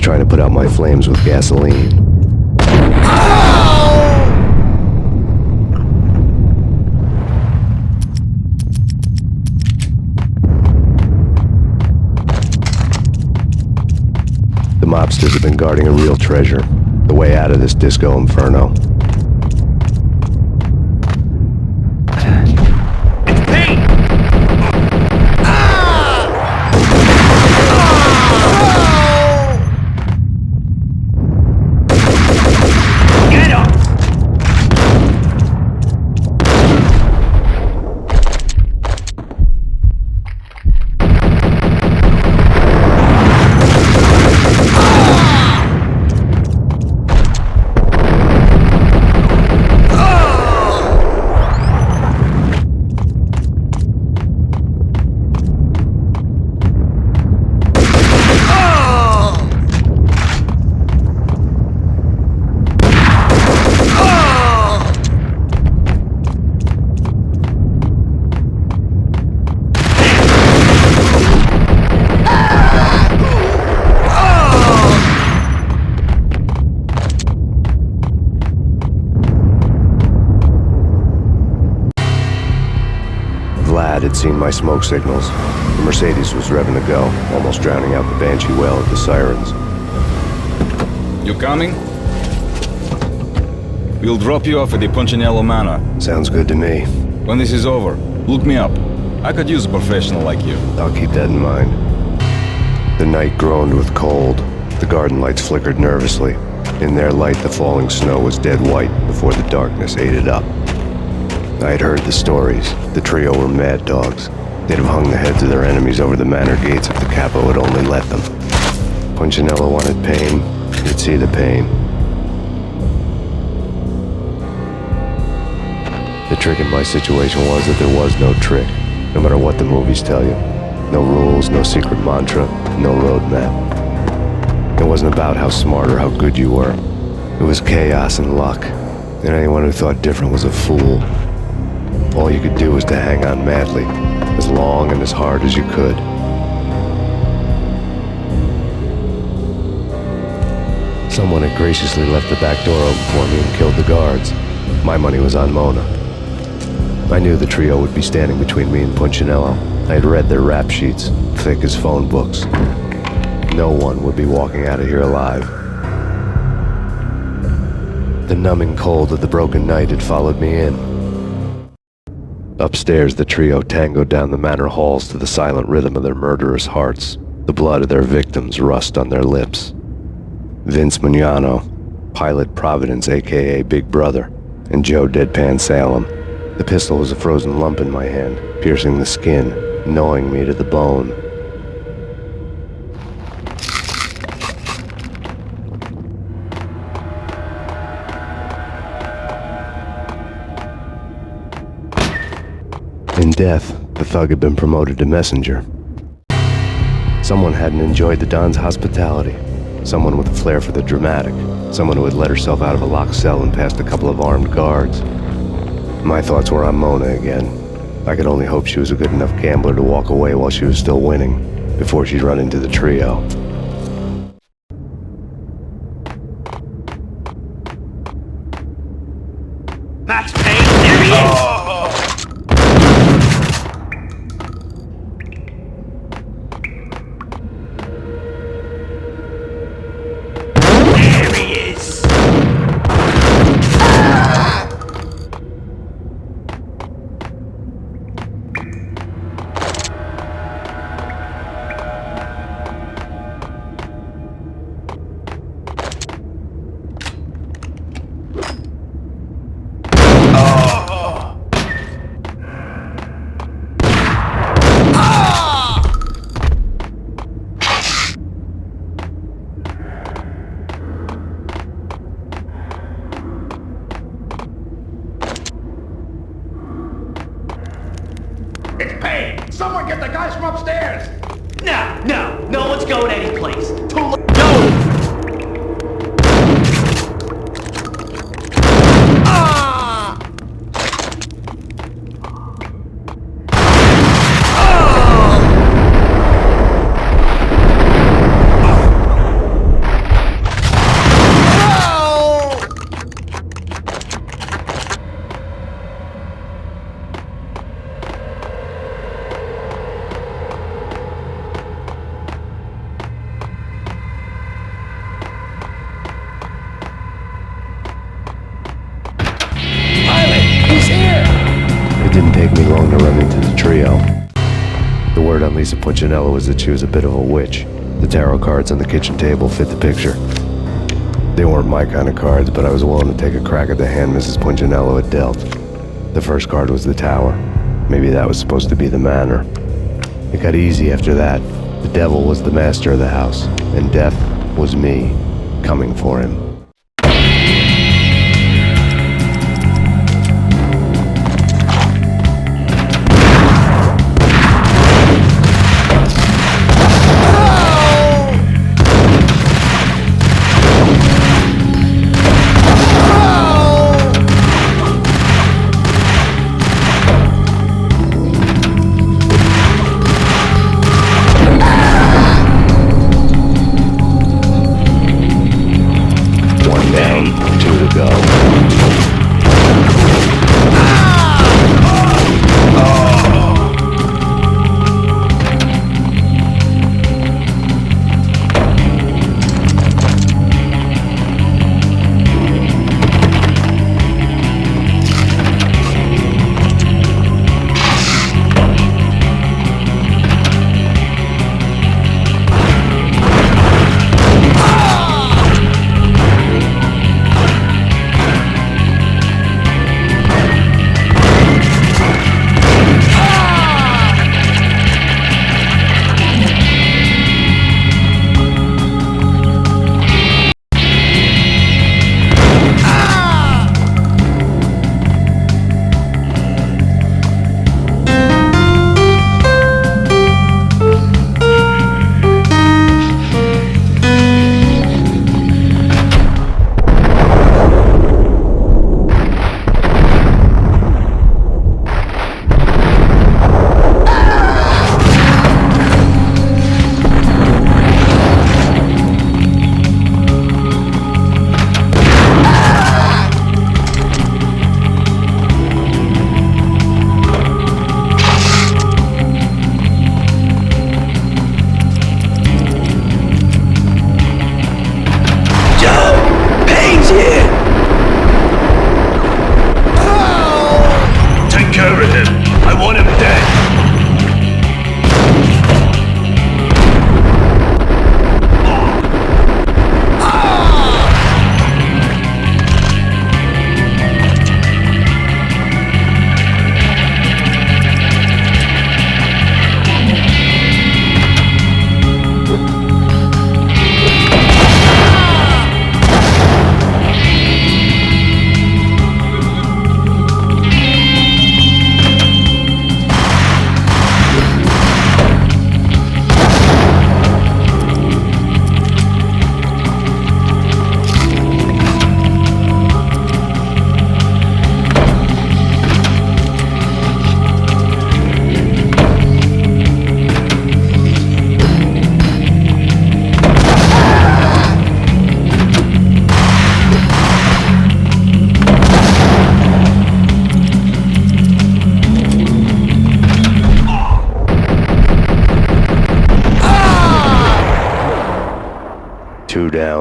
Trying to put out my flames with gasoline. The mobsters have been guarding a real treasure, the way out of this disco inferno. Had seen my smoke signals. The Mercedes was revving to go, almost drowning out the Banshee wail of the sirens. You coming? We'll drop you off at the Punchinello Manor. Sounds good to me. When this is over, look me up. I could use a professional like you. I'll keep that in mind. The night groaned with cold. The garden lights flickered nervously. In their light, the falling snow was dead white before the darkness ate it up. I had heard the stories. The trio were mad dogs. They'd have hung the heads of their enemies over the manor gates if the capo had only let them. Punchinello wanted Payne. He'd see the pain. The trick in my situation was that there was no trick, no matter what the movies tell you. No rules, no secret mantra, no roadmap. It wasn't about how smart or how good you were. It was chaos and luck, and anyone who thought different was a fool. All you could do was to hang on madly, as long and as hard as you could. Someone had graciously left the back door open for me and killed the guards. My money was on Mona. I knew the trio would be standing between me and Punchinello. I had read their rap sheets, thick as phone books. No one would be walking out of here alive. The numbing cold of the broken night had followed me in. Upstairs, the trio tangoed down the manor halls to the silent rhythm of their murderous hearts. The blood of their victims rust on their lips. Vince Mugnano, Pilot Providence, a.k.a. Big Brother, and Joe Deadpan Salem. The pistol was a frozen lump in my hand, piercing the skin, gnawing me to the bone. In death, the thug had been promoted to messenger. Someone hadn't enjoyed the Don's hospitality. Someone with a flair for the dramatic. Someone who had let herself out of a locked cell and past a couple of armed guards. My thoughts were on Mona again. I could only hope she was a good enough gambler to walk away while she was still winning, before she'd run into the trio. Max Payne, there he is! There he is! It's Payne! Someone get the guys from upstairs! No one's going anyplace. No! It didn't take me long to run into the trio. The word on Lisa Punchinello was that she was a bit of a witch. The tarot cards on the kitchen table fit the picture. They weren't my kind of cards, but I was willing to take a crack at the hand Mrs. Punchinello had dealt. The first card was the tower. Maybe that was supposed to be the manor. It got easy after that. The devil was the master of the house, and death was me, coming for him.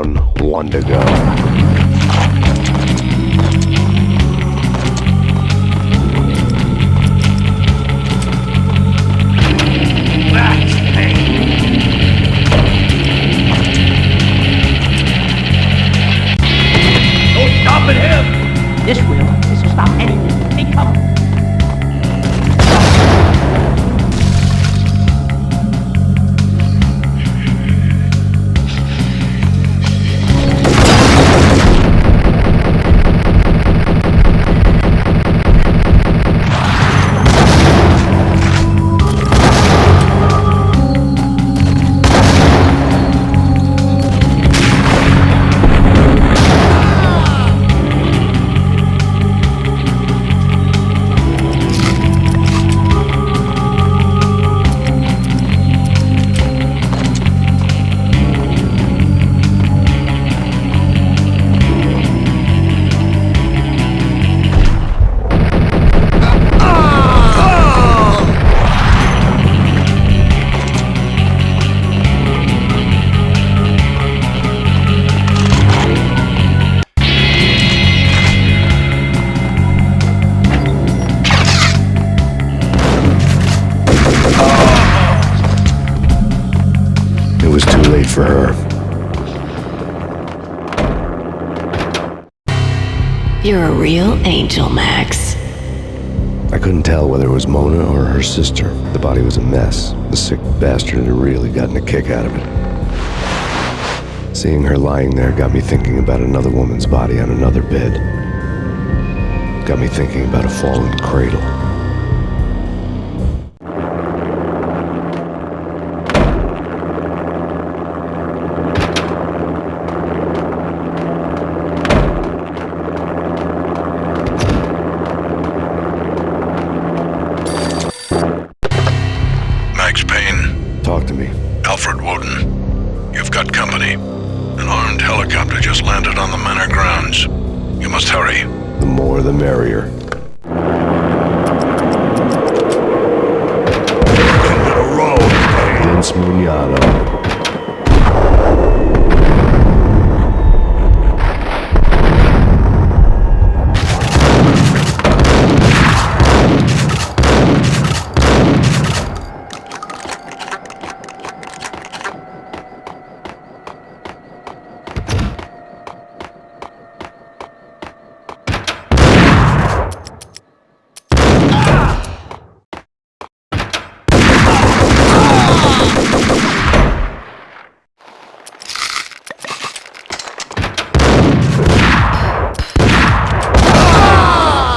down, one to go. No stopping him! This will. This will stop anything. Take cover. It was too late for her. You're a real angel, Max. I couldn't tell whether it was Mona or her sister. The body was a mess. The sick bastard had really gotten a kick out of it. Seeing her lying there got me thinking about another woman's body on another bed. Got me thinking about a fallen cradle. Max Payne. Talk to me. Alfred Woden. You've got company. An armed helicopter just landed on the manor grounds. You must hurry. The more the merrier. Vince Mugnano.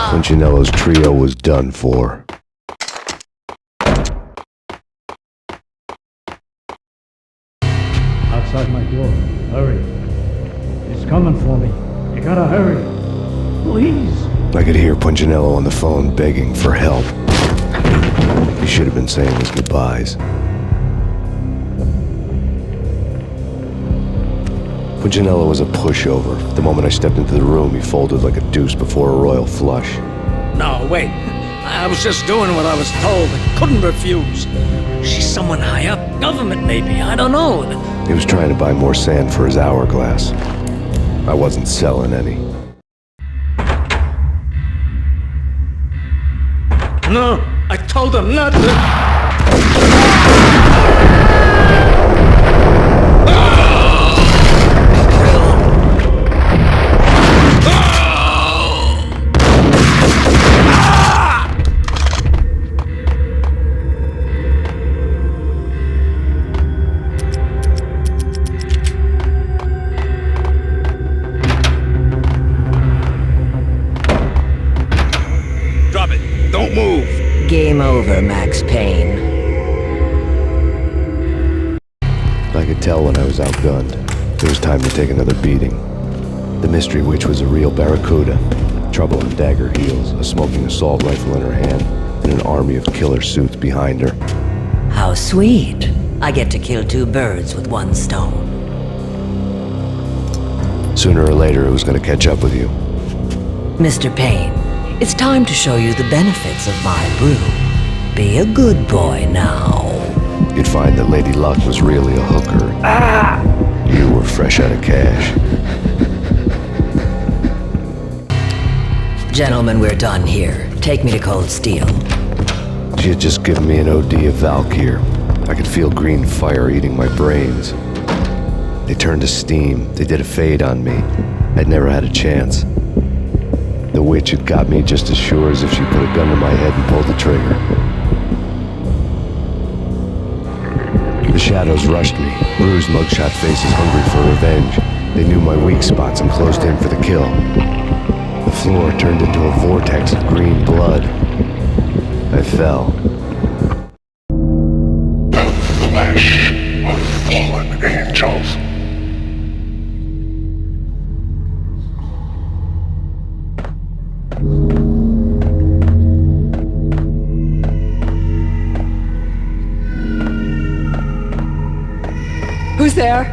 Punchinello's trio was done for. Outside my door. Hurry. He's coming for me. You gotta hurry. Please. I could hear Punchinello on the phone begging for help. He should have been saying his goodbyes. Punchinello was a pushover. The moment I stepped into the room, he folded like a deuce before a royal flush. No, wait. I was just doing what I was told and couldn't refuse. She's someone high up, government maybe, I don't know. He was trying to buy more sand for his hourglass. I wasn't selling any. No, I told him not to. Drop it. Don't move. Game over, Max Payne. I could tell when I was outgunned. It was time to take another beating. The mystery witch was a real barracuda. Trouble on dagger heels, a smoking assault rifle in her hand, and an army of killer suits behind her. How sweet. I get to kill two birds with one stone. Sooner or later, it was going to catch up with you. Mr. Payne, it's time to show you the benefits of my brew. Be a good boy now. You'd find that Lady Luck was really a hooker. You were fresh out of cash. Gentlemen, we're done here. Take me to Cold Steel. She had just given me an OD of Valkyr. I could feel green fire eating my brains. They turned to steam. They did a fade on me. I'd never had a chance. The witch had got me just as sure as if she put a gun to my head and pulled the trigger. The shadows rushed me, bruised mugshot faces hungry for revenge. They knew my weak spots and closed in for the kill. The floor turned into a vortex of green blood. I fell. The flesh of fallen angels. Who's there?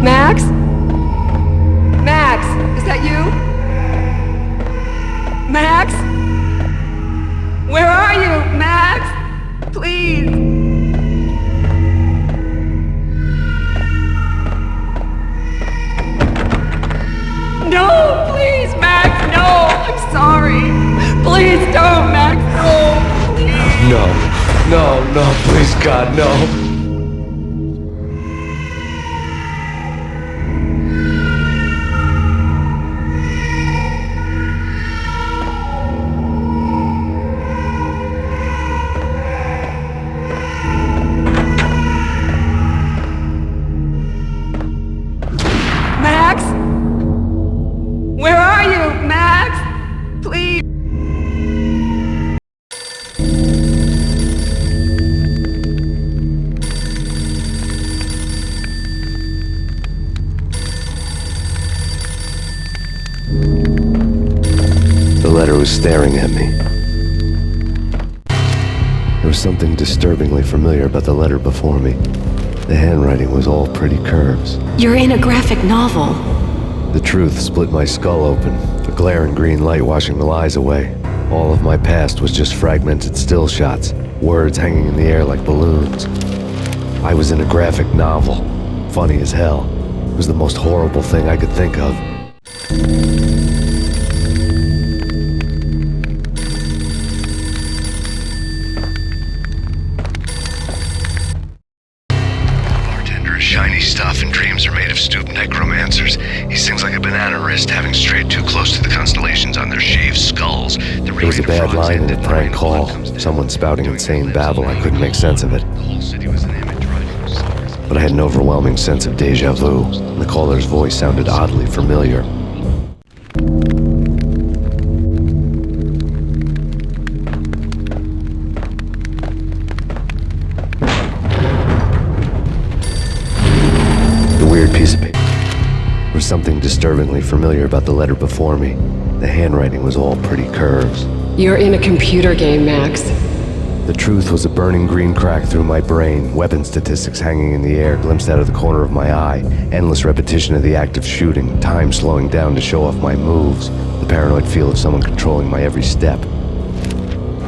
Max? Max, is that you? Max? Where are you, Max? Please. No, please, Max, no. I'm sorry. Please don't, Max, no, please. No, please God, no. Max? Where are you, Max? Please. The letter was staring at me. There was something disturbingly familiar about the letter before me. The handwriting was all pretty curves. You're in a graphic novel. The truth split my skull open, a glaring green light washing the lies away. All of my past was just fragmented still shots, words hanging in the air like balloons. I was in a graphic novel. Funny as hell. It was the most horrible thing I could think of. Shiny stuff and dreams are made of stooped necromancers. He sings like a banana wrist, having strayed too close to the constellations on their shaved skulls. There was a bad line in a prank call. Someone spouting insane babble. I couldn't make sense of it. But I had an overwhelming sense of deja vu. The caller's voice sounded oddly familiar. Piece of paper. There was something disturbingly familiar about the letter before me. The handwriting was all pretty curves. You're in a computer game, Max. The truth was a burning green crack through my brain, weapon statistics hanging in the air, glimpsed out of the corner of my eye, endless repetition of the act of shooting, time slowing down to show off my moves, the paranoid feel of someone controlling my every step.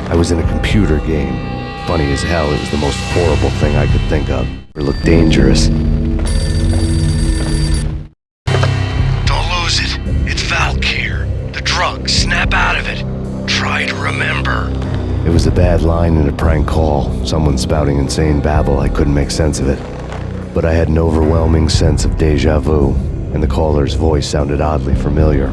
I was in a computer game. Funny as hell, it was the most horrible thing I could think of. It looked dangerous. Snap out of it. Try to remember. It was a bad line in a prank call. Someone spouting insane babble. I couldn't make sense of it. But I had an overwhelming sense of deja vu, and the caller's voice sounded oddly familiar.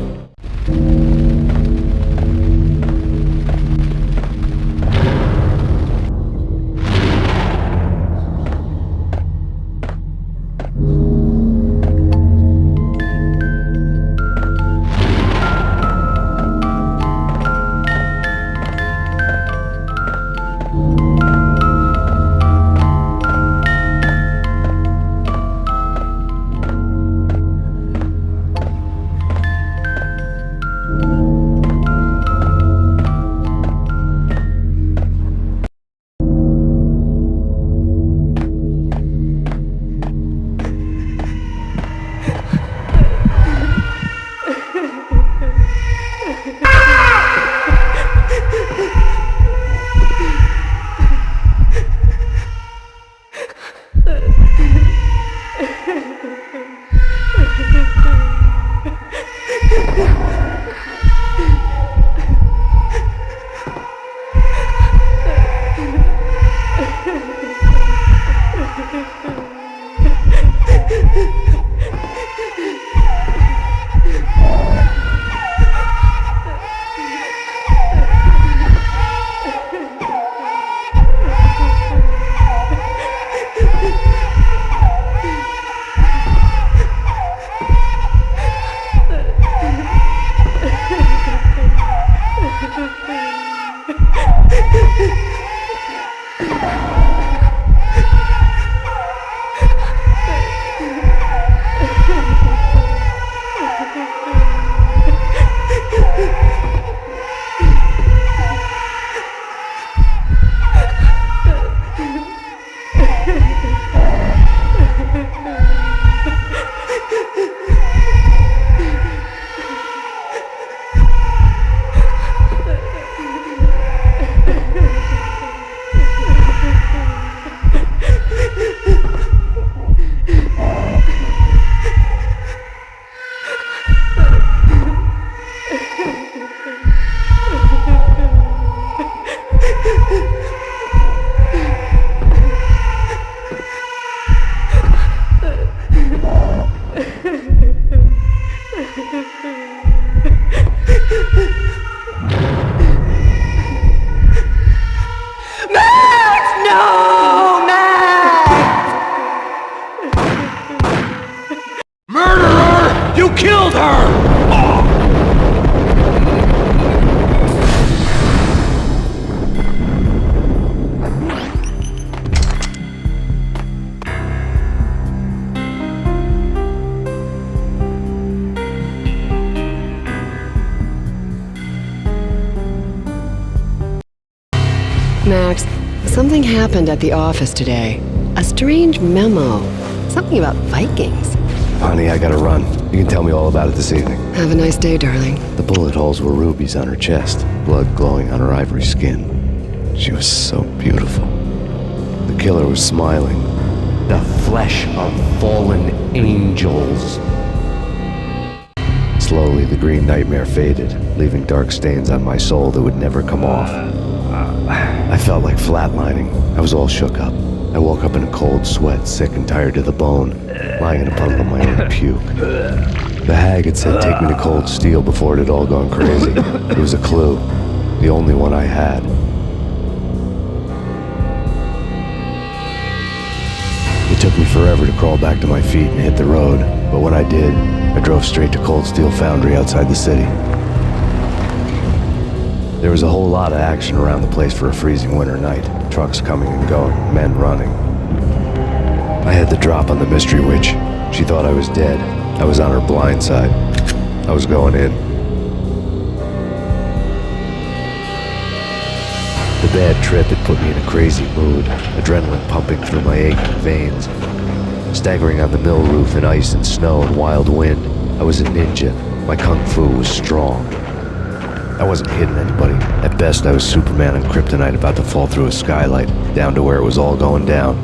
Max, something happened at the office today. A strange memo. Something about Vikings. Honey, I gotta run. You can tell me all about it this evening. Have a nice day, darling. The bullet holes were rubies on her chest, blood glowing on her ivory skin. She was so beautiful. The killer was smiling. The flesh of fallen angels. Slowly, the green nightmare faded, leaving dark stains on my soul that would never come off. I felt like flatlining. I was all shook up. I woke up in a cold sweat, sick and tired to the bone, lying in a puddle of my own puke. The hag had said take me to Cold Steel before it had all gone crazy. It was a clue, the only one I had. It took me forever to crawl back to my feet and hit the road, but when I did, I drove straight to Cold Steel Foundry outside the city. There was a whole lot of action around the place for a freezing winter night. Trucks coming and going, men running. I had the drop on the mystery witch. She thought I was dead. I was on her blind side. I was going in. The bad trip had put me in a crazy mood, adrenaline pumping through my aching veins. Staggering on the mill roof in ice and snow and wild wind, I was a ninja. My kung fu was strong. I wasn't kidding anybody. At best, I was Superman on Kryptonite about to fall through a skylight, down to where it was all going down.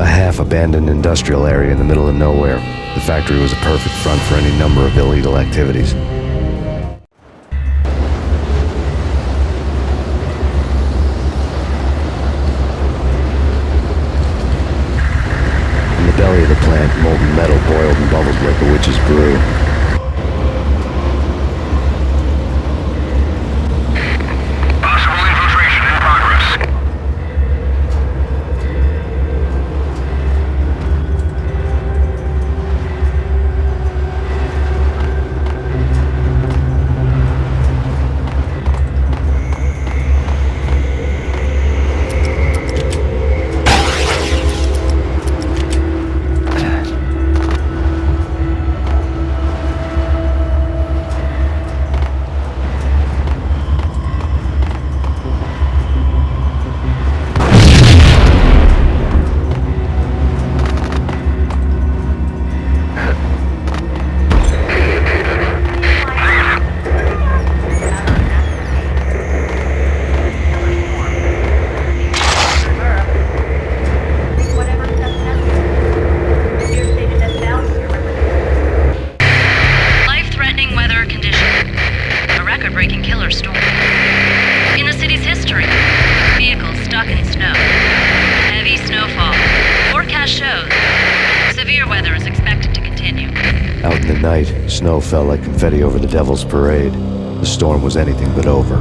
A half-abandoned industrial area in the middle of nowhere. The factory was a perfect front for any number of illegal activities. In the belly of the plant, molten metal boiled and bubbled like a witch's brew. Snow fell like confetti over the Devil's Parade. The storm was anything but over.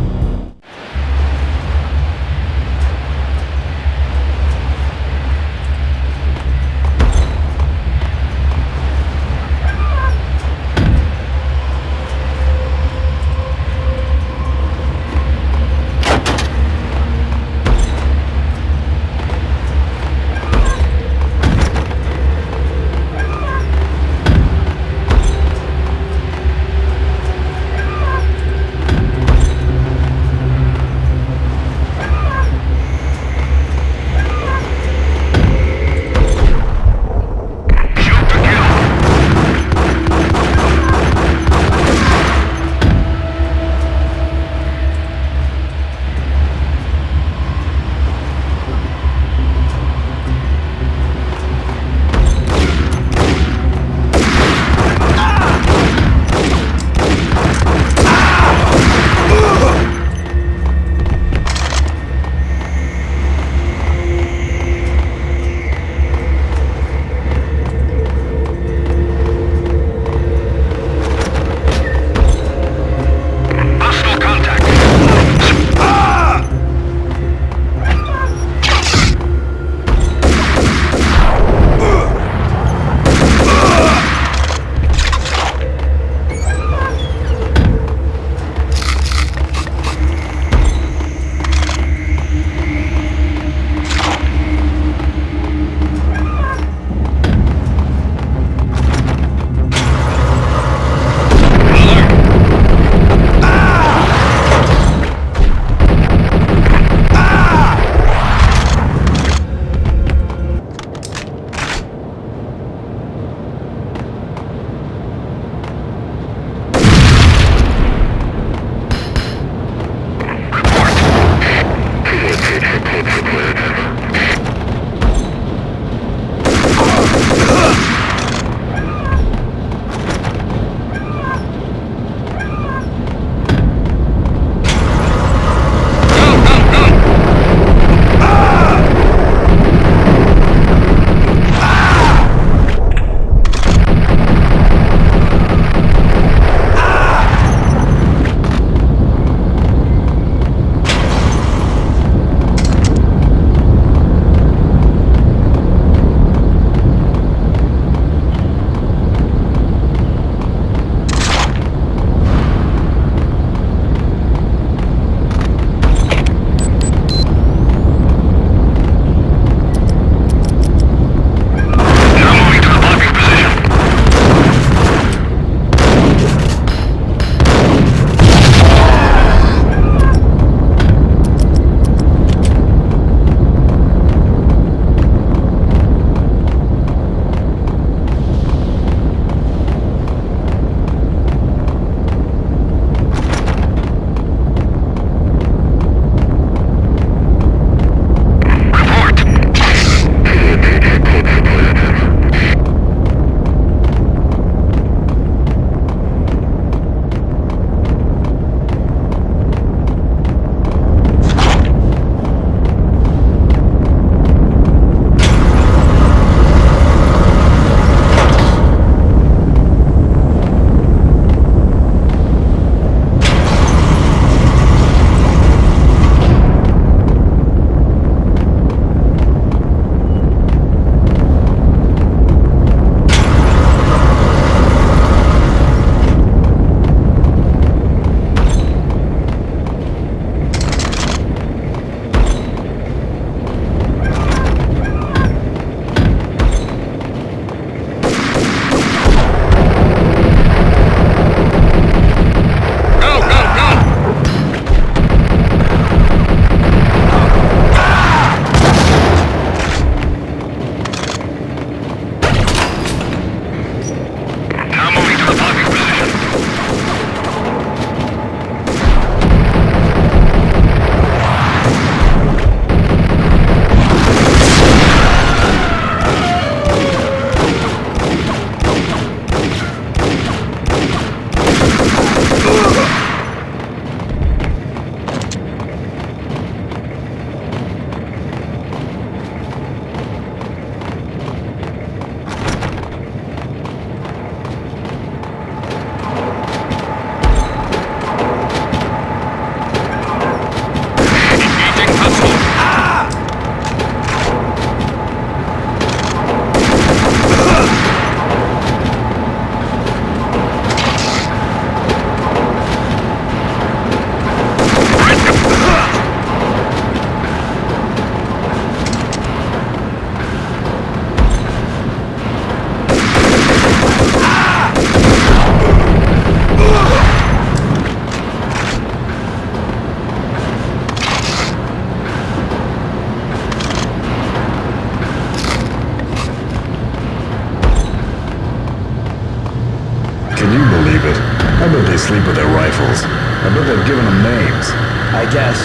Can you believe it? I bet they sleep with their rifles. I bet they've given them names. I guess.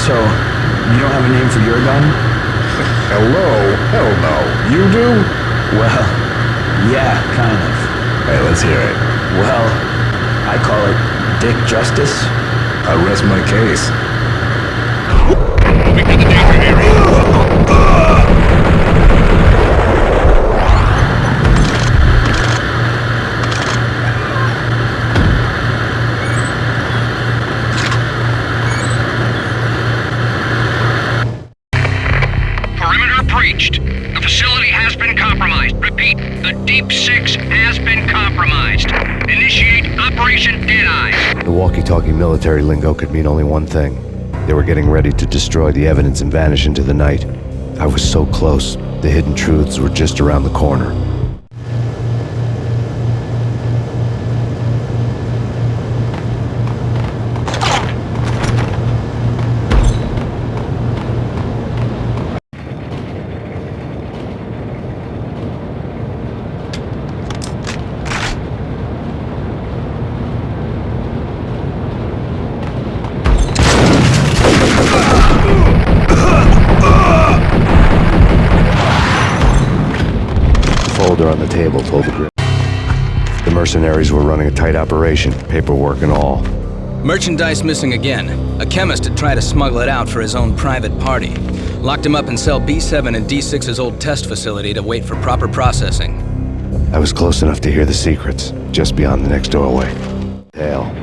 So, you don't have a name for your gun? Hello? Hell no. You do? Well, yeah, kind of. Hey, let's hear it. Well, I call it Dick Justice. I rest my case. Moving to the danger area. Breached. The facility has been compromised. Repeat, the Deep Six has been compromised. Initiate Operation Deadeye. The walkie-talkie military lingo could mean only one thing. They were getting ready to destroy the evidence and vanish into the night. I was so close. The hidden truths were just around the corner. On the table told the group. The mercenaries were running a tight operation, paperwork and all. Merchandise missing again. A chemist had tried to smuggle it out for his own private party. Locked him up in cell B7 in D6's old test facility to wait for proper processing. I was close enough to hear the secrets, just beyond the next doorway. Hell.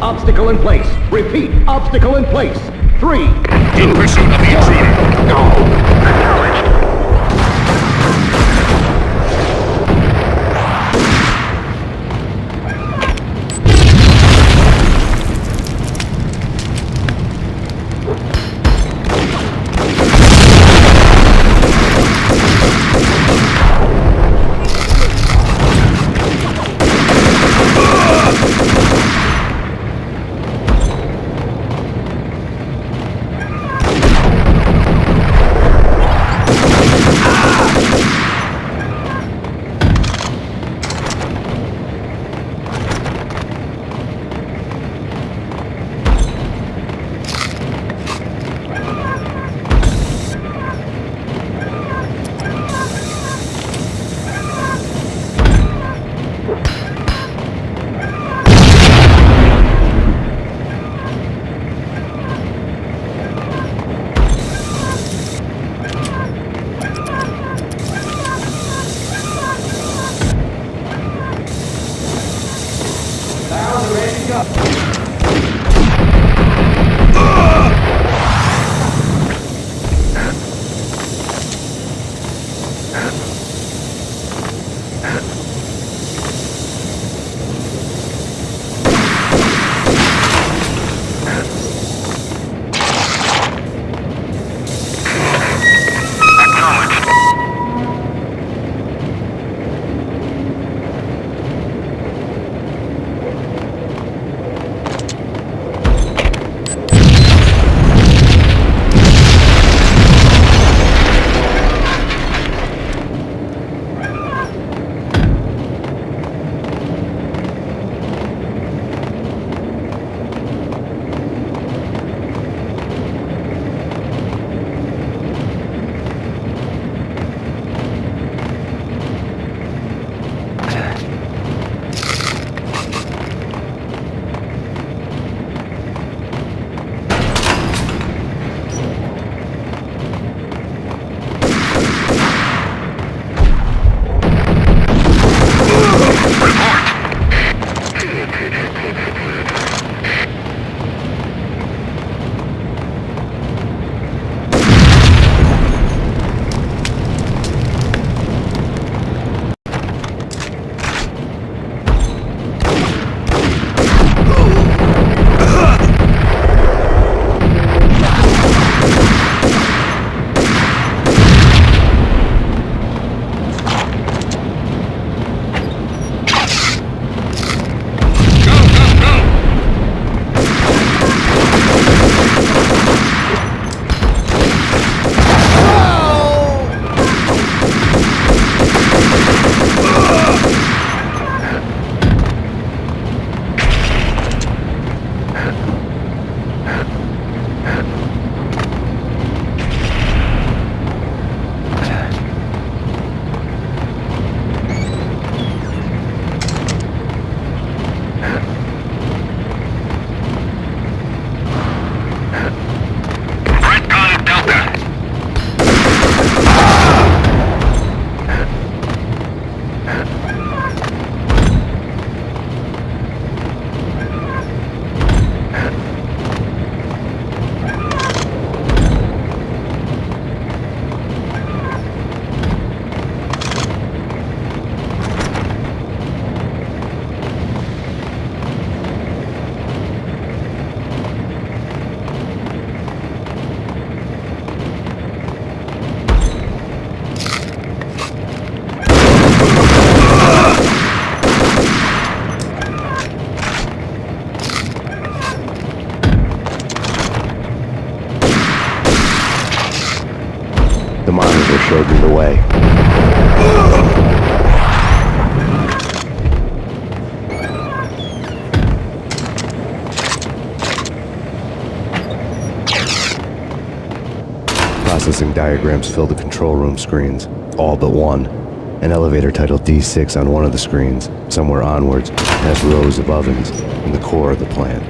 Obstacle in place. Repeat, obstacle in place. 3, 2, in pursuit of the intruder. Go! Acknowledged. The monitor showed me the way. Processing diagrams filled the control room screens, all but one. An elevator titled D6 on one of the screens, somewhere onwards, past rows of ovens in the core of the plant.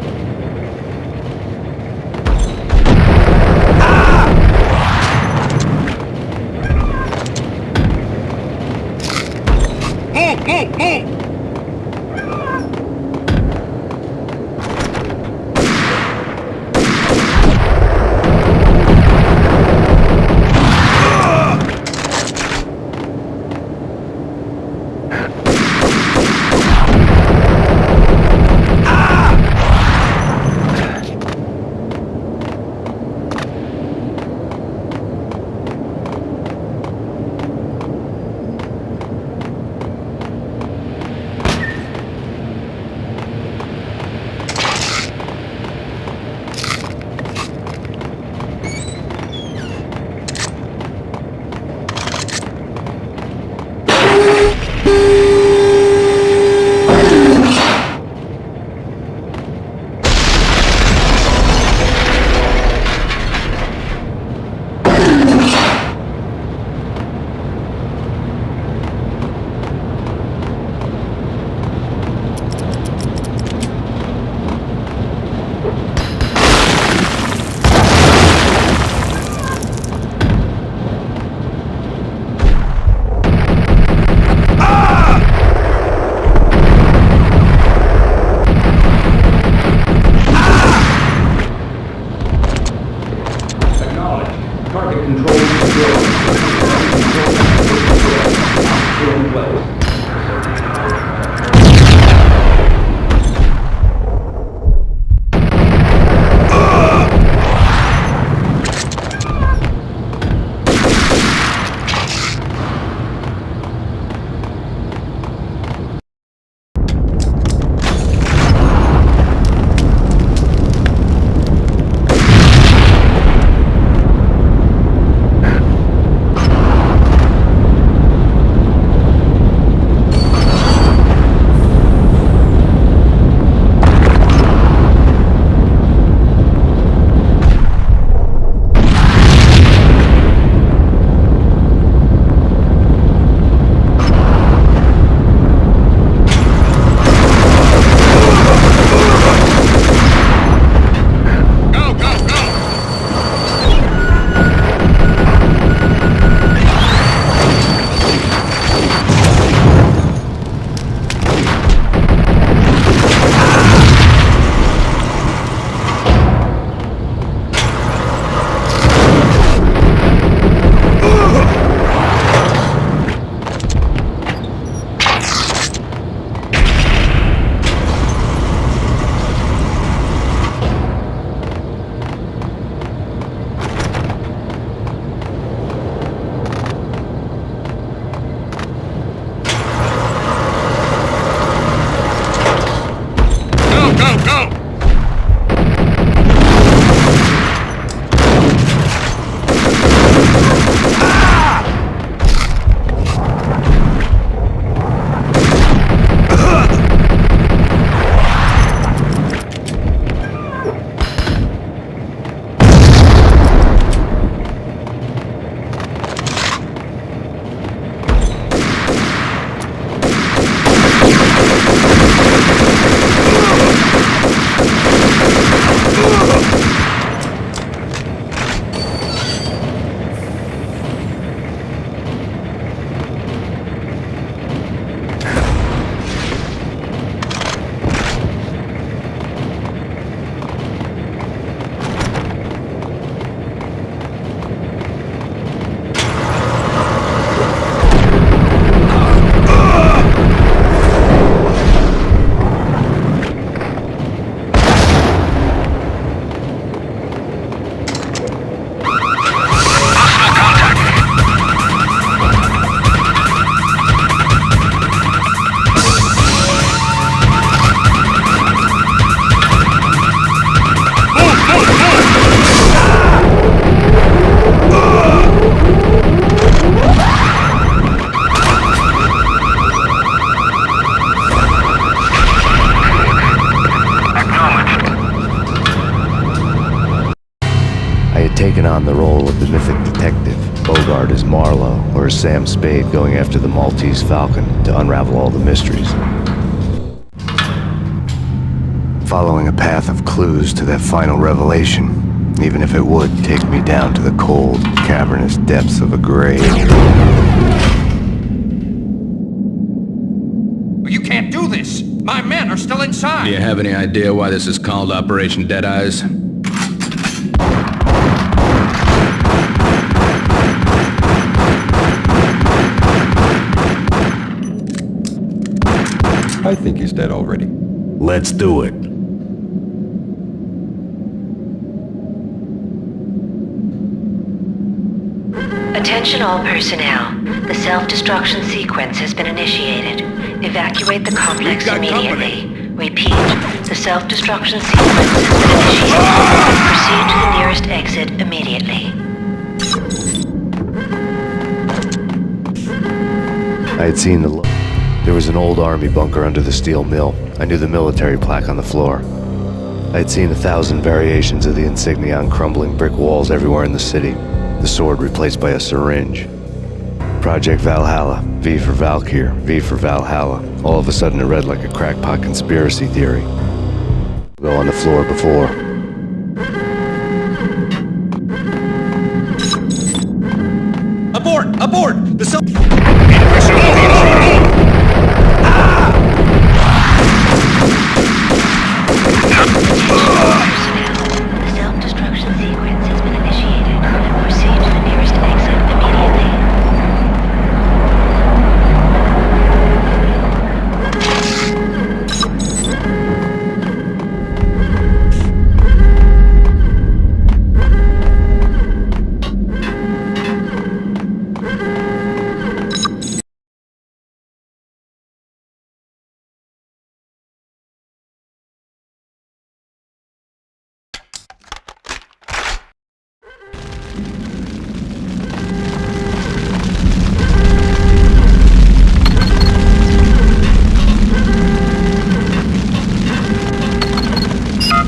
Guard as Marlowe or as Sam Spade going after the Maltese Falcon to unravel all the mysteries. Following a path of clues to that final revelation, even if it would take me down to the cold, cavernous depths of a grave. You can't do this! My men are still inside! Do you have any idea why this is called Operation Deadeyes? I think he's dead already. Let's do it. Attention all personnel. The self-destruction sequence has been initiated. Evacuate the complex immediately. Repeat, the self-destruction sequence has been initiated. Proceed to the nearest exit immediately. I had seen the There was an old army bunker under the steel mill. I knew the military plaque on the floor. I had seen 1,000 variations of the insignia on crumbling brick walls everywhere in the city. The sword replaced by a syringe. Project Valhalla, V for Valkyr, V for Valhalla. All of a sudden it read like a crackpot conspiracy theory. Go on the floor before. Abort! Abort! The Self-destruction sequence has been initiated. Proceed to the nearest exit immediately.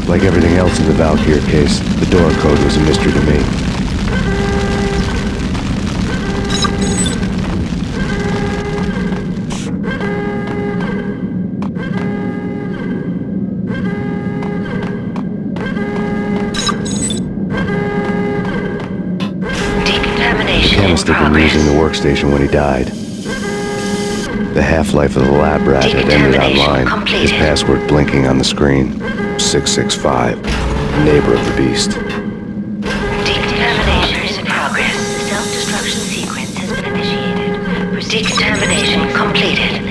Like everything else in the Valkyr case, the door code was a mystery to me. The chemist had been using the workstation when he died. The half-life of the lab rat had ended online, his password blinking on the screen. 665, neighbor of the beast. Decontamination is in progress. The self-destruction sequence has been initiated. Decontamination completed.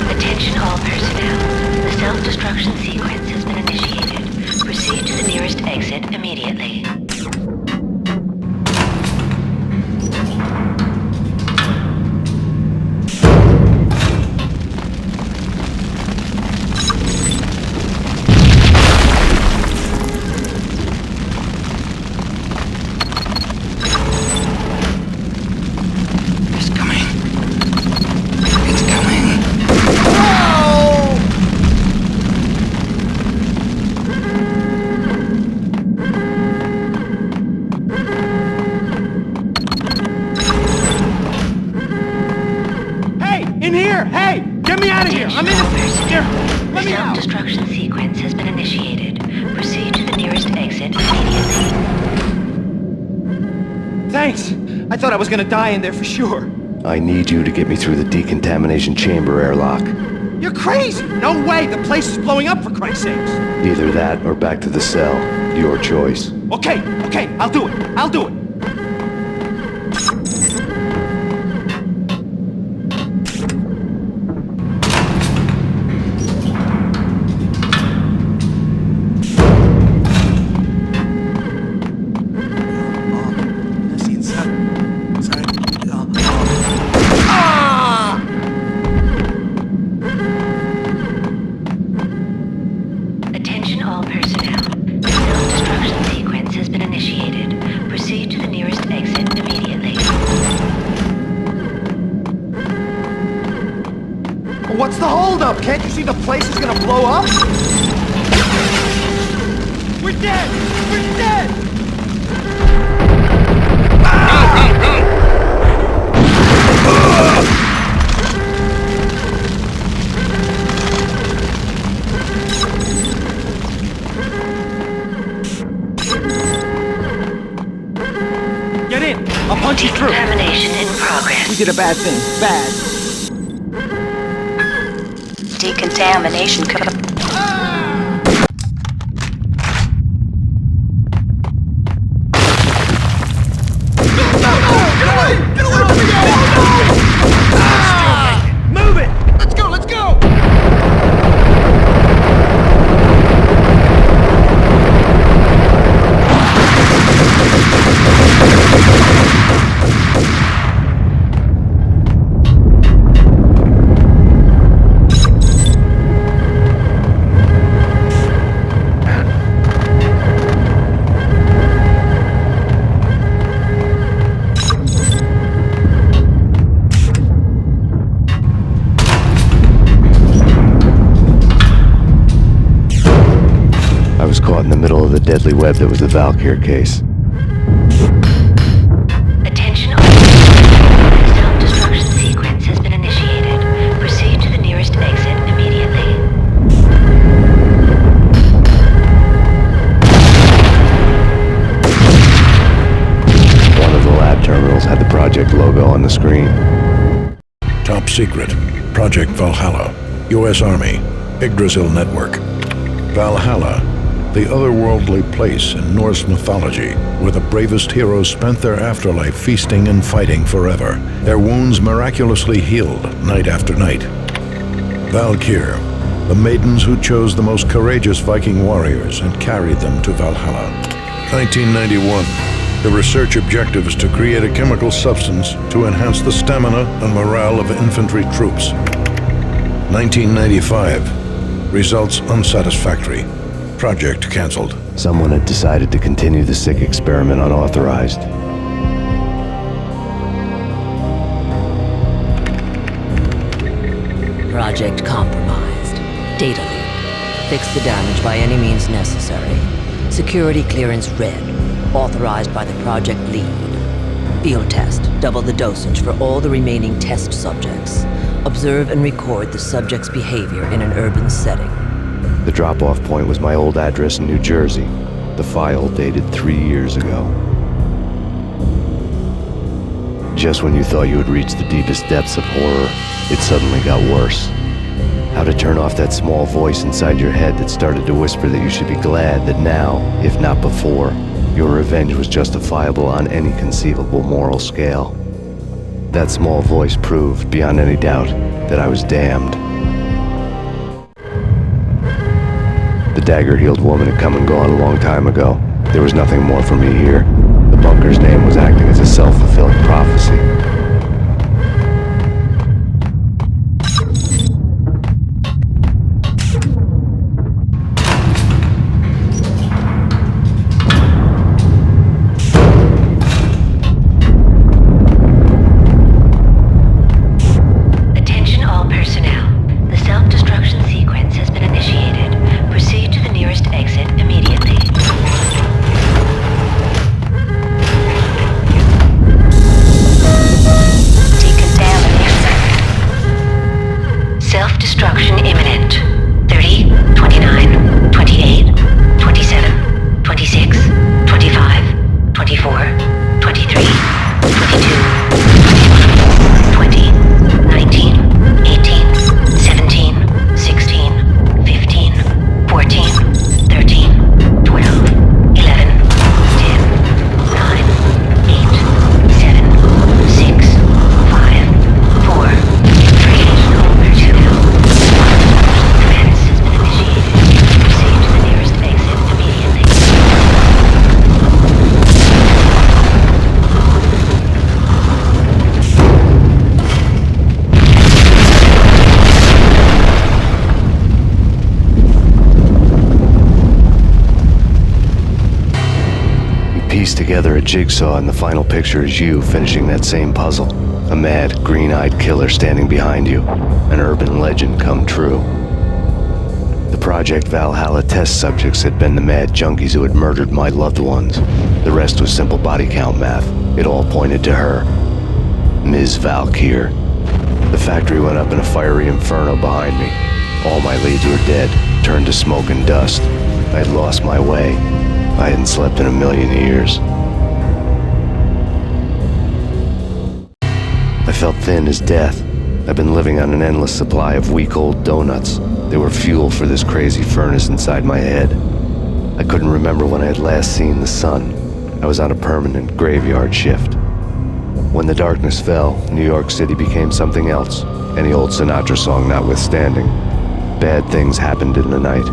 Attention all personnel. The self-destruction sequence has been initiated. Proceed to the nearest exit immediately. In here! Hey! Get me out of here! I'm in the... Here! Let me out! The self-destruction sequence has been initiated. Proceed to the nearest exit immediately. Thanks! I thought I was gonna die in there for sure. I need you to get me through the decontamination chamber airlock. You're crazy! No way! The place is blowing up, for Christ's sakes! Either that or back to the cell. Your choice. Okay, I'll do it. I'll do it. up! Can't you see the place is gonna blow up? We're dead! We're dead! Get in! I'll punch you through! Decontamination in progress. We did a bad thing. Bad. Decontamination Move it! Let's go, let's go! I was caught in the middle of the deadly web that was the Valkyr case. Attention all. The self-destruction sequence has been initiated. Proceed to the nearest exit immediately. One of the lab terminals had the project logo on the screen. Top secret. Project Valhalla. U.S. Army. Yggdrasil Network. Valhalla, the otherworldly place in Norse mythology where the bravest heroes spent their afterlife feasting and fighting forever, their wounds miraculously healed night after night. Valkyr, the maidens who chose the most courageous Viking warriors and carried them to Valhalla. 1991. The research objective is to create a chemical substance to enhance the stamina and morale of infantry troops. 1995. Results unsatisfactory. Project cancelled. Someone had decided to continue the sick experiment unauthorized. Project compromised. Data leak. Fix the damage by any means necessary. Security clearance red. Authorized by the project lead. Field test. Double the dosage for all the remaining test subjects. Observe and record the subject's behavior in an urban setting. The drop-off point was my old address in New Jersey. The file dated 3 years ago. Just when you thought you had reached the deepest depths of horror, it suddenly got worse. How to turn off that small voice inside your head that started to whisper that you should be glad that now, if not before, your revenge was justifiable on any conceivable moral scale. That small voice proved, beyond any doubt, that I was damned. The dagger-heeled woman had come and gone a long time ago. There was nothing more for me here. The bunker's name was acting as a self-fulfilling prophecy. Attention all personnel. The self-destruction sequence has been initiated. Proceed to the nearest exit immediately. Decontamination. Self-destruction imminent. 30, 29, 28, 27, 26, 25, 24, 23, 22, 20, 19, 18, 17, 16, 15, 14, 13, 12, 11, 10, 9, 8, 7, 6, 5, 4, 3, 2, 1. Defense has been initiated. Proceed to the nearest exit immediately. We pieced together a jigsaw, and the final picture is you finishing that same puzzle. A mad, green-eyed killer standing behind you. An urban legend come true. The Project Valhalla test subjects had been the mad junkies who had murdered my loved ones. The rest was simple body count math. It all pointed to her. Ms. Valkyr. The factory went up in a fiery inferno behind me. All my leads were dead, turned to smoke and dust. I'd lost my way. I hadn't slept in a million years. I felt thin as death. I've been living on an endless supply of week-old donuts. They were fuel for this crazy furnace inside my head. I couldn't remember when I had last seen the sun. I was on a permanent graveyard shift. When the darkness fell, New York City became something else, any old Sinatra song notwithstanding. Bad things happened in the night,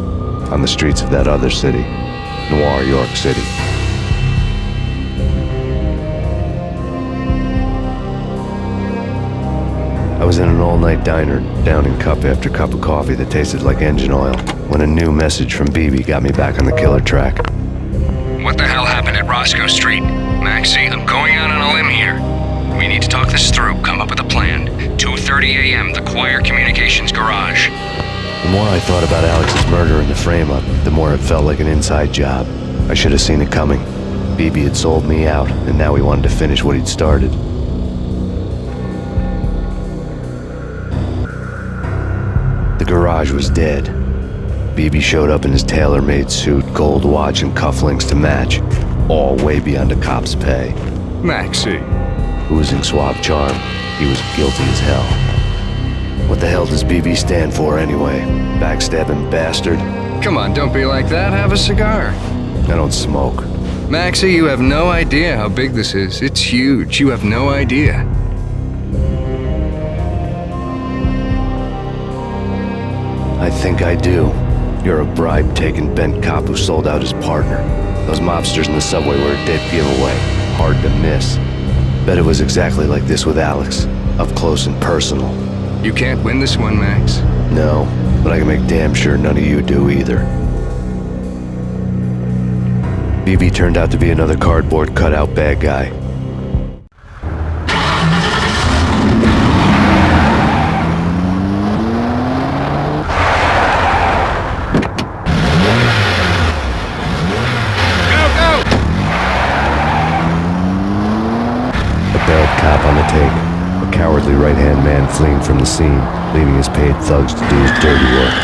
on the streets of that other city, Noir York City. I was in an all-night diner, downing cup after cup of coffee that tasted like engine oil, when a new message from BB got me back on the killer track. What the hell happened at Roscoe Street? Maxie, I'm going out on a limb here. We need to talk this through, come up with a plan. 2:30 a.m., the Choir Communications Garage. The more I thought about Alex's murder and the frame-up, the more it felt like an inside job. I should have seen it coming. BB had sold me out, and now he wanted to finish what he'd started. The garage was dead. BB showed up in his tailor-made suit, gold watch, and cufflinks to match, all way beyond a cop's pay. Maxie. Oozing suave charm, he was guilty as hell. What the hell does BB stand for anyway? Backstabbing bastard? Come on, don't be like that. Have a cigar. I don't smoke. Maxie, you have no idea how big this is. It's huge. You have no idea. I think I do. You're a bribe-taking bent cop who sold out his partner. Those mobsters in the subway were a dead giveaway. Hard to miss. Bet it was exactly like this with Alex. Up close and personal. You can't win this one, Max. No, but I can make damn sure none of you do either. BB turned out to be another cardboard cutout bad guy. Cop on the take, a cowardly right-hand man fleeing from the scene, leaving his paid thugs to do his dirty work.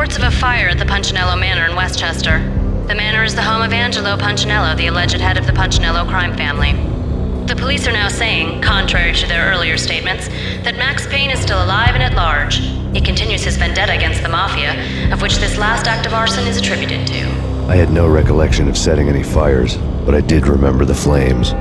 reports of a fire at the Punchinello Manor in Westchester. The manor is the home of Angelo Punchinello, the alleged head of the Punchinello crime family. The police are now saying, contrary to their earlier statements, that Max Payne is still alive and at large. He continues his vendetta against the Mafia, of which this last act of arson is attributed to. I had no recollection of setting any fires, but I did remember the flames.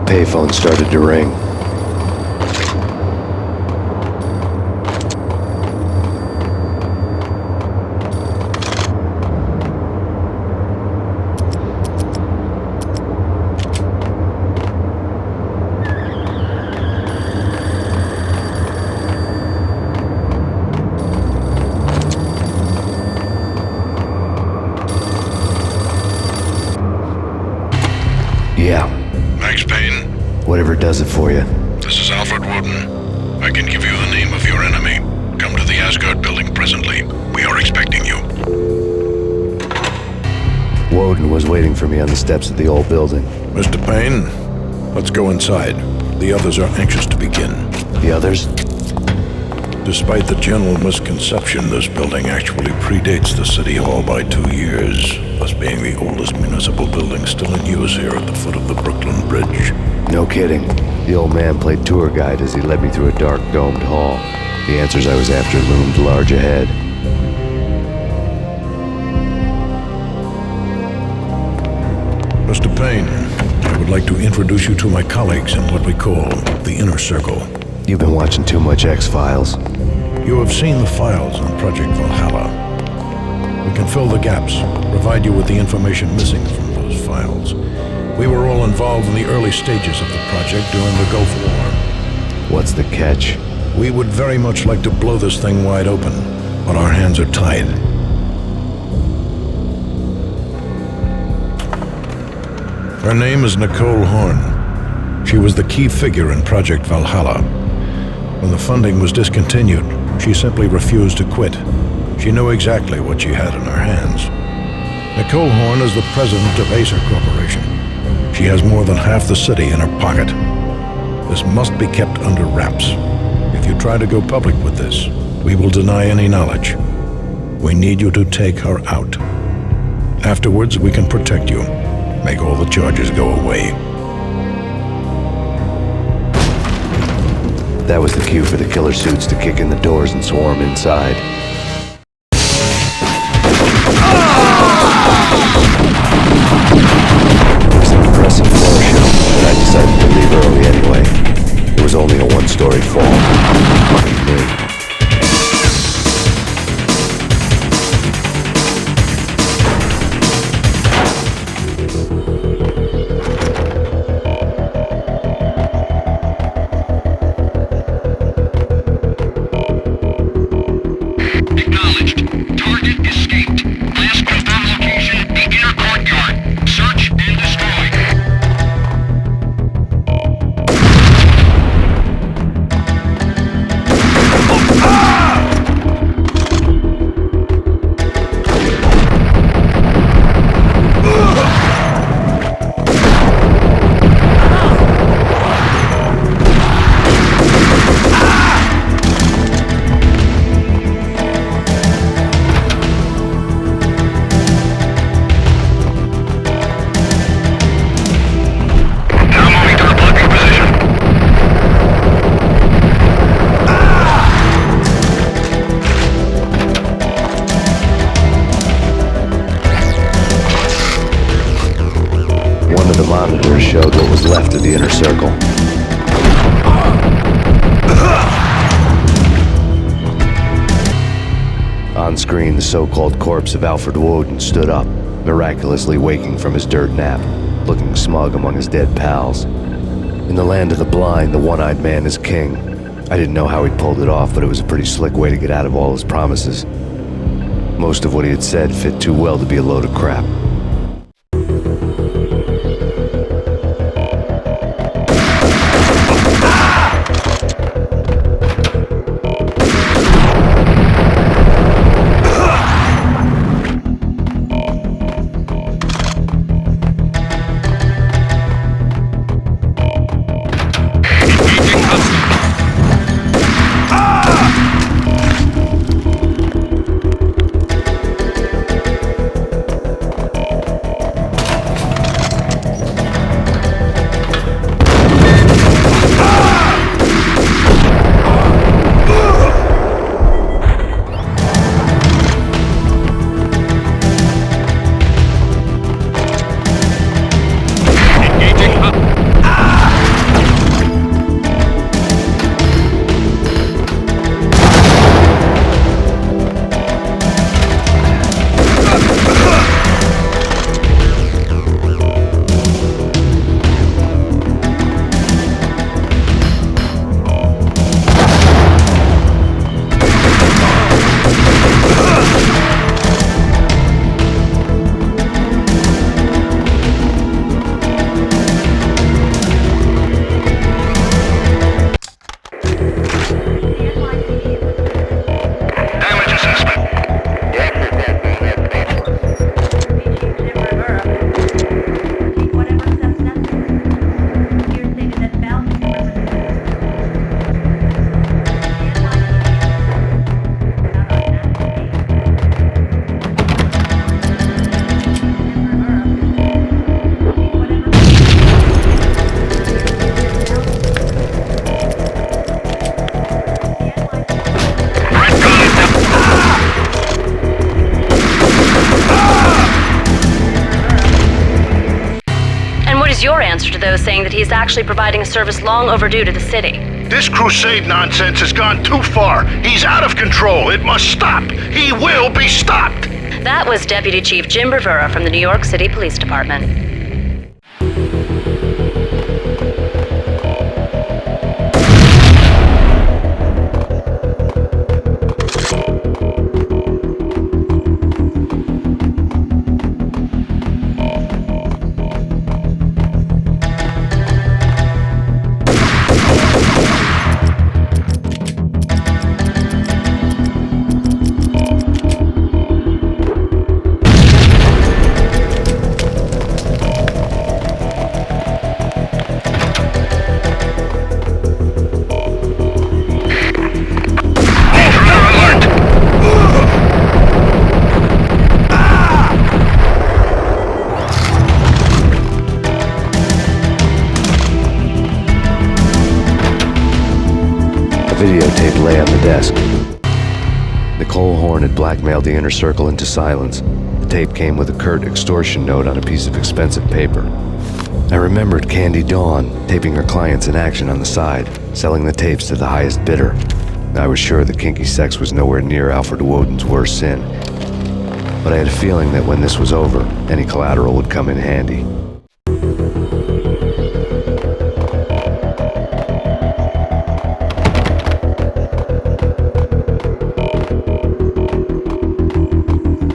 Payphone started to ring. Yeah. Max Payne? Whatever does it for you. This is Alfred Woden. I can give you the name of your enemy. Come to the Asgard building presently. We are expecting you. Woden was waiting for me on the steps of the old building. Mr. Payne, let's go inside. The others are anxious to begin. The others? Despite the general misconception, this building actually predates the City Hall by 2 years, thus being the oldest municipal building still in use here at the foot of the Brooklyn Bridge. No kidding. The old man played tour guide as he led me through a dark, domed hall. The answers I was after loomed large ahead. Mr. Payne, I would like to introduce you to my colleagues in what we call the Inner Circle. You've been watching too much X-Files. You have seen the files on Project Valhalla. We can fill the gaps, provide you with the information missing from those files. We were all involved in the early stages of the project during the Gulf War. What's the catch? We would very much like to blow this thing wide open, but our hands are tied. Her name is Nicole Horn. She was the key figure in Project Valhalla. When the funding was discontinued, she simply refused to quit. She knew exactly what she had in her hands. Nicole Horn is the president of Acer Corporation. She has more than half the city in her pocket. This must be kept under wraps. If you try to go public with this, we will deny any knowledge. We need you to take her out. Afterwards, we can protect you. Make all the charges go away. That was the cue for the killer suits to kick in the doors and swarm inside. It was an impressive floor show, but I decided to leave early anyway. It was only a one-story fall. Lucky me. Showed what was left of the Inner Circle. On screen, the so-called corpse of Alfred Woden stood up, miraculously waking from his dirt nap, looking smug among his dead pals. In the land of the blind, the one-eyed man is king. I didn't know how he pulled it off, but it was a pretty slick way to get out of all his promises. Most of what he had said fit too well to be a load of crap. though, saying that he's actually providing a service long overdue to the city. This crusade nonsense has gone too far. He's out of control. It must stop. He will be stopped. That was Deputy Chief Jim Rivera from the New York City Police Department. Videotape lay on the desk. Nicole Horn had blackmailed the inner circle into silence. The tape came with a curt extortion note on a piece of expensive paper. I remembered Candy Dawn taping her clients in action on the side, selling the tapes to the highest bidder. I was sure that kinky sex was nowhere near Alfred Woden's worst sin. But I had a feeling that when this was over, any collateral would come in handy.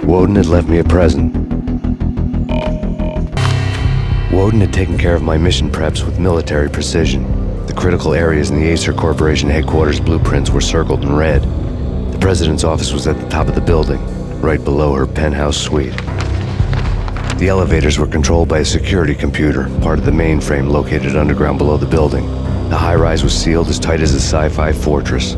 Woden had left me a present. Woden had taken care of my mission preps with military precision. The critical areas in the Acer Corporation headquarters blueprints were circled in red. The president's office was at the top of the building, right below her penthouse suite. The elevators were controlled by a security computer, part of the mainframe located underground below the building. The high-rise was sealed as tight as a sci-fi fortress.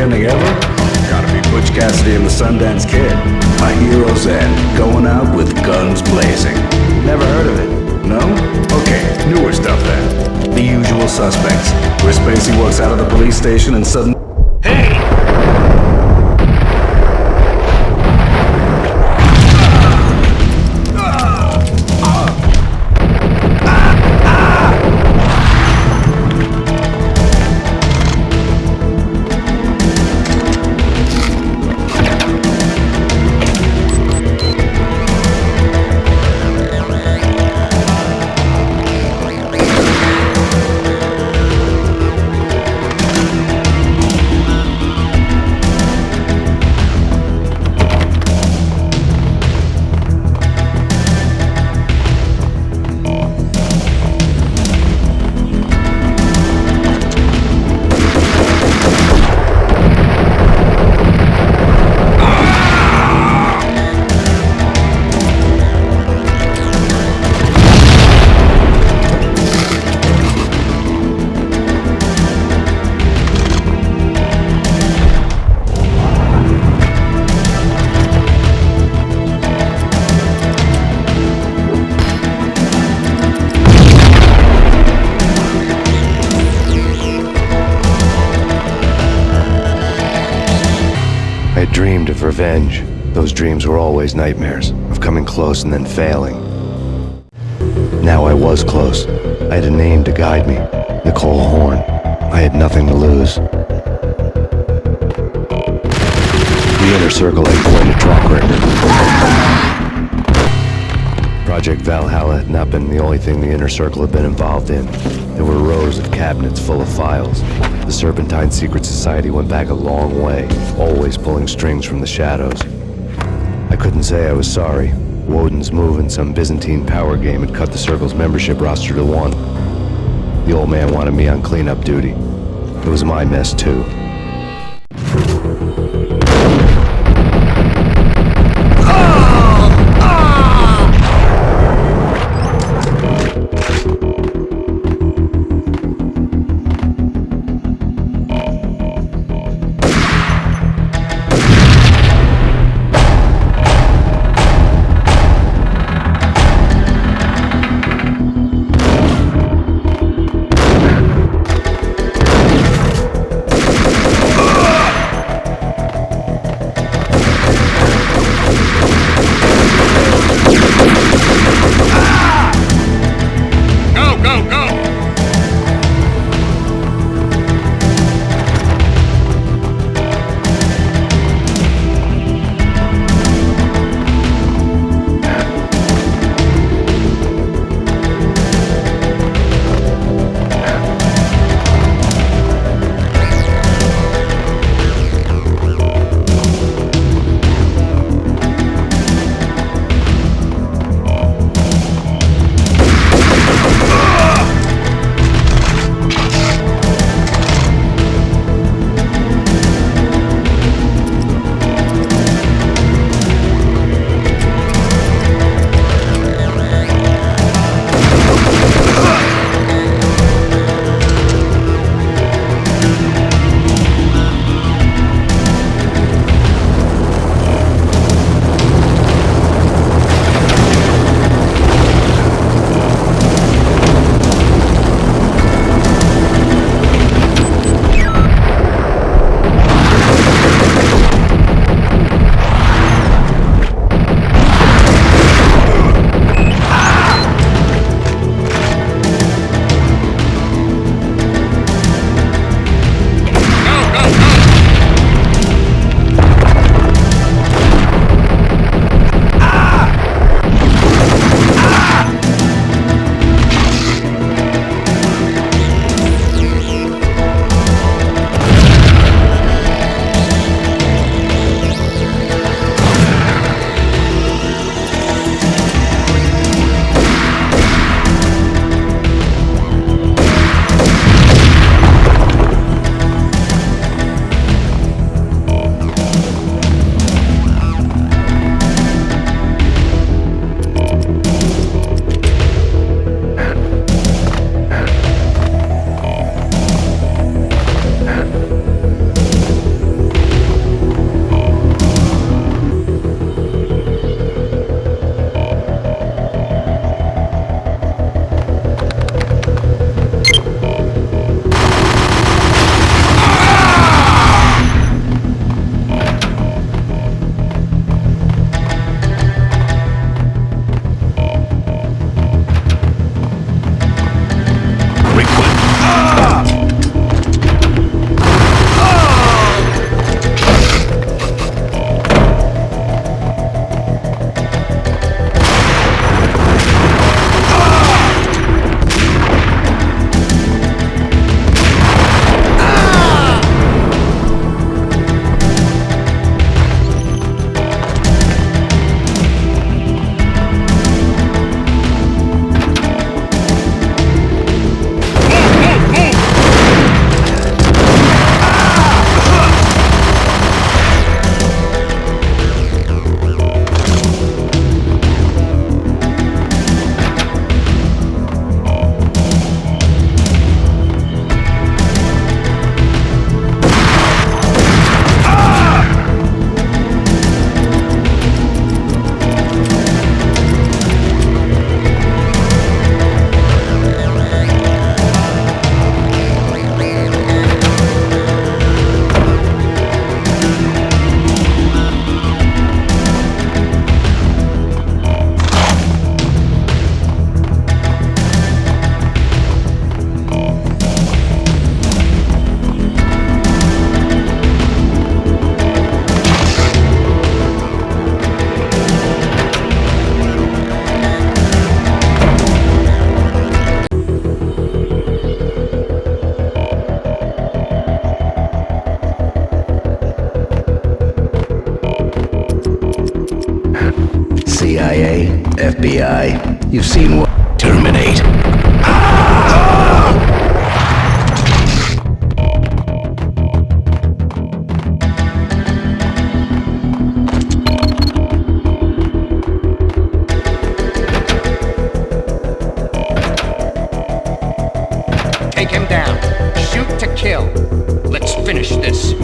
ending ever? Gotta be Butch Cassidy and the Sundance Kid. A hero's end, going out with guns blazing. Never heard of it? No? Okay, newer stuff then. The Usual Suspects, where Spacey walks out of the police station and suddenly... Hey! I dreamed of revenge. Those dreams were always nightmares, of coming close and then failing. Now I was close. I had a name to guide me, Nicole Horn. I had nothing to lose. The inner circle had coined a track record. Project Valhalla had not been the only thing the Inner Circle had been involved in. There were rows of cabinets full of files. The Serpentine Secret Society went back a long way, always pulling strings from the shadows. I couldn't say I was sorry. Woden's move in some Byzantine power game had cut the Circle's membership roster to 1. The old man wanted me on cleanup duty. It was my mess, too. CIA, FBI, you've seen what? Terminate. Take him down. Shoot to kill. Let's finish this.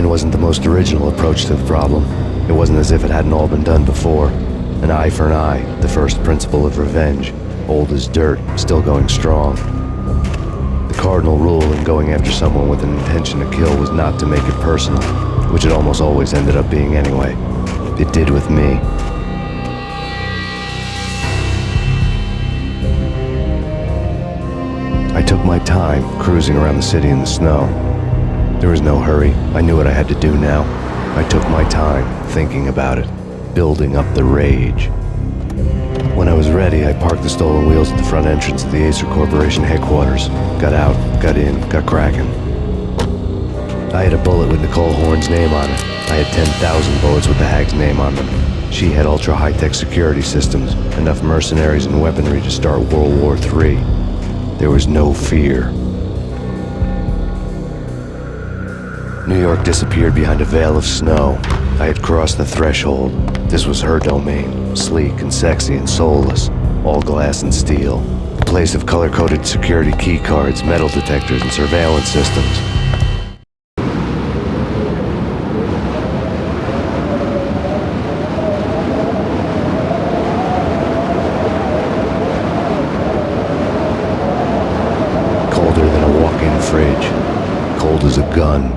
Wasn't the most original approach to the problem. It wasn't as if it hadn't all been done before. An eye for an eye, the first principle of revenge. Old as dirt, still going strong. The cardinal rule in going after someone with an intention to kill was not to make it personal, which it almost always ended up being anyway. It did with me. I took my time cruising around the city in the snow. There was no hurry. I knew what I had to do now. I took my time, thinking about it, building up the rage. When I was ready, I parked the stolen wheels at the front entrance of the Acer Corporation headquarters. Got out, got in, got cracking. I had a bullet with Nicole Horn's name on it. I had 10,000 bullets with the Hag's name on them. She had ultra-high-tech security systems, enough mercenaries and weaponry to start World War III. There was no fear. New York disappeared behind a veil of snow. I had crossed the threshold. This was her domain, sleek and sexy and soulless, all glass and steel. A place of color-coded security key cards, metal detectors, and surveillance systems. Colder than a walk-in fridge. Cold as a gun.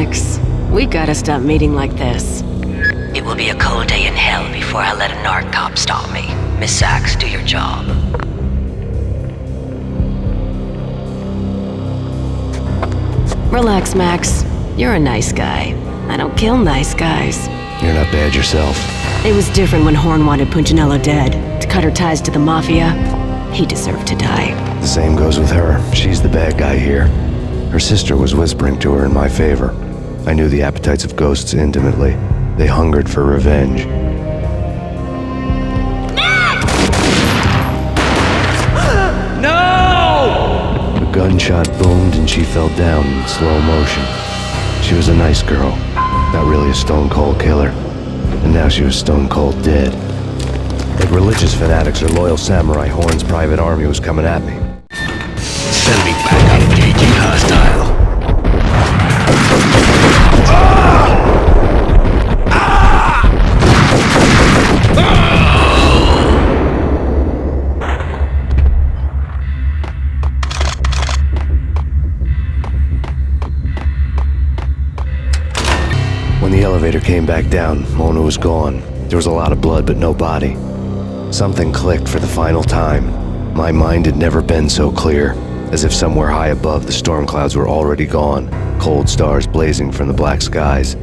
Max. We gotta stop meeting like this. It will be a cold day in hell before I let a narc cop stop me. Miss Sachs, do your job. Relax, Max. You're a nice guy. I don't kill nice guys. You're not bad yourself. It was different when Horn wanted Punchinello dead. To cut her ties to the Mafia, he deserved to die. The same goes with her. She's the bad guy here. Her sister was whispering to her in my favor. I knew the appetites of ghosts intimately. They hungered for revenge. No! A gunshot boomed and she fell down in slow motion. She was a nice girl, not really a stone-cold killer. And now she was stone-cold dead. Like religious fanatics or loyal samurai, Horn's private army was coming at me. Send me back, engaging hostile. When the elevator came back down, Mona was gone. There was a lot of blood, but no body. Something clicked for the final time. My mind had never been so clear, as if somewhere high above the storm clouds were already gone, cold stars blazing from the black skies.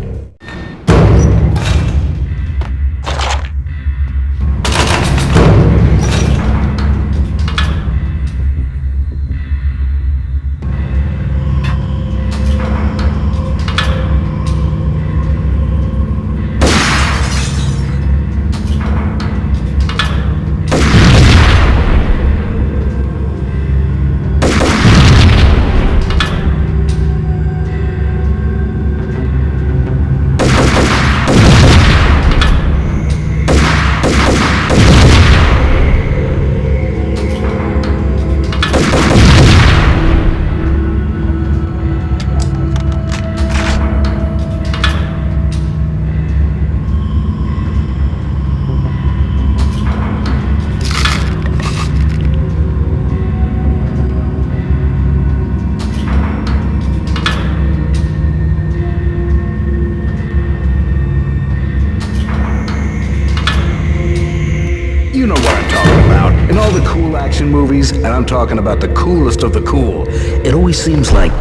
You know what I'm talking about. In all the cool action movies, and I'm talking about the coolest of the cool, it always seems like...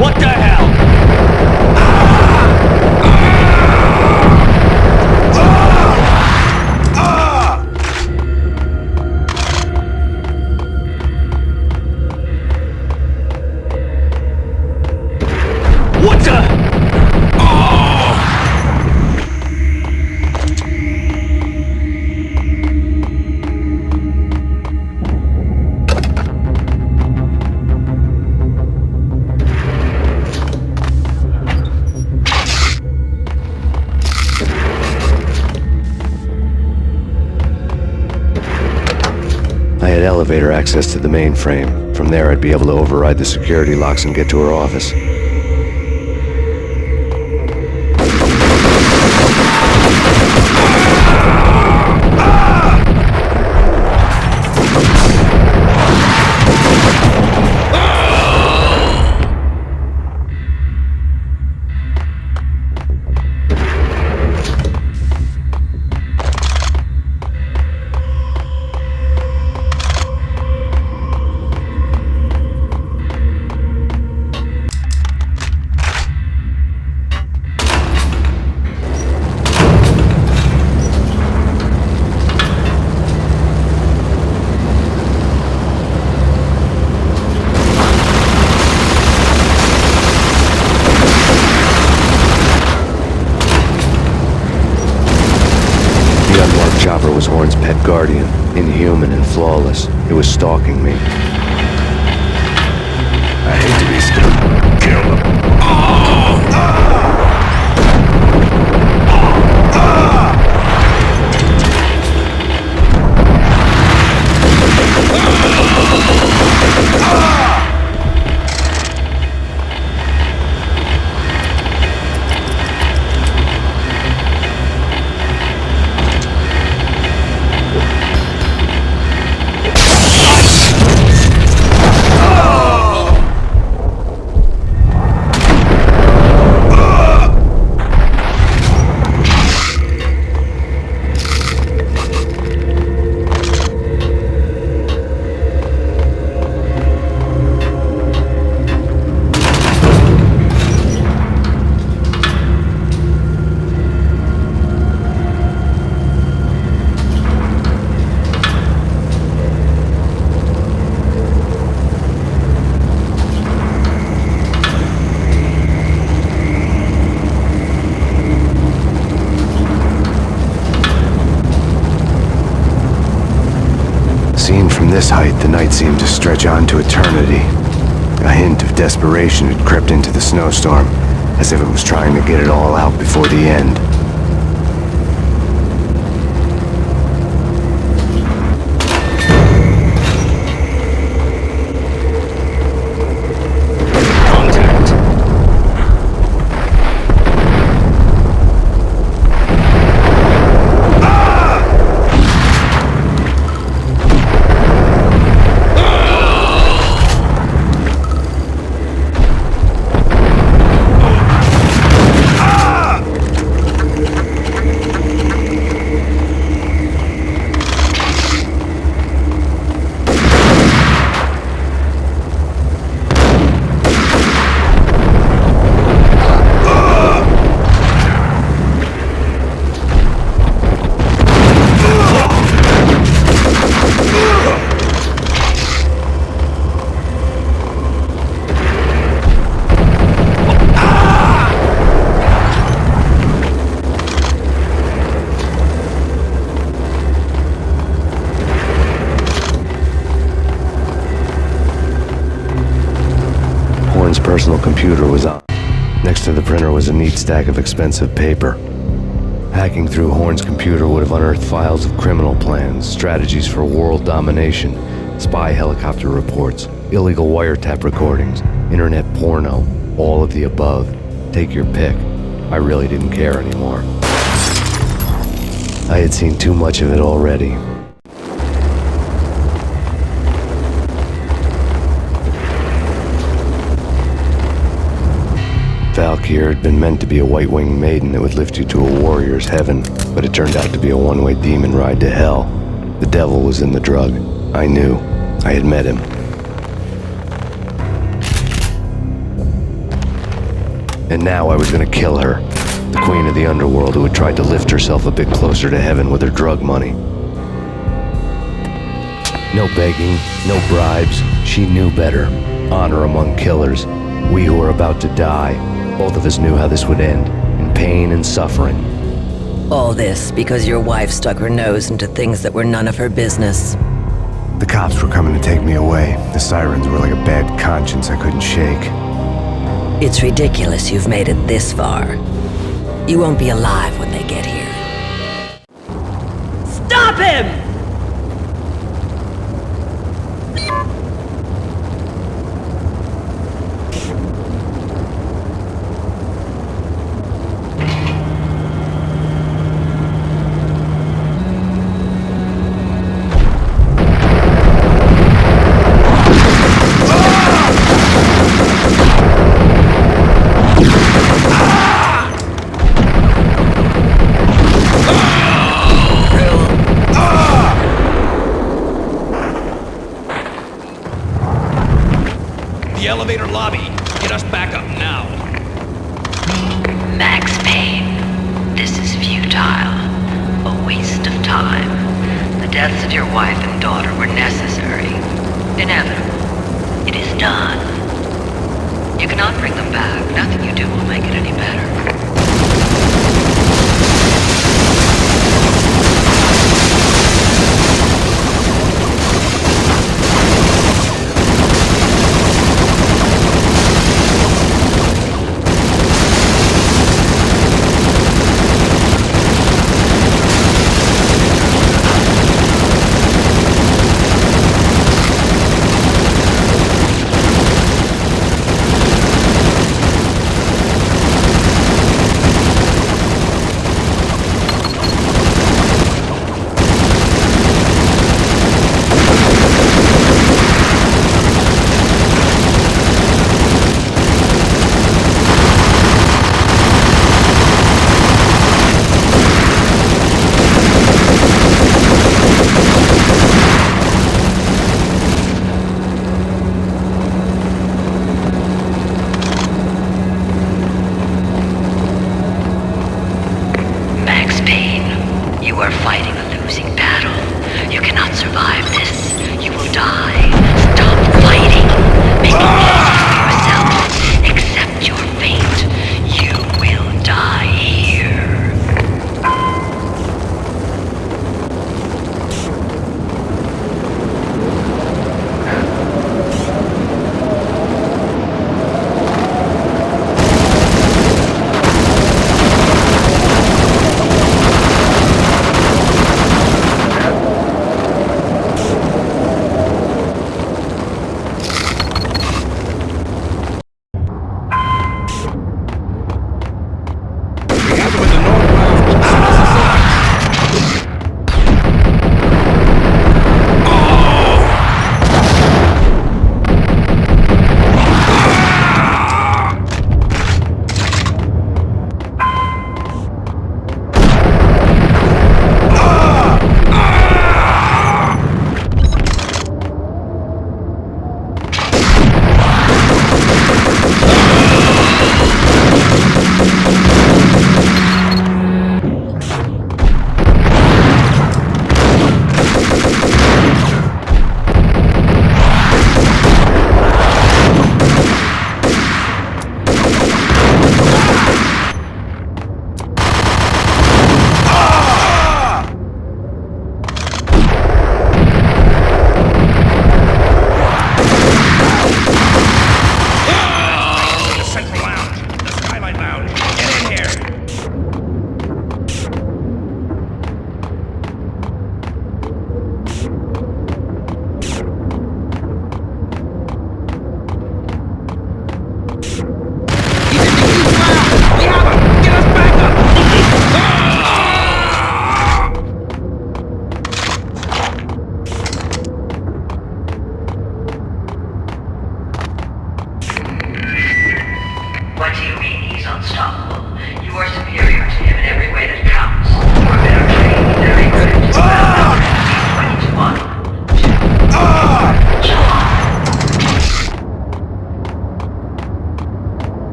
What the hell? What the? I had elevator access to the mainframe. From there, I'd be able to override the security locks and get to her office. The unmarked chopper was Horn's pet guardian, inhuman and flawless. It was stalking me. I hate to be stupid. Kill them. Seen from this height, the night seemed to stretch on to eternity. A hint of desperation had crept into the snowstorm, as if it was trying to get it all out before the end. Personal computer was on. Next to the printer was a neat stack of expensive paper. Hacking through Horn's computer would have unearthed files of criminal plans, strategies for world domination, spy helicopter reports, illegal wiretap recordings, internet porno, all of the above. Take your pick. I really didn't care anymore. I had seen too much of it already. Valkyr had been meant to be a white-winged maiden that would lift you to a warrior's heaven, but it turned out to be a one-way demon ride to hell. The devil was in the drug. I knew. I had met him. And now I was gonna kill her, the queen of the underworld who had tried to lift herself a bit closer to heaven with her drug money. No begging, no bribes. She knew better. Honor among killers. We who were about to die, both of us knew how this would end, in pain and suffering. All this because your wife stuck her nose into things that were none of her business. The cops were coming to take me away. The sirens were like a bad conscience I couldn't shake. It's ridiculous you've made it this far. You won't be alive when they get here. Stop him! The elevator lobby. Get us back up now. Max Payne, this is futile. A waste of time. The deaths of your wife and daughter were necessary. Inevitable. It is done. You cannot bring them back. Nothing you do will make it any better.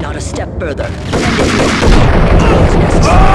not a step further. End it here. Control is necessary.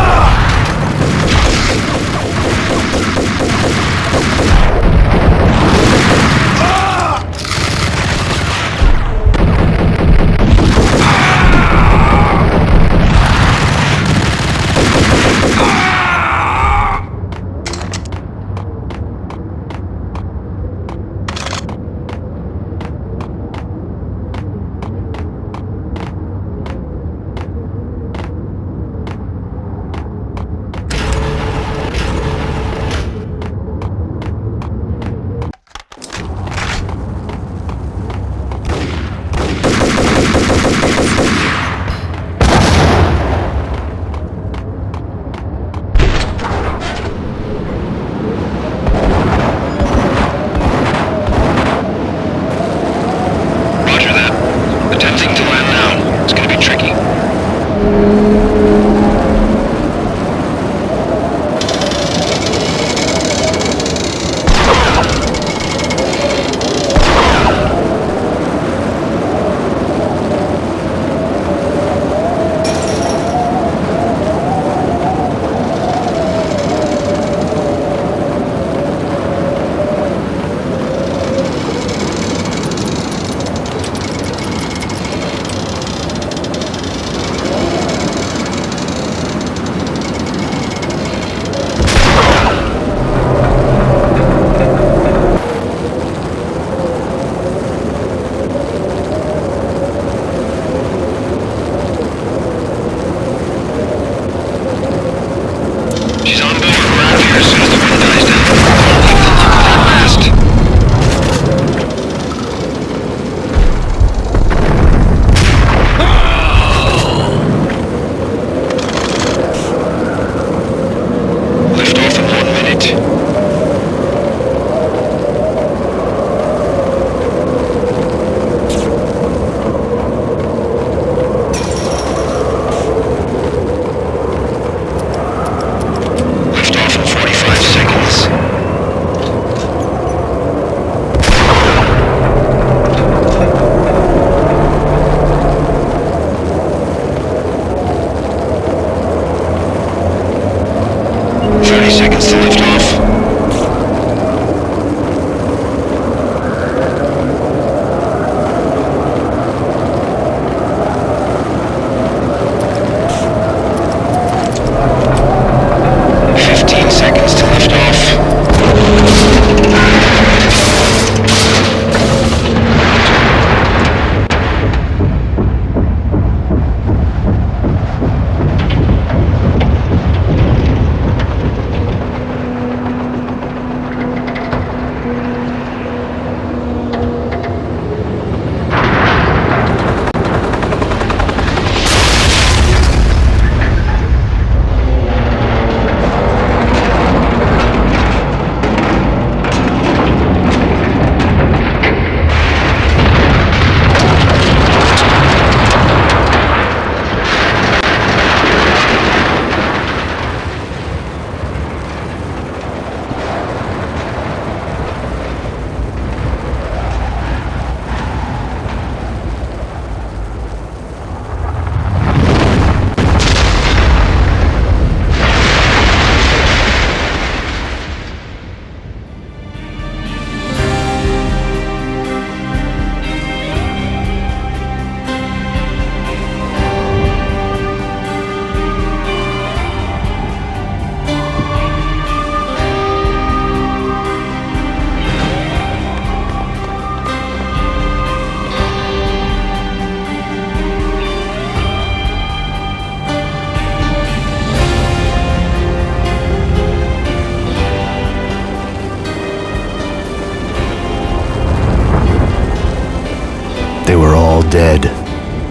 Dead.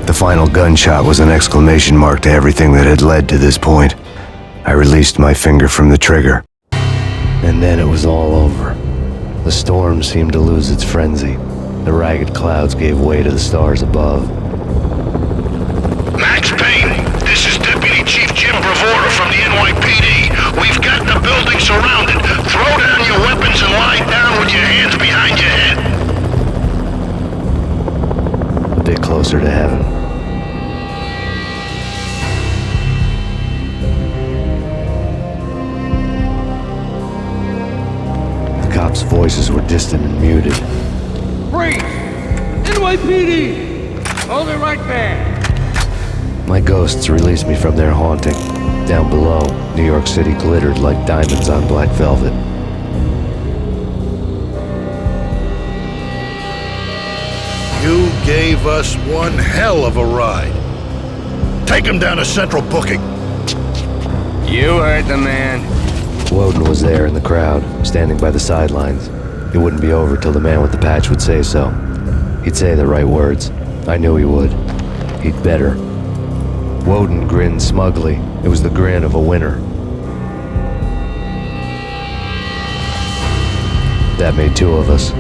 The final gunshot was an exclamation mark to everything that had led to this point. I released my finger from the trigger. And then it was all over. The storm seemed to lose its frenzy. The ragged clouds gave way to the stars above. Max Payne, this is Deputy Chief Jim Bravura from the NYPD. We've got the building surrounded. Throw down your weapons and lie down with your hands behind your head. A bit closer to heaven. cops' voices were distant and muted. Freeze! NYPD! Hold it right there! My ghosts released me from their haunting. Down below, New York City glittered like diamonds on black velvet. You gave us one hell of a ride. Take him down to Central Booking. You heard the man. Woden was there in the crowd, standing by the sidelines. It wouldn't be over till the man with the patch would say so. He'd say the right words. I knew he would. He'd better. Woden grinned smugly. It was the grin of a winner. That made two of us.